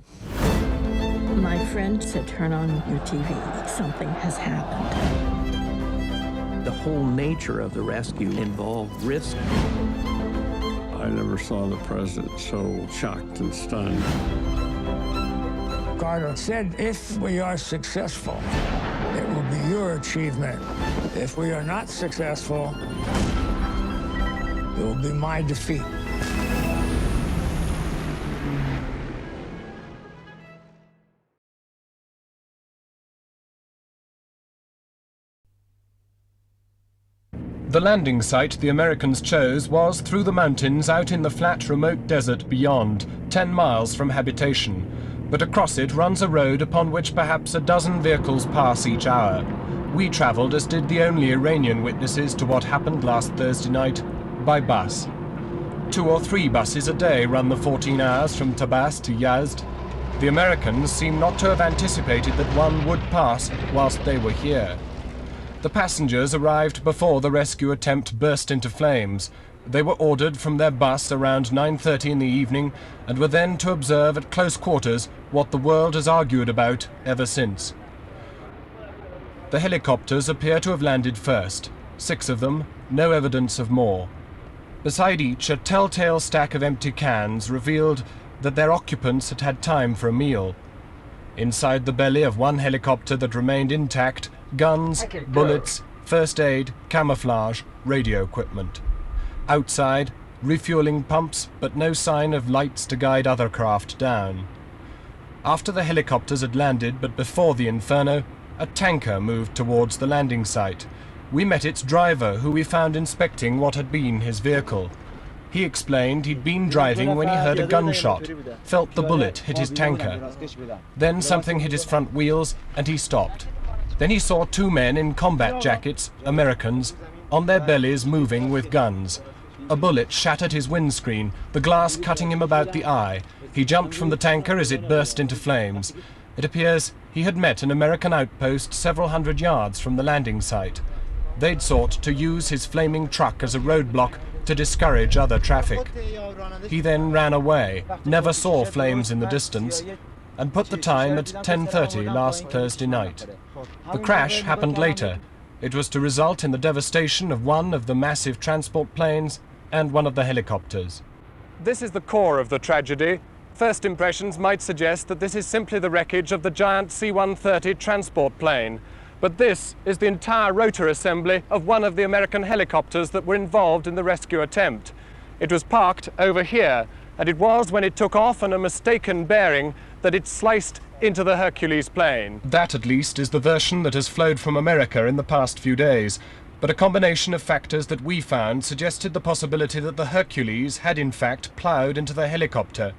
My friend said, "Turn on your TV. Something has happened." The whole nature of the rescue involved risk. I never saw the president so shocked and stunned. Carter said, if we are successful, it will be your achievement. If we are not successful, it will be my defeat. The landing site the Americans chose was through the mountains out in the flat, remote desert beyond, 10 miles from habitation. But across it runs a road upon which perhaps a dozen vehicles pass each hour. We travelled, as did the only Iranian witnesses to what happened last Thursday night, by bus. 2 or 3 buses a day run the 14 hours from Tabas to Yazd. The Americans seem not to have anticipated that one would pass whilst they were here. The passengers arrived before the rescue attempt burst into flames. They were ordered from their bus around 9:30 in the evening and were then to observe at close quarters what the world has argued about ever since. The helicopters appear to have landed first. 6 of them, no evidence of more. Beside each, a telltale stack of empty cans revealed that their occupants had had time for a meal. Inside the belly of one helicopter that remained intact, guns, bullets, first aid, camouflage, radio equipment. Outside, refueling pumps, but no sign of lights to guide other craft down. After the helicopters had landed, but before the inferno, a tanker moved towards the landing site. We met its driver, who we found inspecting what had been his vehicle. He explained he'd been driving when he heard a gunshot, felt the bullet hit his tanker. Then something hit his front wheels and he stopped. Then he saw two men in combat jackets, Americans, on their bellies moving with guns. A bullet shattered his windscreen, the glass cutting him about the eye. He jumped from the tanker as it burst into flames. It appears he had met an American outpost several hundred yards from the landing site. They'd sought to use his flaming truck as a roadblock to discourage other traffic. He then ran away, never saw flames in the distance, and put the time at 10:30 last Thursday night. The crash happened later. It was to result in the devastation of one of the massive transport planes and one of the helicopters. This is the core of the tragedy. First impressions might suggest that this is simply the wreckage of the giant C-130 transport plane. But this is the entire rotor assembly of one of the American helicopters that were involved in the rescue attempt. It was parked over here, and it was when it took off on a mistaken bearing that it sliced into the Hercules plane. That, at least, is the version that has flowed from America in the past few days. But a combination of factors that we found suggested the possibility that the Hercules had in fact ploughed into the helicopter.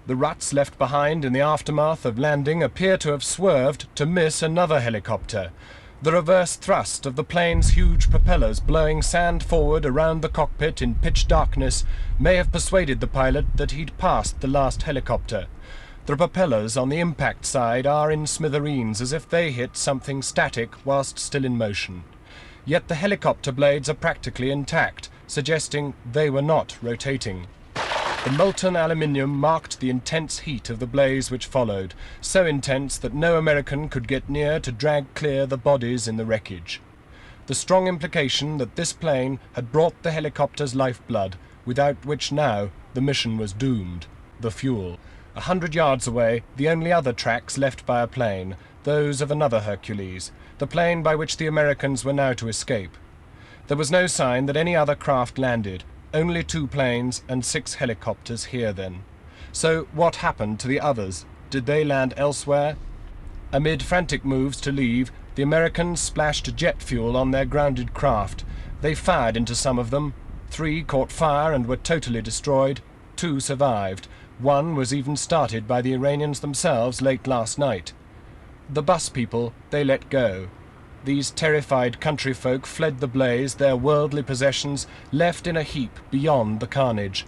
The ruts left behind in the aftermath of landing appear to have swerved to miss another helicopter. The reverse thrust of the plane's huge propellers blowing sand forward around the cockpit in pitch darkness may have persuaded the pilot that he'd passed the last helicopter. The propellers on the impact side are in smithereens, as if they hit something static whilst still in motion. Yet the helicopter blades are practically intact, suggesting they were not rotating. The molten aluminium marked the intense heat of the blaze which followed, so intense that no American could get near to drag clear the bodies in the wreckage. The strong implication that this plane had brought the helicopter's lifeblood, without which now the mission was doomed: the fuel. 100 yards away, the only other tracks left by a plane, those of another Hercules, the plane by which the Americans were now to escape. There was no sign that any other craft landed, only 2 planes and 6 helicopters here then. So what happened to the others? Did they land elsewhere? Amid frantic moves to leave, the Americans splashed jet fuel on their grounded craft. They fired into some of them. 3 caught fire and were totally destroyed. 2 survived. 1 was even started by the Iranians themselves late last night. The bus people they let go. These terrified country folk fled the blaze, their worldly possessions left in a heap beyond the carnage.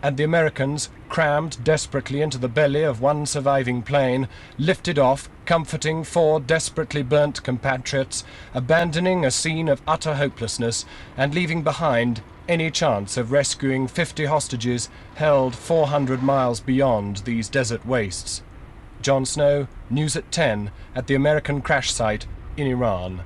And the Americans, crammed desperately into the belly of one surviving plane, lifted off, comforting 4 desperately burnt compatriots, abandoning a scene of utter hopelessness and leaving behind any chance of rescuing 50 hostages held 400 miles beyond these desert wastes. John Snow, News at 10, at the American crash site in Iran.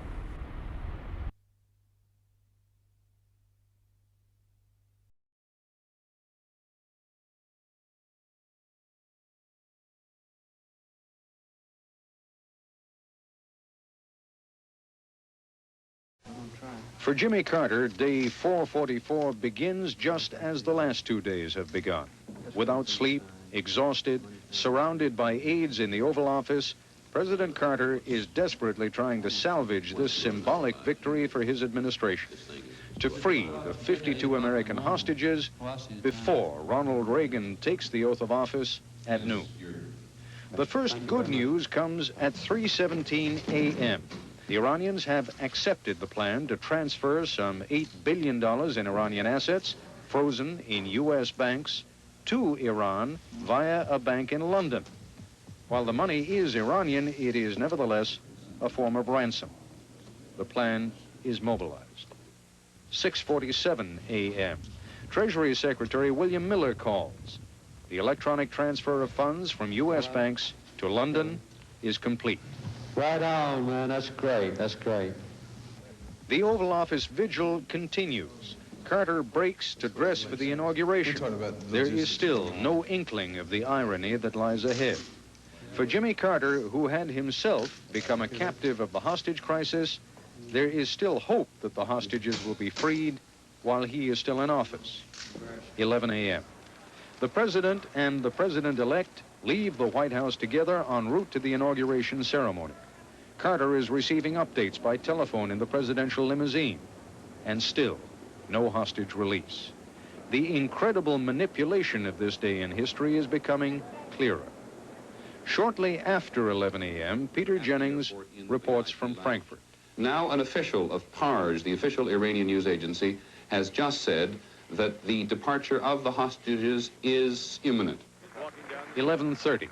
For Jimmy Carter, day 444 begins just as the last 2 days have begun. Without sleep, exhausted, surrounded by aides in the Oval Office, President Carter is desperately trying to salvage this symbolic victory for his administration, to free the 52 American hostages before Ronald Reagan takes the oath of office at noon. The first good news comes at 3:17 a.m. The Iranians have accepted the plan to transfer some $8 billion in Iranian assets, frozen in U.S. banks, to Iran via a bank in London. While the money is Iranian, it is nevertheless a form of ransom. The plan is mobilized. 6:47 a.m. Treasury Secretary William Miller calls. The electronic transfer of funds from U.S. banks to London is complete. Right on, man. That's great. That's great. The Oval Office vigil continues. Carter breaks to dress for the inauguration. There is still no inkling of the irony that lies ahead. For Jimmy Carter, who had himself become a captive of the hostage crisis, there is still hope that the hostages will be freed while he is still in office. 11 a.m. The president and the president-elect leave the White House together en route to the inauguration ceremony. Carter is receiving updates by telephone in the presidential limousine, and still no hostage release. The incredible manipulation of this day in history is becoming clearer. Shortly after 11 a.m., Peter Jennings reports from Frankfurt. Now an official of PARS, the official Iranian news agency, has just said that the departure of the hostages is imminent. 11:30.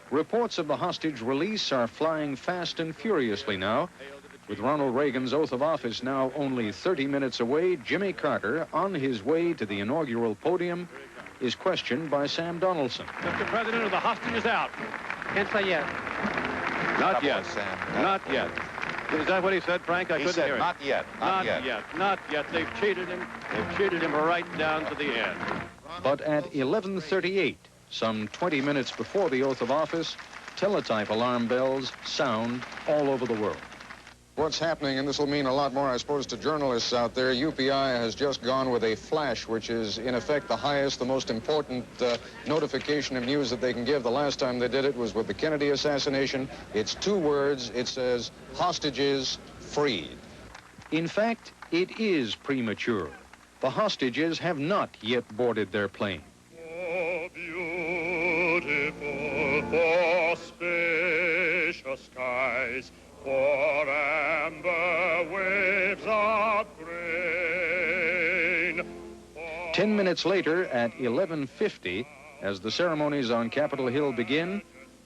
Reports of the hostage release are flying fast and furiously now. With Ronald Reagan's oath of office now only 30 minutes away, Jimmy Carter, on his way to the inaugural podium, is questioned by Sam Donaldson. Mr. President, are the hostages out? Can't say yet. Not yet. Not yet. Is that what he said, Frank? I couldn't hear it. Not yet. Not yet. Not yet. They've cheated him. They've cheated him right down to the end. But at 11:38, some 20 minutes before the oath of office, teletype alarm bells sound all over the world. What's happening, and this will mean a lot more, I suppose, to journalists out there, UPI has just gone with a flash, which is, in effect, the highest, the most important notification of news that they can give. The last time they did it was with the Kennedy assassination. It's 2 words. It says, hostages freed. In fact, it is premature. The hostages have not yet boarded their plane. Oh, beautiful for spacious skies, for amber waves of grain. 10 minutes later, at 11:50, as the ceremonies on Capitol Hill begin,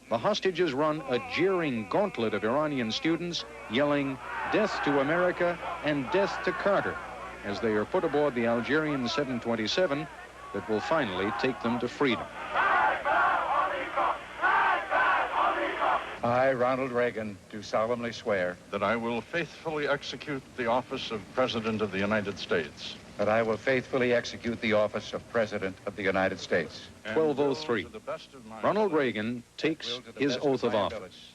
the hostages run a jeering gauntlet of Iranian students yelling, "Death to America" and "Death to Carter," as they are put aboard the Algerian 727 that will finally take them to freedom. I, Ronald Reagan, do solemnly swear that I will faithfully execute the office of President of the United States. that I will faithfully execute the office of President of the United States. 12:03. Ronald Reagan takes his oath of office.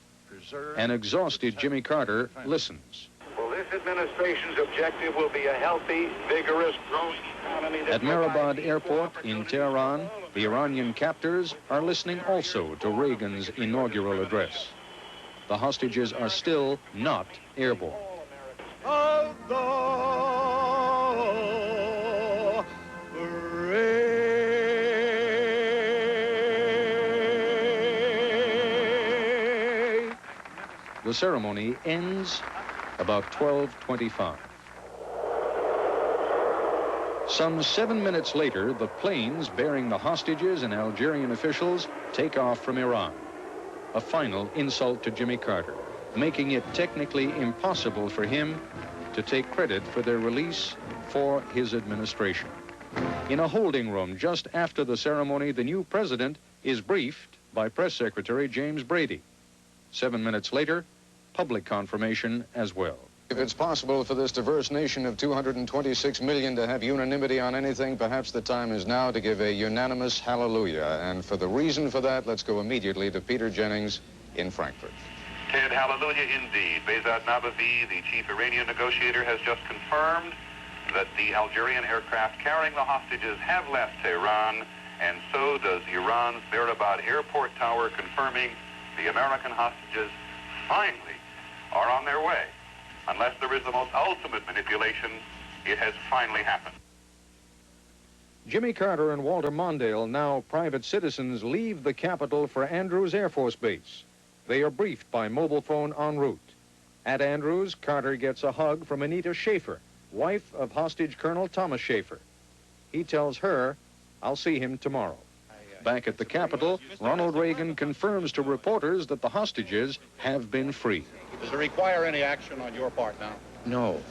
An exhausted Jimmy Carter listens. Well, this administration's objective will be a healthy, vigorous, growing economy. At Mehrabad Airport in Tehran, the Iranian captors are listening also to Reagan's inaugural address. The hostages are still not airborne. The ceremony ends about 12:25. Some 7 minutes later, the planes bearing the hostages and Algerian officials take off from Iran. A final insult to Jimmy Carter, making it technically impossible for him to take credit for their release for his administration. In a holding room just after the ceremony, the new president is briefed by Press Secretary James Brady. 7 minutes later, public confirmation as well. If it's possible for this diverse nation of 226 million to have unanimity on anything, perhaps the time is now to give a unanimous hallelujah. And for the reason for that, let's go immediately to Peter Jennings in Frankfurt. Ted, hallelujah indeed. Behzad Nabhavi, the chief Iranian negotiator, has just confirmed that the Algerian aircraft carrying the hostages have left Tehran, and so does Iran's Mehrabad airport tower, confirming the American hostages finally are on their way. Unless there is the most ultimate manipulation, it has finally happened. Jimmy Carter and Walter Mondale, now private citizens, leave the capital for Andrews Air Force Base. They are briefed by mobile phone en route. At Andrews, Carter gets a hug from Anita Schaefer, wife of hostage Colonel Thomas Schaefer. He tells her, "I'll see him tomorrow." Back at the Capitol, Ronald Reagan confirms to reporters that the hostages have been freed. Does it require any action on your part now? No.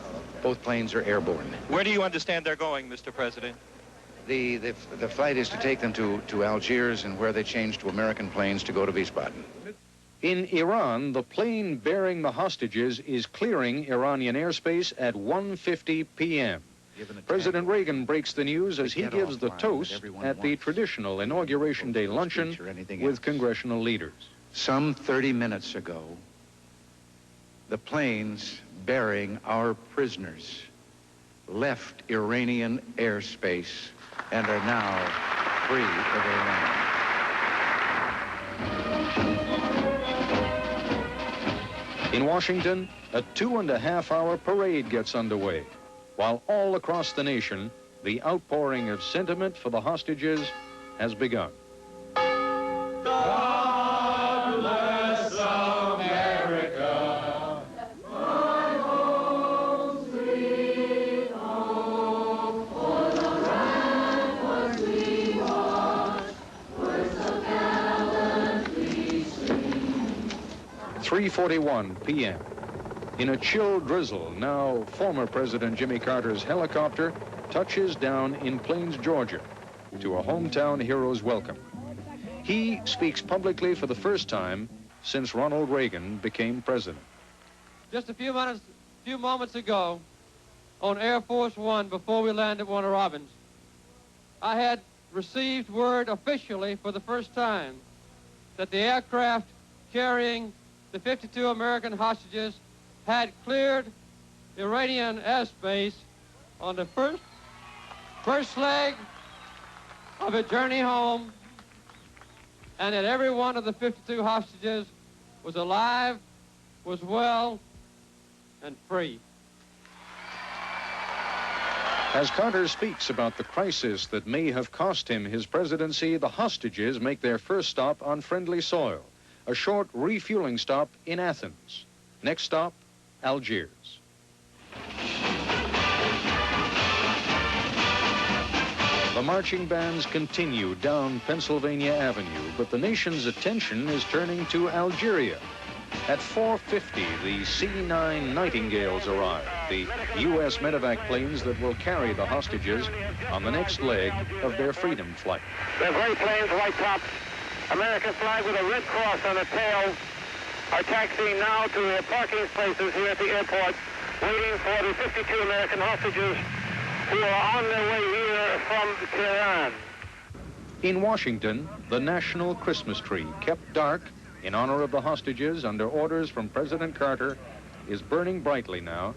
Both planes are airborne. Where do you understand they're going, Mr. President? The flight is to take them to Algiers, and where they change to American planes to go to Wiesbaden. In Iran, the plane bearing the hostages is clearing Iranian airspace at 1:50 p.m. President Reagan breaks the news as he gives the toast at the traditional Inauguration Day luncheon with congressional leaders. Some 30 minutes ago, the planes bearing our prisoners left Iranian airspace and are now free of Iran. In Washington, a 2.5-hour parade gets underway, while all across the nation, the outpouring of sentiment for the hostages has begun. God bless America, my home sweet home, for the ramparts we watch, words of gallantry sing. 3:41 p.m. In a chill drizzle, now former President Jimmy Carter's helicopter touches down in Plains, Georgia, to a hometown hero's welcome. He speaks publicly for the first time since Ronald Reagan became president. Just a few moments ago, on Air Force One, before we landed at Warner Robins, I had received word officially for the first time that the aircraft carrying the 52 American hostages had cleared Iranian airspace on the first leg of a journey home, and that every one of the 52 hostages was alive, was well, and free. As Carter speaks about the crisis that may have cost him his presidency, the hostages make their first stop on friendly soil, a short refueling stop in Athens. Next stop, Algiers. The marching bands continue down Pennsylvania Avenue, but the nation's attention is turning to Algeria. At 4:50, the C-9 Nightingales arrive, the U.S. medevac planes that will carry the hostages on the next leg of their freedom flight. The gray planes, white tops, American flag with a red cross on the tail, are taxiing now to their parking places here at the airport, waiting for the 52 American hostages who are on their way here from Tehran. In Washington, the national Christmas tree, kept dark in honor of the hostages under orders from President Carter, is burning brightly now,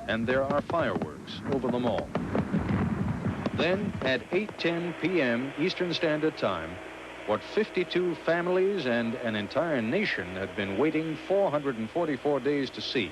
and there are fireworks over the mall. Then, at 8:10 p.m. Eastern Standard Time, what 52 families and an entire nation had been waiting 444 days to see,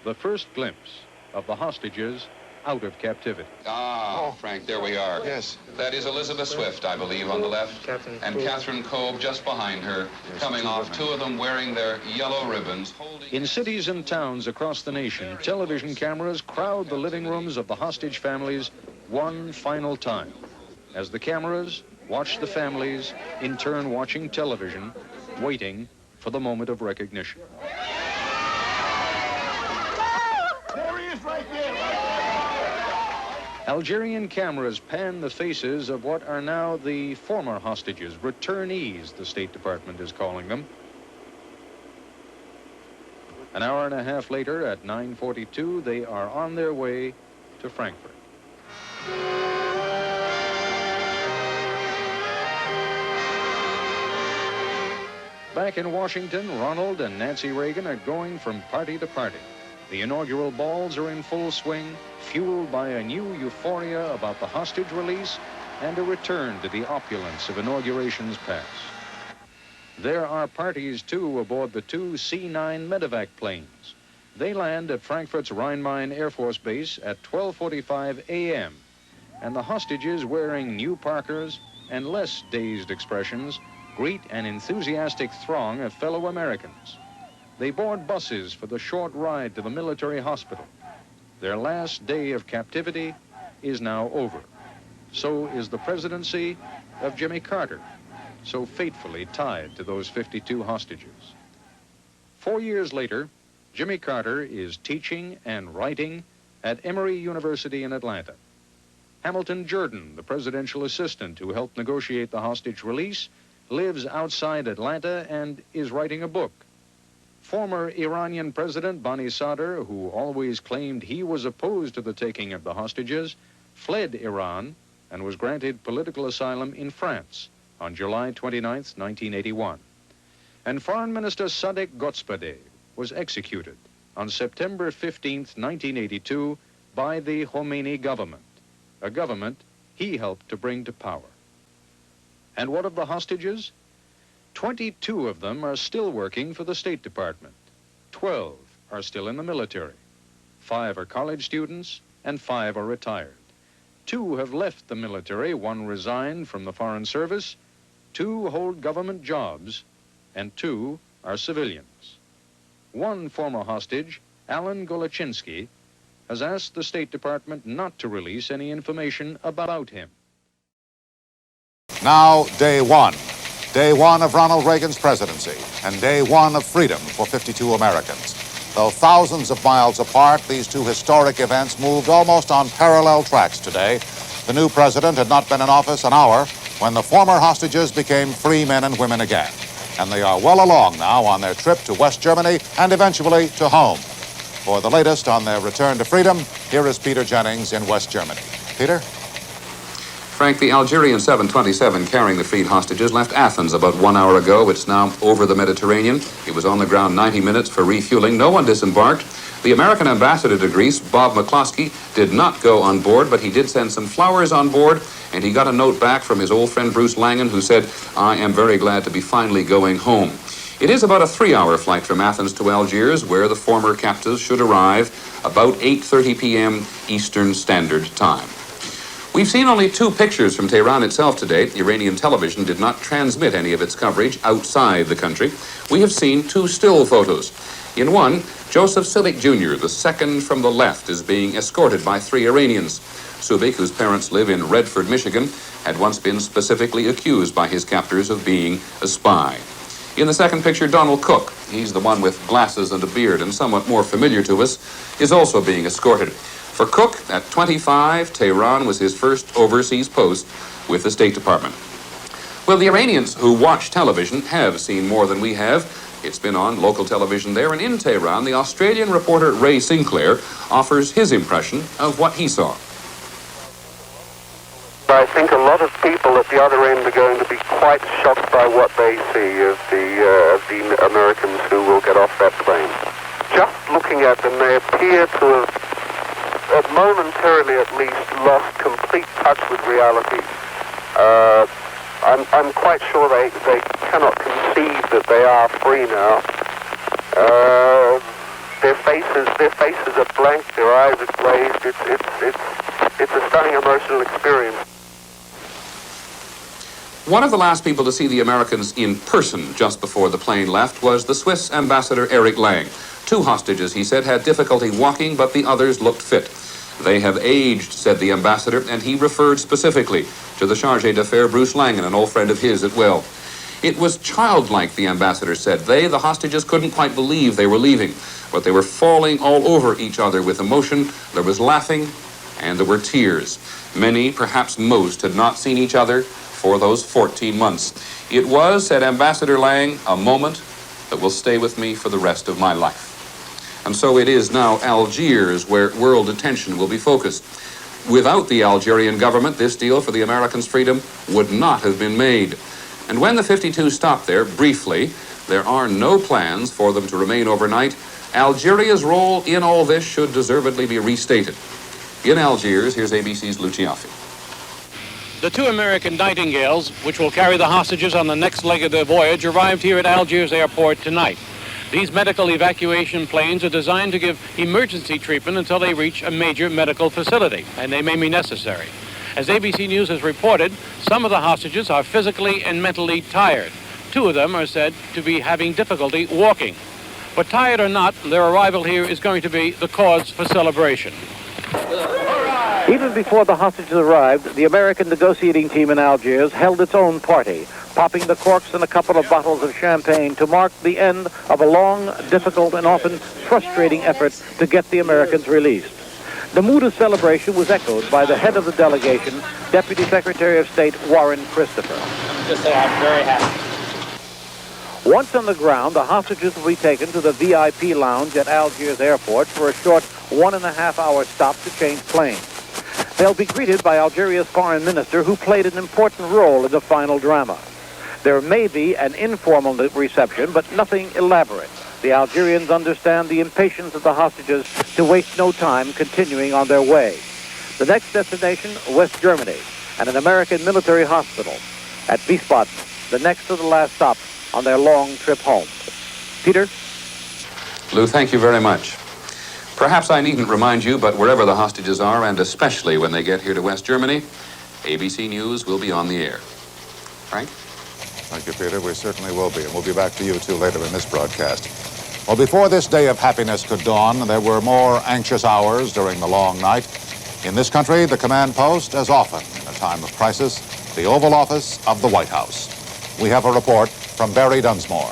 the first glimpse of the hostages out of captivity. Ah, Frank, there we are. Yes. That is Elizabeth Swift, I believe, on the left, and Catherine Cove just behind her, coming off, two of them wearing their yellow ribbons. In cities and towns across the nation, television cameras crowd the living rooms of the hostage families one final time, as the cameras watch the families, in turn watching television, waiting for the moment of recognition. There he is right there. Algerian cameras pan the faces of what are now the former hostages, returnees, the State Department is calling them. An hour and a half later, at 9:42, they are on their way to Frankfurt. Back in Washington, Ronald and Nancy Reagan are going from party to party. The inaugural balls are in full swing, fueled by a new euphoria about the hostage release and a return to the opulence of inaugurations past. There are parties, too, aboard the two C-9 medevac planes. They land at Frankfurt's Rhein-Main Air Force Base at 12:45 a.m., and the hostages, wearing new parkers and less dazed expressions, greet an enthusiastic throng of fellow Americans. They board buses for the short ride to the military hospital. Their last day of captivity is now over. So is the presidency of Jimmy Carter, so fatefully tied to those 52 hostages. 4 years later, Jimmy Carter is teaching and writing at Emory University in Atlanta. Hamilton Jordan, the presidential assistant who helped negotiate the hostage release, lives outside Atlanta and is writing a book. Former Iranian President Bani Sadr, who always claimed he was opposed to the taking of the hostages, fled Iran and was granted political asylum in France on July 29, 1981. And Foreign Minister Sadek Gotspade was executed on September 15, 1982, by the Khomeini government, a government he helped to bring to power. And what of the hostages? 22 of them are still working for the State Department. 12 are still in the military. 5 are college students, and 5 are retired. 2 have left the military, 1 resigned from the Foreign Service, 2 hold government jobs, and 2 are civilians. One former hostage, Alan Golochinsky, has asked the State Department not to release any information about him. Now, day one. Day one of Ronald Reagan's presidency, and day one of freedom for 52 Americans. Though thousands of miles apart, these two historic events moved almost on parallel tracks today. The new president had not been in office an hour when the former hostages became free men and women again. And they are well along now on their trip to West Germany and eventually to home. For the latest on their return to freedom, here is Peter Jennings in West Germany. Peter? Frank, the Algerian 727 carrying the freed hostages left Athens about 1 hour ago. It's now over the Mediterranean. It was on the ground 90 minutes for refueling. No one disembarked. The American ambassador to Greece, Bob McCloskey, did not go on board, but he did send some flowers on board, and he got a note back from his old friend Bruce Langan, who said, "I am very glad to be finally going home." It is about a 3-hour flight from Athens to Algiers, where the former captives should arrive about 8:30 p.m. Eastern Standard Time. We've seen only 2 pictures from Tehran itself today. Iranian television did not transmit any of its coverage outside the country. We have seen 2 still photos. In one, Joseph Silik Jr., the second from the left, is being escorted by 3 Iranians. Subik, whose parents live in Redford, Michigan, had once been specifically accused by his captors of being a spy. In the second picture, Donald Cook, he's the one with glasses and a beard and somewhat more familiar to us, is also being escorted. For Cook, at 25, Tehran was his first overseas post with the State Department. Well, the Iranians who watch television have seen more than we have. It's been on local television there, and in Tehran, the Australian reporter Ray Sinclair offers his impression of what he saw. I think a lot of people at the other end are going to be quite shocked by what they see of the Americans who will get off that plane. Just looking at them, they appear to have, momentarily at least, lost complete touch with reality. I'm quite sure they cannot conceive that they are free now. Their faces are blank, their eyes are glazed. It's a stunning emotional experience. One of the last people to see the Americans in person just before the plane left was the Swiss ambassador Eric Lang. 2 hostages, he said, had difficulty walking, but the others looked fit. They have aged, said the ambassador, and he referred specifically to the chargé d'affaires Bruce Langan, an old friend of his at will. It was childlike, the ambassador said. They, the hostages, couldn't quite believe they were leaving, but they were falling all over each other with emotion. There was laughing, and there were tears. Many, perhaps most, had not seen each other for those 14 months. It was, said Ambassador Lang, a moment that will stay with me for the rest of my life. And so it is now Algiers where world attention will be focused. Without the Algerian government, this deal for the Americans' freedom would not have been made. And when the 52 stopped there, briefly, there are no plans for them to remain overnight. Algeria's role in all this should deservedly be restated. In Algiers, here's ABC's Luciafi. The 2 American Nightingales, which will carry the hostages on the next leg of their voyage, arrived here at Algiers airport tonight. These medical evacuation planes are designed to give emergency treatment until they reach a major medical facility, and they may be necessary. As ABC News has reported, some of the hostages are physically and mentally tired. 2 of them are said to be having difficulty walking. But tired or not, their arrival here is going to be the cause for celebration. Even before the hostages arrived, the American negotiating team in Algiers held its own party, popping the corks in a couple of bottles of champagne to mark the end of a long, difficult, and often frustrating effort to get the Americans released. The mood of celebration was echoed by the head of the delegation, Deputy Secretary of State Warren Christopher. Just say I'm very happy. Once on the ground, the hostages will be taken to the VIP lounge at Algiers airport for a short 1.5-hour stop to change planes. They'll be greeted by Algeria's foreign minister, who played an important role in the final drama. There may be an informal reception, but nothing elaborate. The Algerians understand the impatience of the hostages to waste no time continuing on their way. The next destination, West Germany, and an American military hospital. At Wiesbaden, the next to the last stop on their long trip home. Peter? Lou, thank you very much. Perhaps I needn't remind you, but wherever the hostages are, and especially when they get here to West Germany, ABC News will be on the air. Frank? Thank you, Peter. We certainly will be, and we'll be back to you, too, later in this broadcast. Well, before this day of happiness could dawn, there were more anxious hours during the long night. In this country, the command post, as often in a time of crisis, the Oval Office of the White House. We have a report from Barry Dunsmore.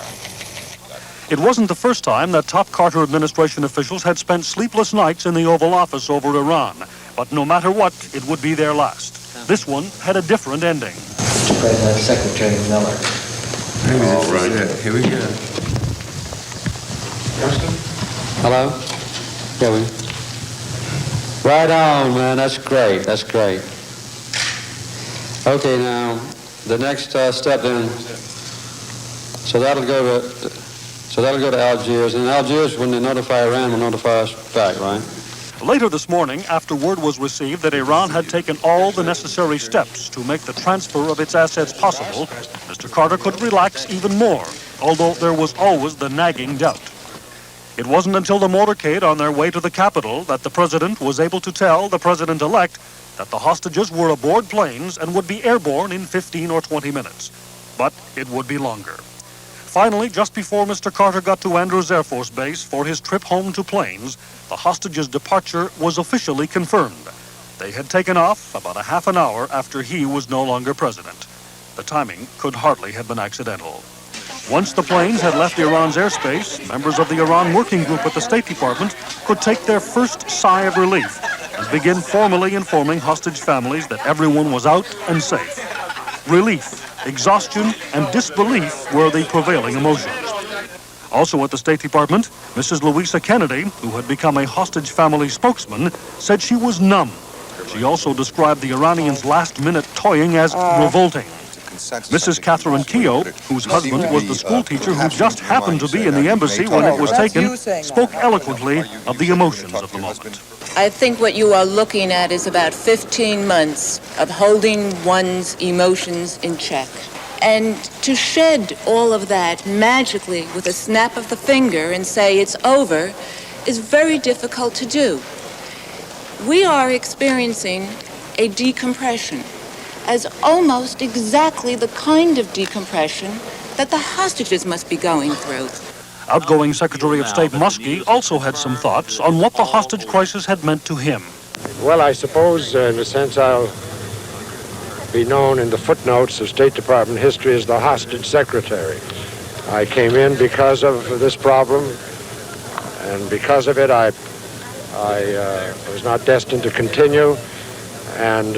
It wasn't the first time that top Carter administration officials had spent sleepless nights in the Oval Office over Iran. But no matter what, it would be their last. This one had a different ending. Mr. President, Secretary Miller. All right, here we go. Hello? Yeah, right on, man. That's great. That's great. Okay, now, the next step then, so that'll go to Algiers, and Algiers, when they notify Iran, will notify us back, right? Later this morning, after word was received that Iran had taken all the necessary steps to make the transfer of its assets possible, Mr. Carter could relax even more, although there was always the nagging doubt. It wasn't until the motorcade on their way to the capital that the president was able to tell the president-elect that the hostages were aboard planes and would be airborne in 15 or 20 minutes. But it would be longer. Finally, just before Mr. Carter got to Andrews Air Force Base for his trip home to planes, the hostages' departure was officially confirmed. They had taken off about a half an hour after he was no longer president. The timing could hardly have been accidental. Once the planes had left Iran's airspace, members of the Iran Working Group at the State Department could take their first sigh of relief and begin formally informing hostage families that everyone was out and safe. Relief, exhaustion, and disbelief were the prevailing emotions. Also at the State Department, Mrs. Louisa Kennedy, who had become a hostage family spokesman, said she was numb. She also described the Iranians' last-minute toying as revolting. Mrs. Catherine Keogh, whose husband was the schoolteacher who just happened to be in the embassy when it was taken, spoke eloquently of the emotions of the moment. I think what you are looking at is about 15 months of holding one's emotions in check. And to shed all of that magically with a snap of the finger and say it's over is very difficult to do. We are experiencing a decompression as almost exactly the kind of decompression that the hostages must be going through. Outgoing Secretary of State Muskie also had some thoughts on what the hostage crisis had meant to him. Well, I suppose, in a sense, I'll be known in the footnotes of State Department history as the hostage secretary. I came in because of this problem, and because of it, I was not destined to continue, and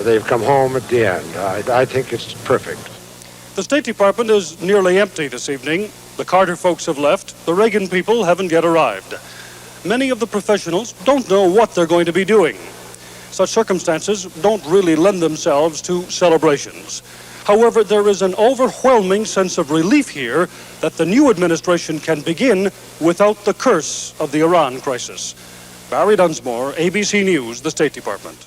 they've come home at the end. I think it's perfect. The State Department is nearly empty this evening. The Carter folks have left. The Reagan people haven't yet arrived. Many of the professionals don't know what they're going to be doing. Such circumstances don't really lend themselves to celebrations. However, there is an overwhelming sense of relief here that the new administration can begin without the curse of the Iran crisis. Barry Dunsmore, ABC News, the State Department.